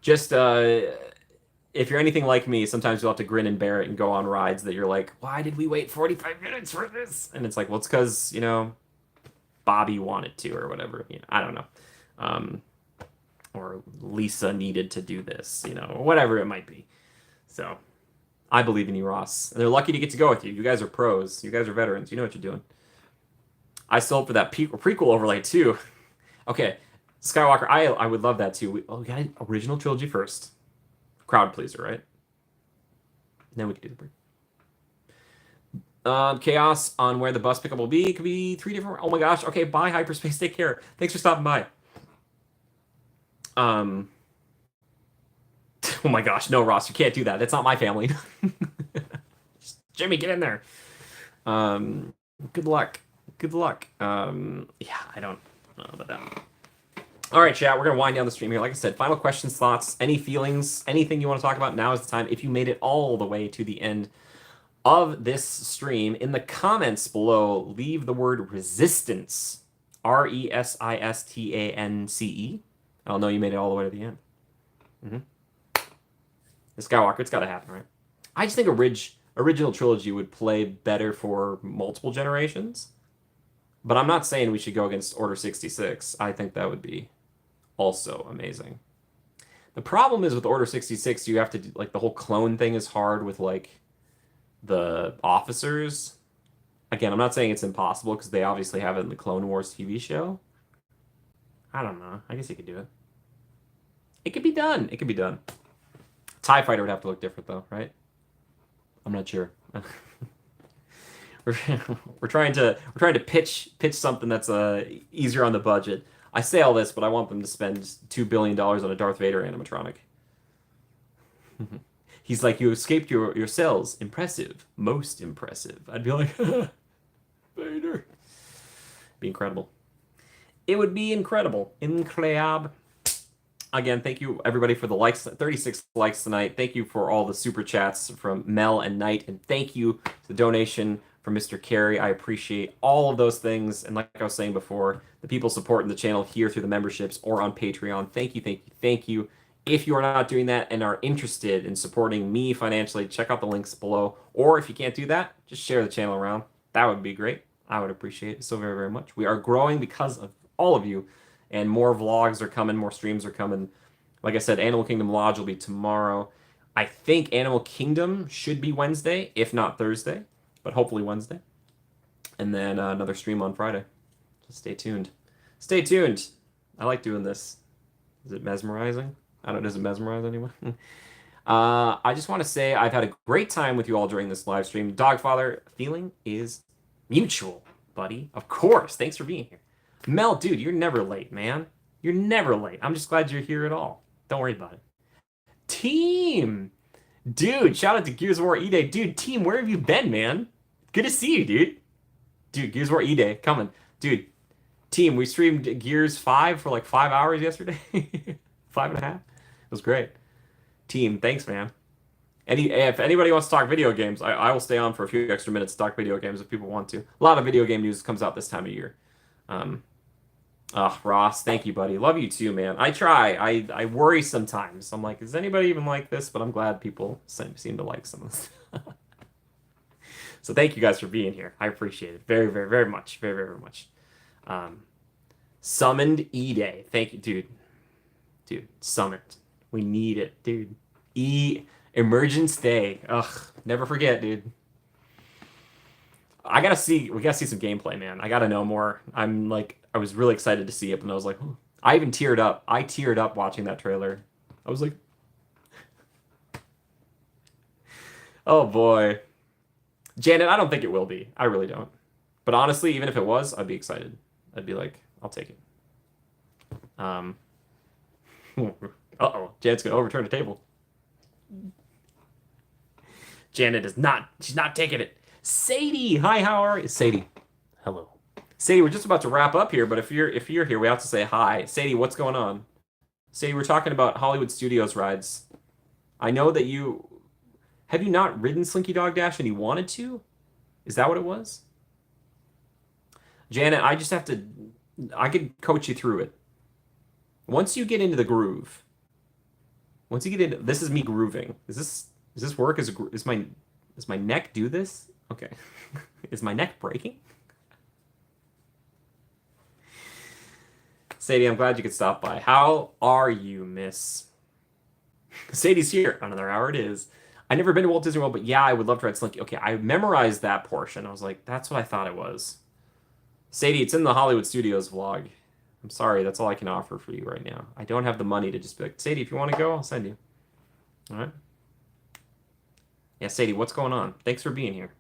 just, if you're anything like me, sometimes you'll have to grin and bear it and go on rides that you're like, why did we wait 45 minutes for this? And it's like, well, it's because, you know, Bobby wanted to or whatever. You know, I don't know. Or Lisa needed to do this, you know, or whatever it might be. So I believe in you, Ross. And they're lucky to get to go with you. You guys are pros. You guys are veterans. You know what you're doing. I still hope for that prequel overlay, too. Okay, Skywalker, I would love that, too. We got an original trilogy first. Crowd pleaser, right? Then we can do the break. Chaos on where the bus pickup will be. Could be 3 different... Oh, my gosh. Okay, bye, Hyperspace. Take care. Thanks for stopping by. Oh my gosh, no, Ross, you can't do that. That's not my family. Jimmy, get in there. Good luck. Good luck. Yeah, I don't know about that. All right, chat, we're going to wind down the stream here. Like I said, final questions, thoughts, any feelings, anything you want to talk about, now is the time. If you made it all the way to the end of this stream. In the comments below, leave the word resistance. RESISTANCE. Oh no, you made it all the way to the end. Mm-hmm. The Skywalker, it's got to happen, right? I just think original trilogy would play better for multiple generations. But I'm not saying we should go against Order 66. I think that would be also amazing. The problem is with Order 66, you have to do, like, the whole clone thing is hard with like the officers. Again, I'm not saying it's impossible because they obviously have it in the Clone Wars TV show. I don't know. I guess you could do it. It could be done. It could be done. TIE Fighter would have to look different though, right? I'm not sure. we're, we're trying to pitch something that's easier on the budget. I say all this, but I want them to spend $2 billion on a Darth Vader animatronic. He's like, you escaped your cells. Impressive. Most impressive. I'd be like, Vader. Be incredible. It would be incredible. Incroyable. Again, thank you everybody for the likes. 36 likes tonight. Thank you for all the super chats from Mel and Knight, and thank you to the donation from Mr. Carey. I appreciate all of those things. And like I was saying before, the people supporting the channel here through the memberships or on Patreon. Thank you, thank you, thank you. If you are not doing that and are interested in supporting me financially, check out the links below. Or if you can't do that, just share the channel around. That would be great. I would appreciate it so very, very much. We are growing because of all of you, and more vlogs are coming, more streams are coming. Like I said, Animal Kingdom Lodge will be tomorrow. I think Animal Kingdom should be Wednesday, if not Thursday, but hopefully Wednesday. And then another stream on Friday. So stay tuned. Stay tuned. I like doing this. Is it mesmerizing? I don't know. Does it mesmerize anyone? I just want to say I've had a great time with you all during this live stream. Dogfather, feeling is mutual, buddy. Of course. Thanks for being here. Mel, dude, you're never late, man. You're never late. I'm just glad you're here at all. Don't worry about it. Team! Dude, shout out to Gears of War E-Day. Dude, team, where have you been, man? Good to see you, dude. Dude, Gears of War E-Day, coming. Dude, team, we streamed Gears 5 for like 5 hours yesterday. 5.5. It was great. Team, thanks, man. If anybody wants to talk video games, I will stay on for a few extra minutes to talk video games if people want to. A lot of video game news comes out this time of year. Ross, thank you, buddy. Love you too, man. I try. I worry sometimes. I'm like, is anybody even like this? But I'm glad people seem to like some of this. So thank you guys for being here. I appreciate it very, very, very much. Very, very, very much. Summoned E-Day. Thank you, dude. Dude, summoned. We need it, dude. Emergence Day. Ugh, never forget, dude. We gotta see some gameplay, man. I gotta know more. I was really excited to see it, and I was like, oh. I even teared up. I teared up watching that trailer. I was like, oh boy. Janet, I don't think it will be. I really don't. But honestly, even if it was, I'd be excited. I'd be like, I'll take it. Uh-oh. Janet's gonna overturn the table. Janet she's not taking it. Sadie, hi, how are you? Sadie, hello. Sadie, we're just about to wrap up here, but if you're here, we have to say hi. Sadie, what's going on? Sadie, we're talking about Hollywood Studios rides. I know that have you not ridden Slinky Dog Dash and you wanted to? Is that what it was? Janet, I could coach you through it. Once you get into the groove, this is me grooving. Does this work? Is my neck do this? Okay. Is my neck breaking? Sadie, I'm glad you could stop by. How are you, miss? Sadie's here. Another hour it is. I've never been to Walt Disney World, but yeah, I would love to ride Slinky. Okay, I memorized that portion. I was like, that's what I thought it was. Sadie, it's in the Hollywood Studios vlog. I'm sorry, that's all I can offer for you right now. I don't have the money to just be like, Sadie, if you want to go, I'll send you. All right? Yeah, Sadie, what's going on? Thanks for being here.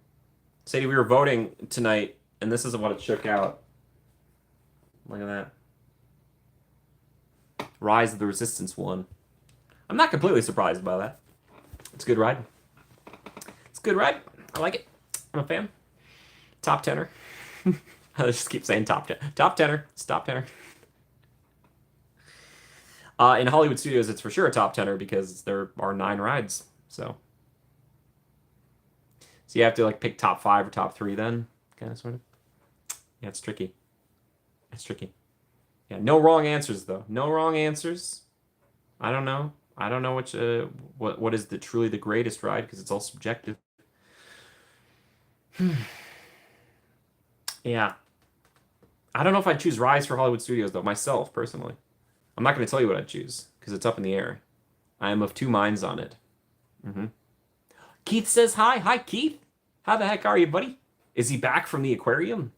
Sadie, we were voting tonight, and this is what it shook out. Look at that. Rise of the Resistance won. I'm not completely surprised by that. It's a good ride. It's a good ride. I like it. I'm a fan. Top tenner. I just keep saying top 10. Top tenner. It's top tenner. In Hollywood Studios, it's for sure a top tenner because there are 9 rides. So So you have to like pick top 5 or top 3 then, kind of sort of. Yeah, it's tricky. It's tricky. Yeah, no wrong answers though. No wrong answers. I don't know. I don't know what is truly the greatest ride because it's all subjective. Yeah. I don't know if I'd choose Rise for Hollywood Studios though, myself personally. I'm not going to tell you what I'd choose because it's up in the air. I am of two minds on it. Hmm Keith says hi. Hi, Keith. How the heck are you, buddy? Is he back from the aquarium?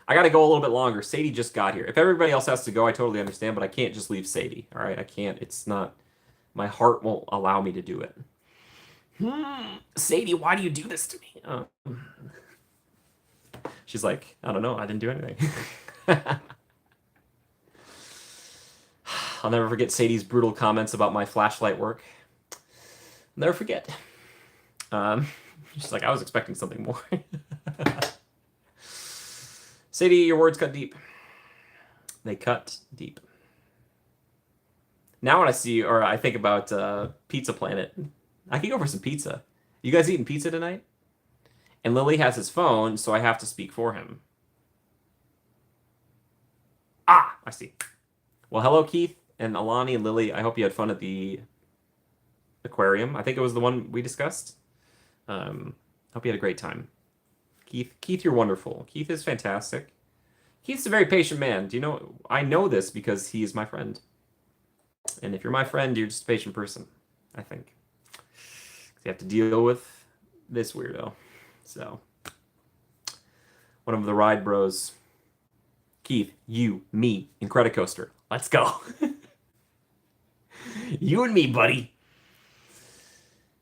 I got to go a little bit longer. Sadie just got here. If everybody else has to go, I totally understand, but I can't just leave Sadie. All right, I can't. It's not. My heart won't allow me to do it. Sadie, why do you do this to me? She's like, I don't know. I didn't do anything. I'll never forget Sadie's brutal comments about my flashlight work. Never forget. She's like, I was expecting something more. Sadie, your words cut deep. They cut deep. Now when I see, or I think about Pizza Planet, I can go for some pizza. You guys eating pizza tonight? And Lily has his phone, so I have to speak for him. Ah, I see. Well, hello, Keith and Alani and Lily. I hope you had fun at the aquarium. I think it was the one we discussed. Hope you had a great time. Keith, you're wonderful. Keith is fantastic. Keith's a very patient man. Do you know? I know this because he is my friend. And if you're my friend, you're just a patient person, I think. You have to deal with this weirdo. So, one of the ride bros. Keith, you, me, Incredicoaster. Let's go. You and me, buddy.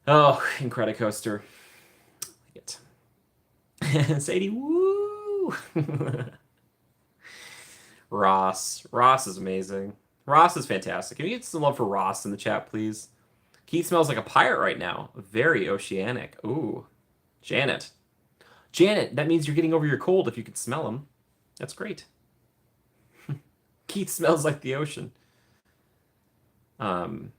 Oh, Incredicoaster. I like it. Sadie, woo! Ross. Ross is amazing. Ross is fantastic. Can you get some love for Ross in the chat, please? Keith smells like a pirate right now. Very oceanic. Ooh. Janet. Janet, that means you're getting over your cold if you can smell him. That's great. Keith smells like the ocean. Oh,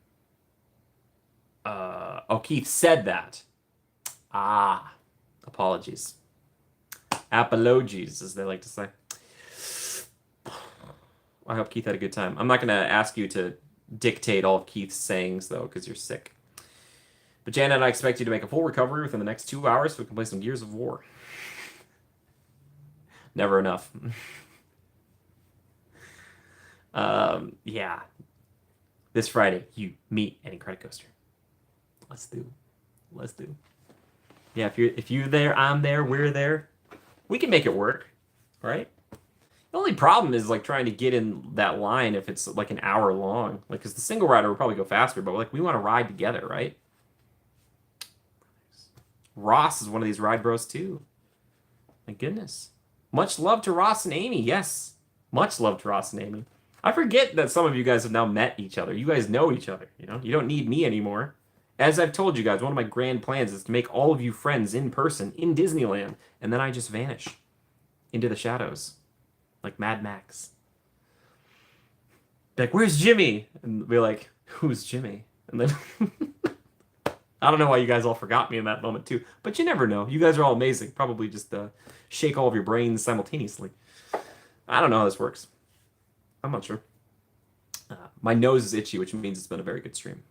Keith said that. Ah. Apologies. Apologies, as they like to say. I hope Keith had a good time. I'm not going to ask you to dictate all of Keith's sayings, though, because you're sick. But Janet, I expect you to make a full recovery within the next 2 hours so we can play some Gears of War. Never enough. Yeah. This Friday, you, me, and Incredicoaster. Let's do. Let's do. Yeah, if you're there, I'm there, we're there. We can make it work, right? The only problem is like trying to get in that line if it's like an hour long. Like, because the single rider will probably go faster, but like we want to ride together, right? Ross is one of these ride bros too. My goodness. Much love to Ross and Amy. Yes. Much love to Ross and Amy. I forget that some of you guys have now met each other. You guys know each other, you know? You don't need me anymore. As I've told you guys, one of my grand plans is to make all of you friends in person in Disneyland, and then I just vanish into the shadows. Like Mad Max. Be like, where's Jimmy? And be like, who's Jimmy? And then I don't know why you guys all forgot me in that moment too, but you never know. You guys are all amazing. Probably just shake all of your brains simultaneously. I don't know how this works. I'm not sure. My nose is itchy, which means it's been a very good stream.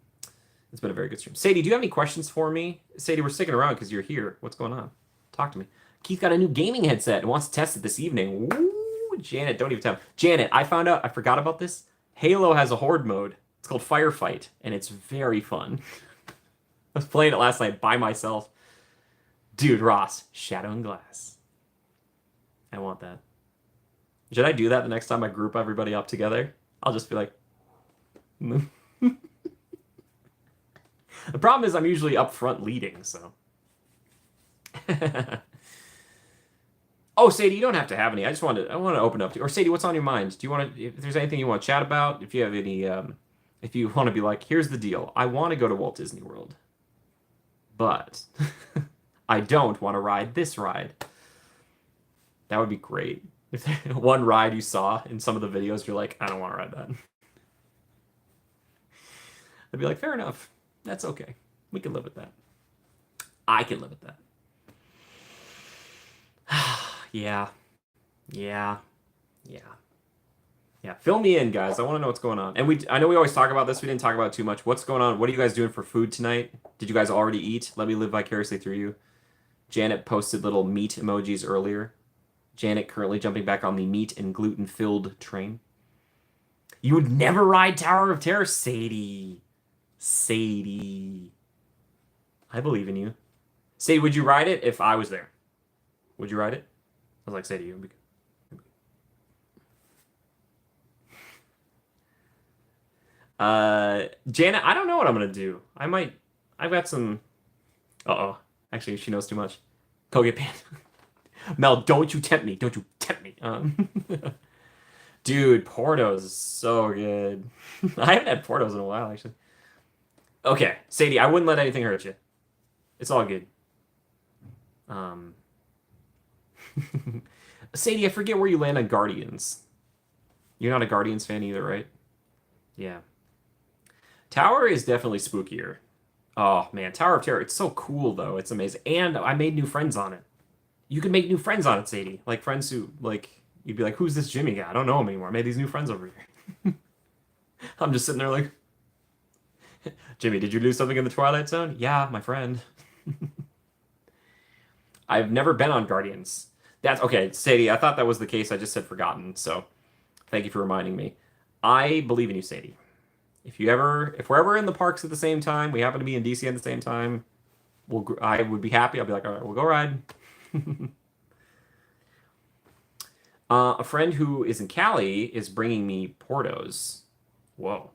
It's been a very good stream. Sadie, do you have any questions for me? Sadie, we're sticking around because you're here. What's going on? Talk to me. Keith got a new gaming headset and wants to test it this evening. Woo! Janet, don't even tell me. Janet, I found out, I forgot about this. Halo has a horde mode. It's called Firefight, and it's very fun. I was playing it last night by myself. Dude, Ross, Shadow and Glass. I want that. Should I do that the next time I group everybody up together? I'll just be like... The problem is I'm usually up front leading, so... Oh, Sadie, you don't have to have any. I want to open up to you. Or Sadie, what's on your mind? Do you want to, if there's anything you want to chat about, if you have any, if you want to be like, here's the deal. I want to go to Walt Disney World, but I don't want to ride this ride. That would be great. If one ride you saw in some of the videos, you're like, I don't want to ride that. I'd be like, fair enough. That's okay. We can live with that. I can live with that. Yeah, yeah, yeah, yeah. Fill me in, guys. I want to know what's going on. And I know we always talk about this. We didn't talk about it too much. What's going on? What are you guys doing for food tonight? Did you guys already eat? Let me live vicariously through you. Janet posted little meat emojis earlier. Janet currently jumping back on the meat and gluten-filled train. You would never ride Tower of Terror, Sadie. Sadie. I believe in you. Sadie, would you ride it if I was there? Would you ride it? I was like, Sadie, you would be. Janet, I don't know what I'm gonna do. I might. I've got some. Uh-oh. Actually, she knows too much. Go get Panda. Mel, don't you tempt me. Don't you tempt me. Dude, Portos is so good. I haven't had Portos in a while, actually. Okay, Sadie, I wouldn't let anything hurt you. It's all good. Um, Sadie, I forget where you land on Guardians. You're not a Guardians fan either, right? Yeah. Tower is definitely spookier. Oh man, Tower of Terror. It's so cool though. It's amazing. And I made new friends on it. You can make new friends on it, Sadie. Like friends who like you'd be like, who's this Jimmy guy? I don't know him anymore. I made these new friends over here. I'm just sitting there like, Jimmy, did you lose something in the Twilight Zone? Yeah, my friend. I've never been on Guardians. That's okay, Sadie. I thought that was the case. I just said forgotten. So thank you for reminding me. I believe in you, Sadie. If we're ever in the parks at the same time, we happen to be in DC at the same time, I would be happy. I'll be like, all right, we'll go ride. A friend who is in Cali is bringing me Portos. Whoa.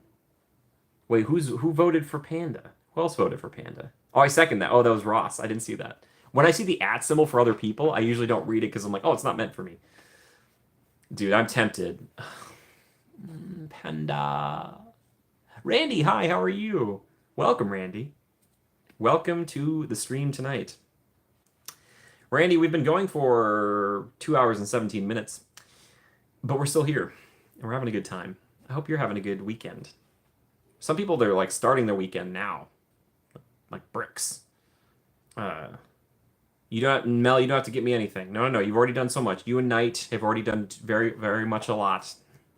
Wait, who voted for Panda? Who else voted for Panda? Oh, I second that. Oh, that was Ross. I didn't see that. When I see the @ symbol for other people, I usually don't read it because I'm like, oh, it's not meant for me. Dude, I'm tempted. Panda. Randy, hi, how are you? Welcome, Randy. Welcome to the stream tonight. Randy, we've been going for 2 hours and 17 minutes, but we're still here, and we're having a good time. I hope you're having a good weekend. Some people, they're like starting their weekend now, like bricks. You don't, Mel, you don't have to get me anything. No, no, no, you've already done so much. You and Knight have already done very, very much a lot.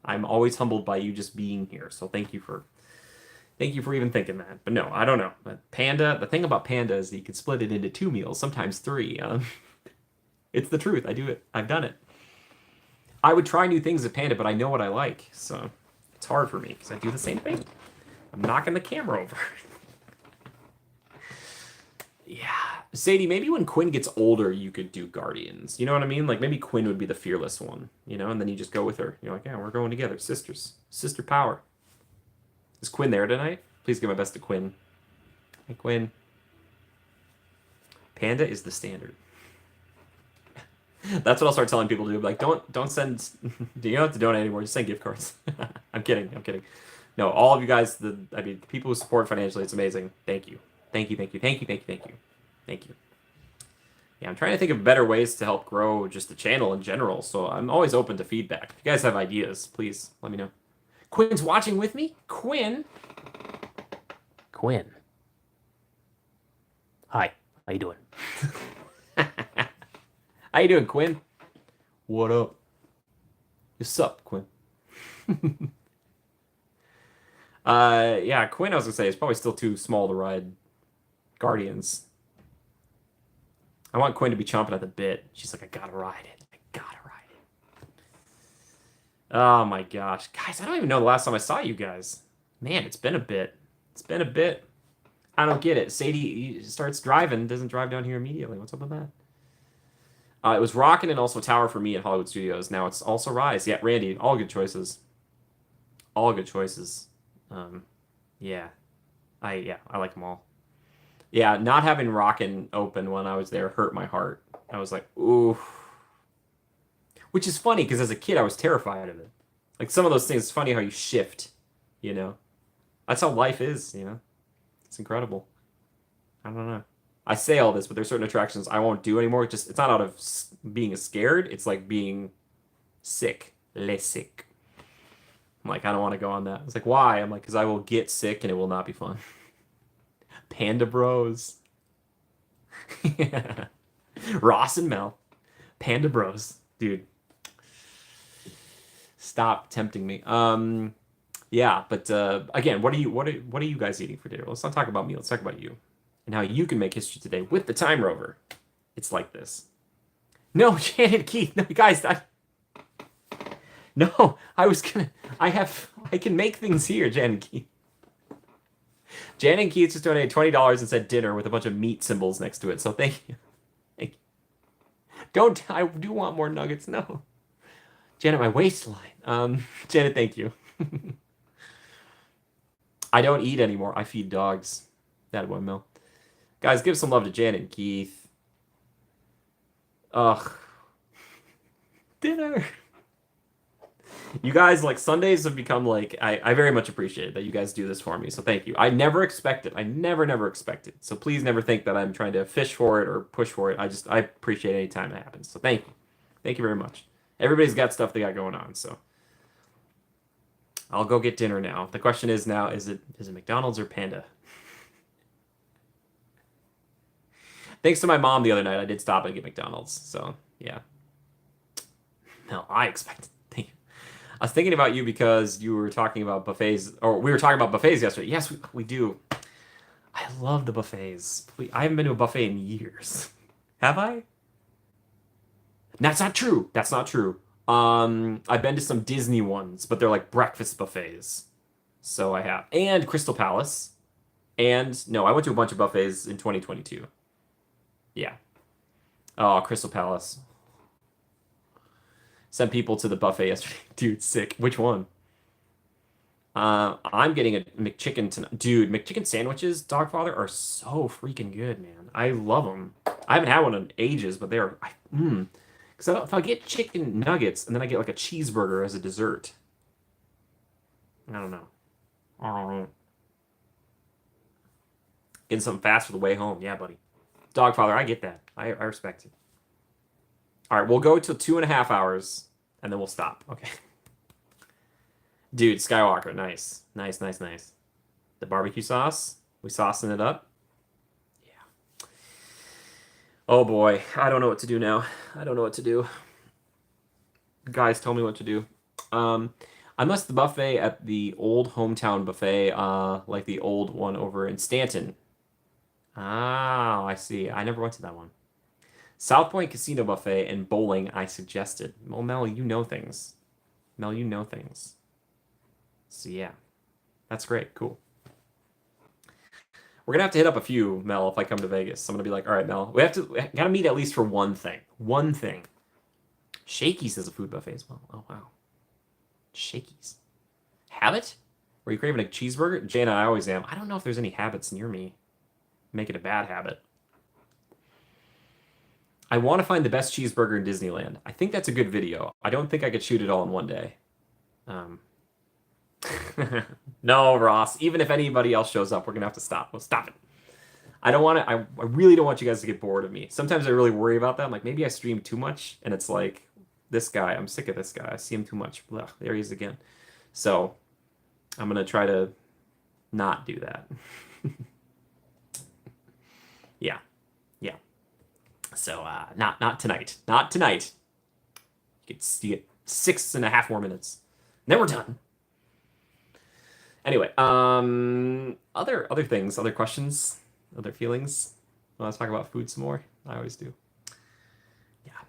I'm always humbled by you just being here, so thank you for even thinking that. But no, I don't know. But Panda, the thing about Panda is that you can split it into 2 meals, sometimes 3. It's the truth. I do it. I've done it. I would try new things at Panda, but I know what I like, so it's hard for me because I do the same thing. I'm knocking the camera over. Yeah. Sadie, maybe when Quinn gets older, you could do Guardians. You know what I mean? Like maybe Quinn would be the fearless one, you know, and then you just go with her. You're like, yeah, we're going together. Sisters. Sister power. Is Quinn there tonight? Please give my best to Quinn. Hey, Quinn. Panda is the standard. That's what I'll start telling people to do. Like, don't send. You don't have to donate anymore. Just send gift cards. I'm kidding. I'm kidding. No, all of you guys. I mean, people who support financially, it's amazing. Thank you. Thank you. Thank you. Thank you. Thank you. Thank you. Thank you. Yeah, I'm trying to think of better ways to help grow just the channel in general. So I'm always open to feedback. If you guys have ideas, please let me know. Quinn's watching with me. Quinn. Quinn. Hi. How you doing? How you doing, Quinn? What up? What's up, Quinn? Yeah, Quinn, I was gonna say, is probably still too small to ride Guardians. I want Quinn to be chomping at the bit. She's like, I gotta ride it. I gotta ride it. Oh my gosh. Guys, I don't even know the last time I saw you guys. Man, it's been a bit. It's been a bit. I don't get it. Sadie starts driving, doesn't drive down here immediately. What's up with that? It was Rockin' and also Tower for me at Hollywood Studios. Now it's also Rise. Yeah, Randy, all good choices. All good choices. Yeah. I like them all. Yeah, not having Rockin' open when I was there hurt my heart. I was like, ooh. Which is funny, because as a kid, I was terrified of it. Like, some of those things, it's funny how you shift, you know? That's how life is, you know? It's incredible. I don't know. I say all this, but there's certain attractions I won't do anymore. Just it's not out of being scared. It's like being sick. Le sick. I'm like, I don't want to go on that. It's like, why? I'm like, because I will get sick and it will not be fun. Panda Bros. Yeah. Ross and Mel, Panda Bros, dude. Stop tempting me. Yeah, but again, what are you guys eating for dinner? Let's not talk about me. Let's talk about you and how you can make history today with the Time Rover. It's like this. No, Janet Keith. No, guys. No, I was gonna. I can make things here, Janet Keith. Janet Keith just donated $20 and said dinner with a bunch of meat symbols next to it. So thank you. Thank you. Don't. I do want more nuggets. No, Janet, my waistline. Janet, thank you. I don't eat anymore. I feed dogs. That one mil. Guys, give some love to Janet and Keith. Ugh. Dinner. You guys, like, Sundays have become, like, I very much appreciate that you guys do this for me, so thank you. I never expect it. I never expect it. So please never think that I'm trying to fish for it or push for it. I appreciate any time that happens. So thank you. Thank you very much. Everybody's got stuff they got going on, so. I'll go get dinner now. The question is now, is it McDonald's or Panda? Thanks to my mom the other night, I did stop and get McDonald's, so, yeah. No, I expect it. Thank you. I was thinking about you because you were talking about buffets, or we were talking about buffets yesterday. Yes, we do. I love the buffets. I haven't been to a buffet in years. Have I? That's not true. That's not true. I've been to some Disney ones, but they're like breakfast buffets. So I have. And Crystal Palace. And no, I went to a bunch of buffets in 2022. Yeah. Oh, Crystal Palace. Sent people to the buffet yesterday. Dude, sick. Which one? I'm getting a McChicken tonight. Dude, McChicken sandwiches, Dogfather, are so freaking good, man. I love them. I haven't had one in ages, but they're because if I get chicken nuggets and then I get like a cheeseburger as a dessert, I don't know. I don't know. Getting something fast for the way home. Yeah, buddy. Dogfather, I get that. I respect it. All right, we'll go till 2.5 hours and then we'll stop. Okay. Dude, Skywalker, nice. Nice. The barbecue sauce, we saucing it up. Yeah. Oh boy, I don't know what to do now. I don't know what to do. Guys, tell me what to do. I missed the buffet at the old hometown buffet, like the old one over in Stanton. Oh, I see. I never went to that one. South Point Casino Buffet and bowling, I suggested. Well, Mel, you know things. Mel, you know things. So yeah, that's great. Cool. We're gonna have to hit up a few, Mel, if I come to Vegas. I'm gonna be like, all right, Mel, we gotta meet at least for one thing. One thing. Shakey's is a food buffet as well. Oh wow. Shakey's. Habit? Were you craving a cheeseburger? Jana, I always am. I don't know if there's any habits near me. Make it a bad habit. I want to find the best cheeseburger in Disneyland. I think that's a good video. I don't think I could shoot it all in one day. No, Ross. Even if anybody else shows up, we're gonna have to stop. We'll stop it. I don't want to. I really don't want you guys to get bored of me. Sometimes I really worry about that. I'm like, maybe I stream too much, and it's like this guy. I'm sick of this guy. I see him too much. Blah, there he is again. So I'm gonna try to not do that. Yeah. So not tonight. Not tonight. You get 6.5 more minutes. And then we're done. Anyway, other things, other questions, other feelings. Want to talk about food some more? I always do. Yeah.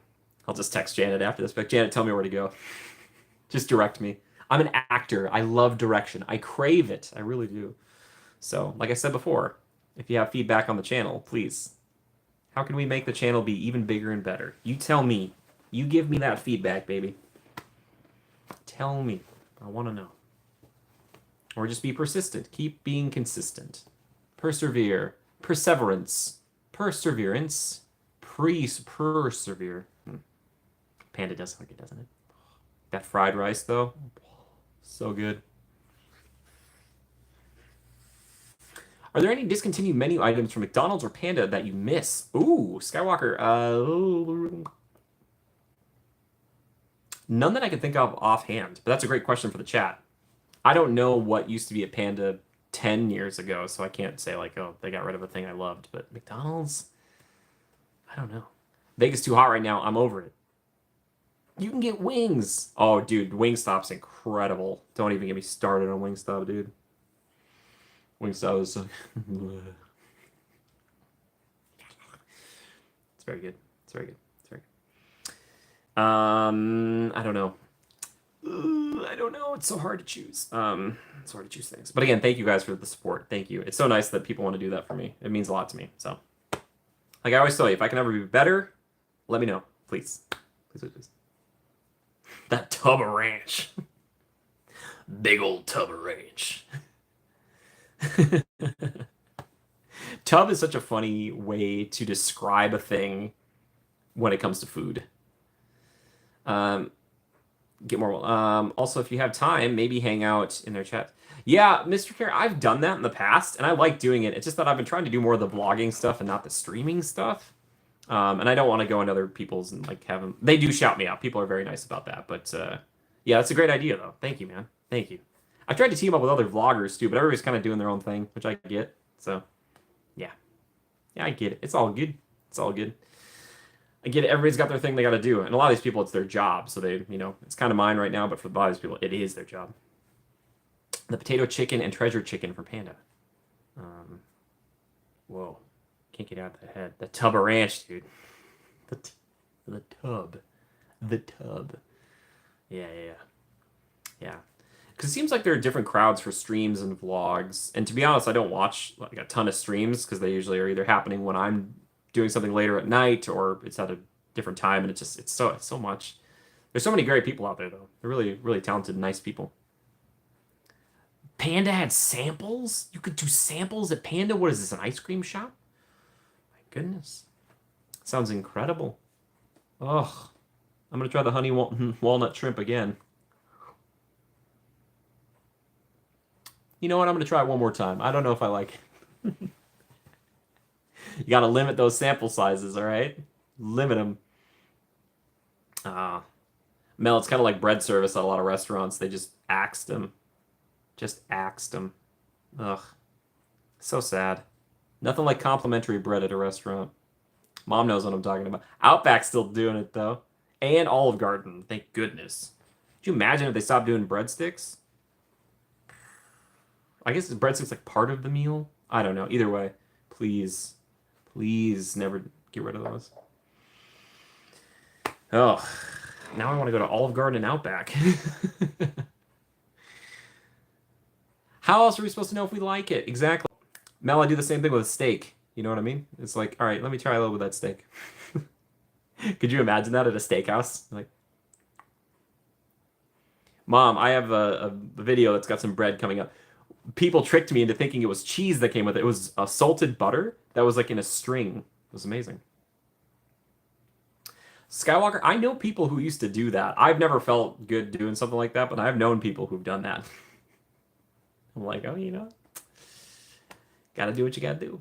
I'll just text Janet after this. But Janet, tell me where to go. Just direct me. I'm an actor. I love direction. I crave it. I really do. So, like I said before, if you have feedback on the channel, please. How can we make the channel be even bigger and better? You tell me. You give me that feedback, baby. Tell me. I want to know. Or just be persistent. Keep being consistent. Persevere. Perseverance. Perseverance. Persevere. Panda does like it, doesn't it? That fried rice, though. So good. Are there any discontinued menu items from McDonald's or Panda that you miss? Ooh, Skywalker. None that I can think of offhand, but that's a great question for the chat. I don't know what used to be at Panda 10 years ago, so I can't say like, oh, they got rid of a thing I loved. But McDonald's, I don't know. Vegas too hot right now. I'm over it. You can get wings. Oh, dude, Wingstop's incredible. Don't even get me started on Wingstop, dude. Wingstop is so... It's very good. It's very good. It's very good. I don't know. I don't know. It's so hard to choose. It's hard to choose things. But again, thank you guys for the support. Thank you. It's so nice that people want to do that for me. It means a lot to me. So, like I always tell you, if I can ever be better, let me know, please. Please, please, please. That tub of ranch. Big old tub of ranch. Tub is such a funny way to describe a thing when it comes to food. Get more. Also, if you have time, maybe hang out in their chat. Yeah, Mr. Care, I've done that in the past, and I like doing it. It's just that I've been trying to do more of the vlogging stuff and not the streaming stuff. And I don't want to go into other people's and like have them. They do shout me out. People are very nice about that. But yeah, that's a great idea, though. Thank you, man. Thank you. I've tried to team up with other vloggers too, but everybody's kind of doing their own thing, which I get. So yeah, yeah, I get it. It's all good. It's all good. I get it. Everybody's got their thing they got to do, and a lot of these people, it's their job. So they, it's kind of mine right now, but for a lot of these people, it is their job. The potato chicken and treasure chicken for Panda. Whoa, can't get out of the head. The tub of ranch, dude. The tub. Yeah. Yeah. Because it seems like there are different crowds for streams and vlogs. And to be honest, I don't watch like a ton of streams because they usually are either happening when I'm doing something later at night or it's at a different time, and it's so much. There's so many great people out there though. They're really, really talented, nice people. Panda had samples? You could do samples at Panda? What is this, an ice cream shop? My goodness. Sounds incredible. Ugh. I'm gonna try the honey walnut shrimp again. You know what? I'm gonna try it one more time. I don't know if I like it. You gotta limit those sample sizes, all right? Limit them. Mel, it's kind of like bread service at a lot of restaurants. They just axed them. Just axed them. Ugh. So sad. Nothing like complimentary bread at a restaurant. Mom knows what I'm talking about. Outback's still doing it, though. And Olive Garden. Thank goodness. Could you imagine if they stopped doing breadsticks? I guess breadsticks like part of the meal? I don't know. Either way, please. Please never get rid of those. Oh, now I want to go to Olive Garden and Outback. How else are we supposed to know if we like it? Exactly. Mel, I do the same thing with a steak. You know what I mean? It's like, all right, let me try a little with that steak. Could you imagine that at a steakhouse? Like, Mom, I have a video that's got some bread coming up. People tricked me into thinking it was cheese that came with it. It was a salted butter that was like in a string. It was amazing. Skywalker, I know people who used to do that. I've never felt good doing something like that, but I've known people who've done that. I'm like, oh, gotta do what you gotta do.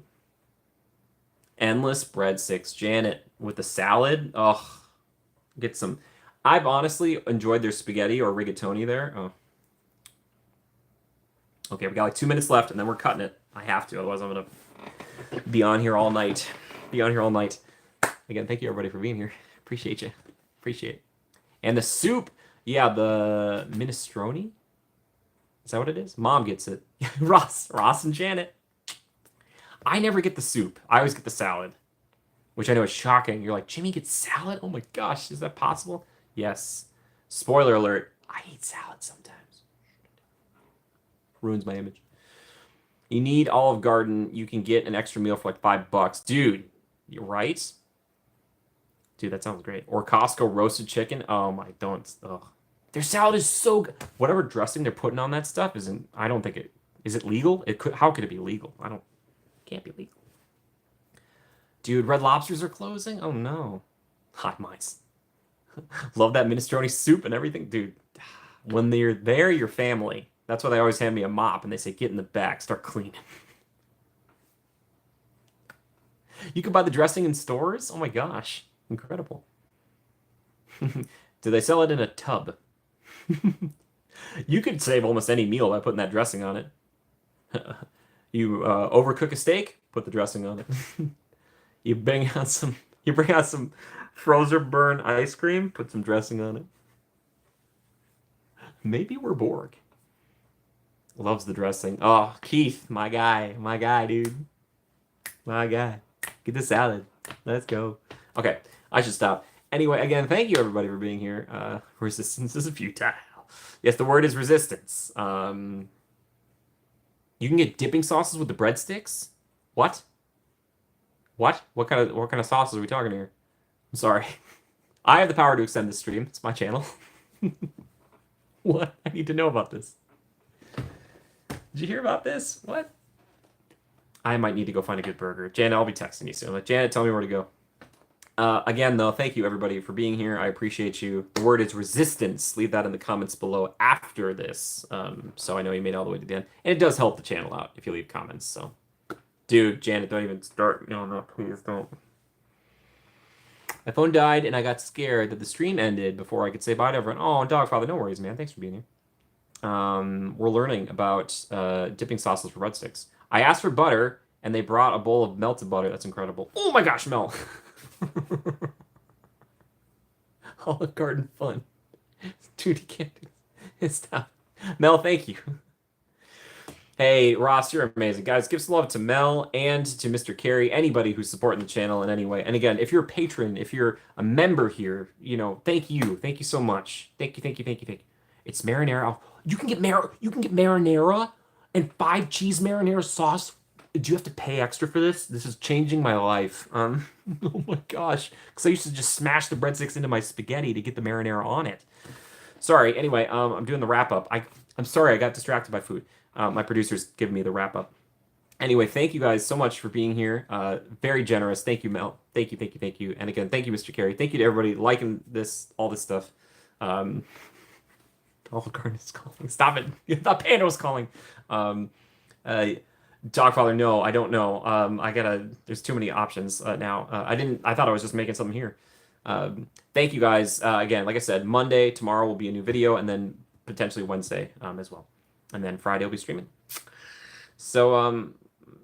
Endless breadsticks. Janet, with the salad. Oh, get some. I've honestly enjoyed their spaghetti or rigatoni there. Oh. Okay, we got like 2 minutes left, and then we're cutting it. I have to, otherwise I'm gonna be on here all night. Again, thank you everybody for being here. Appreciate you. Appreciate it. And the soup, yeah, the minestrone. Is that what it is? Mom gets it. Ross and Janet. I never get the soup. I always get the salad, which I know is shocking. You're like, Jimmy gets salad? Oh my gosh, is that possible? Yes. Spoiler alert, I eat salad sometimes. Ruins my image. You need Olive Garden. You can get an extra meal for like $5. Dude, you're right? Dude, that sounds great. Or Costco roasted chicken. Oh my, don't. Ugh. Their salad is so good. Whatever dressing they're putting on that stuff isn't, I don't think it, is it legal? It could, how could it be legal? Can't be legal. Dude, Red Lobsters are closing? Oh no. Hot mice. Love that minestrone soup and everything. Dude, when they're there, you're family. That's why they always hand me a mop and they say, get in the back, start cleaning. You can buy the dressing in stores? Oh my gosh. Incredible. Do they sell it in a tub? You could save almost any meal by putting that dressing on it. You overcook a steak, put the dressing on it. You bang out some You bring out some frozen burn ice cream, put some dressing on it. Maybe we're Borg. Loves the dressing. Oh, Keith, my guy, dude. My guy. Get the salad. Let's go. Okay, I should stop. Anyway, again, thank you everybody for being here. Resistance is futile. Yes, the word is resistance. You can get dipping sauces with the breadsticks? What? What? What kind of sauces are we talking here? I'm sorry. I have the power to extend this stream. It's my channel. What? I need to know about this. Did you hear about this? What? I might need to go find a good burger. Janet, I'll be texting you soon. Janet, tell me where to go. Again, though, thank you everybody for being here. I appreciate you. The word is resistance. Leave that in the comments below after this, so I know you made it all the way to the end. And it does help the channel out if you leave comments. So, dude, Janet, don't even start. No, please don't. My phone died, and I got scared that the stream ended before I could say bye to everyone. Oh, Dogfather, no worries, man. Thanks for being here. We're learning about dipping sauces for breadsticks. I asked for butter, and they brought a bowl of melted butter. That's incredible. Oh my gosh, Mel. Olive Garden fun. Duty candy. Stop. Mel, thank you. Hey, Ross, you're amazing. Guys, give some love to Mel and to Mr. Carey, anybody who's supporting the channel in any way. And again, if you're a patron, if you're a member here, thank you. Thank you so much. Thank you, thank you, thank you, thank you. It's marinara. You can get marinara and 5 cheese marinara sauce. Do you have to pay extra for this? This is changing my life. Oh my gosh. Because I used to just smash the breadsticks into my spaghetti to get the marinara on it. Sorry. Anyway, I'm doing the wrap up. I'm sorry I got distracted by food. My producer's giving me the wrap up. Anyway, thank you guys so much for being here. Very generous. Thank you, Mel. Thank you, thank you, thank you. And again, thank you, Mr. Carey. Thank you to everybody liking all this stuff. Olive Garden is calling. Stop it. I thought Panda was calling. Dogfather, no, I don't know. There's too many options now. I thought I was just making something here. Thank you guys. Again, like I said, Monday, tomorrow will be a new video, and then potentially Wednesday as well. And then Friday will be streaming. So,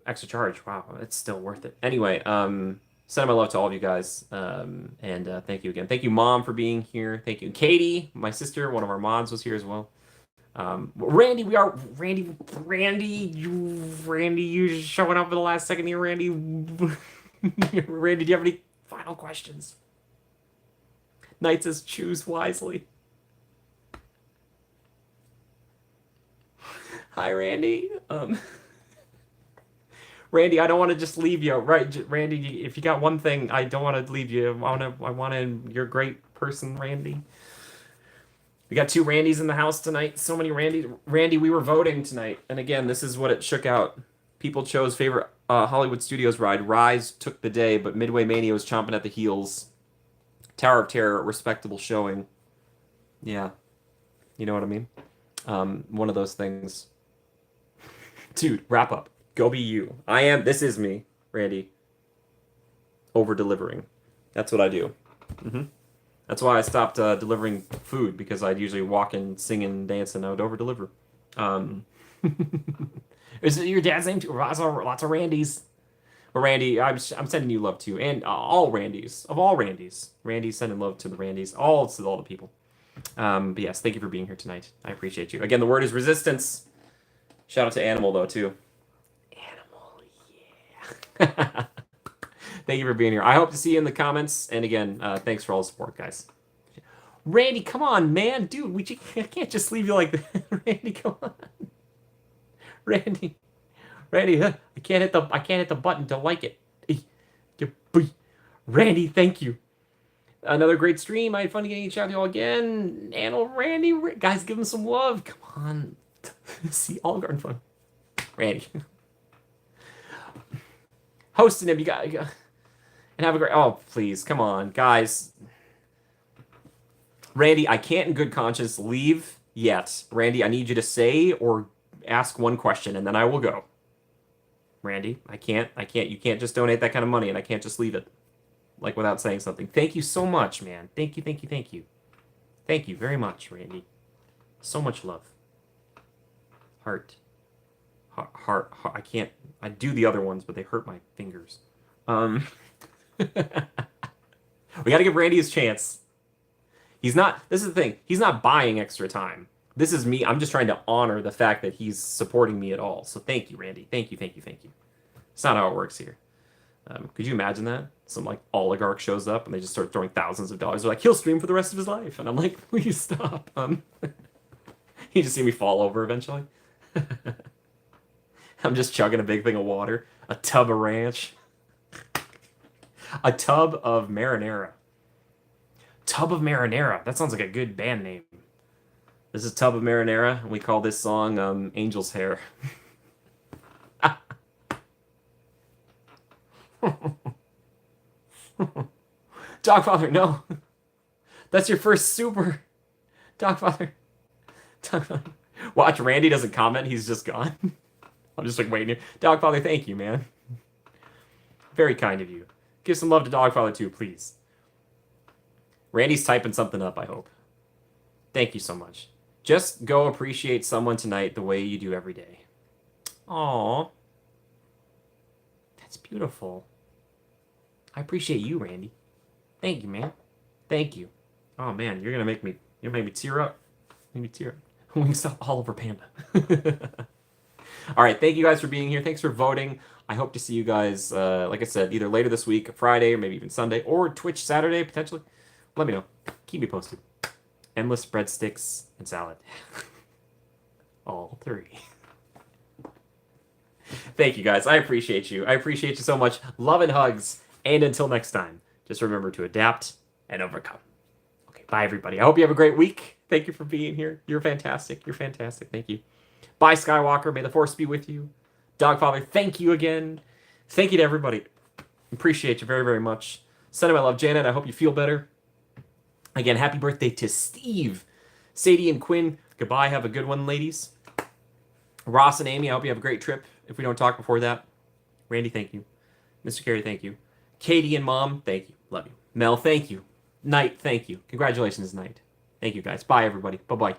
extra charge. Wow, it's still worth it. Anyway, sending my love to all of you guys. And thank you again. Thank you, Mom, for being here. Thank you. Katie, my sister, one of our mods, was here as well. Randy, you showing up for the last second here, Randy. Randy, do you have any final questions? Knight says, choose wisely. Hi, Randy. Randy, I don't want to just leave you. Right, Randy, if you got one thing, I don't want to leave you. I want to, you're a great person, Randy. We got 2 Randys in the house tonight. So many Randys. Randy, we were voting tonight. And again, this is what it shook out. People chose favorite Hollywood Studios ride. Rise took the day, but Midway Mania was chomping at the heels. Tower of Terror, respectable showing. Yeah. You know what I mean? One of those things. Dude, wrap up. Go be you. This is me, Randy. Over-delivering. That's what I do. That's why I stopped delivering food, because I'd usually walk in, singing, dancing, and I would over-deliver. Is it your dad's name too? Lots of Randys. But Randy, I'm sending you love too, and all Randys, of all Randys. Randy's sending love to the Randys, all the people. But yes, thank you for being here tonight. I appreciate you. Again, the word is resistance. Shout out to Animal, though, too. Animal, yeah. Thank you for being here. I hope to see you in the comments. And again, thanks for all the support, guys. Randy, come on, man. Dude, I can't just leave you like that. Randy, come on. Randy, I can't hit the button to like it. Randy, thank you. Another great stream. I had fun getting to chat with you all again. Animal, Randy, guys, give him some love. Come on. See, Olive Garden fun. Randy. Hosting him, you got and have a great. Oh, please, come on, guys. Randy, I can't in good conscience leave yet. Randy, I need you to say or ask one question, and then I will go. Randy, I can't. You can't just donate that kind of money, and I can't just leave it like without saying something. Thank you so much, man. Thank you. Thank you very much, Randy. So much love. Heart. I can't. I do the other ones, but they hurt my fingers. We got to give Randy his chance. He's not, this is the thing, he's not buying extra time. This is me. I'm just trying to honor the fact that he's supporting me at all. So thank you, Randy. Thank you, thank you, thank you. It's not how it works here. Could you imagine that? Some like oligarch shows up and they just start throwing thousands of dollars. They're like, he'll stream for the rest of his life. And I'm like, please stop. You just see me fall over eventually. I'm just chugging a big thing of water. A tub of ranch. A tub of marinara. Tub of Marinara. That sounds like a good band name. This is Tub of Marinara, and we call this song Angel's Hair. Dogfather, no. That's your first super. Dogfather. Dogfather. Watch, Randy doesn't comment. He's just gone. I'm just like waiting here. Dogfather, thank you, man. Very kind of you. Give some love to Dogfather too, please. Randy's typing something up, I hope. Thank you so much. Just go appreciate someone tonight the way you do every day. Aww. That's beautiful. I appreciate you, Randy. Thank you, man. Thank you. Oh man, you're gonna make me tear up. Make me tear up. Wingstop Oliver Panda. All right, thank you guys for being here. Thanks for voting. I hope to see you guys, like I said, either later this week, Friday, or maybe even Sunday, or Twitch Saturday, potentially. Let me know. Keep me posted. Endless breadsticks and salad. All three. Thank you, guys. I appreciate you. I appreciate you so much. Love and hugs. And until next time, just remember to adapt and overcome. Okay, bye, everybody. I hope you have a great week. Thank you for being here. You're fantastic. You're fantastic. Thank you. Bye, Skywalker. May the Force be with you. Dogfather, thank you again. Thank you to everybody. Appreciate you very, very much. Sending my love, Janet. I hope you feel better. Again, happy birthday to Steve. Sadie and Quinn, goodbye. Have a good one, ladies. Ross and Amy, I hope you have a great trip. If we don't talk before that. Randy, thank you. Mr. Carey, thank you. Katie and Mom, thank you. Love you. Mel, thank you. Knight, thank you. Congratulations, Knight. Thank you, guys. Bye, everybody. Bye-bye.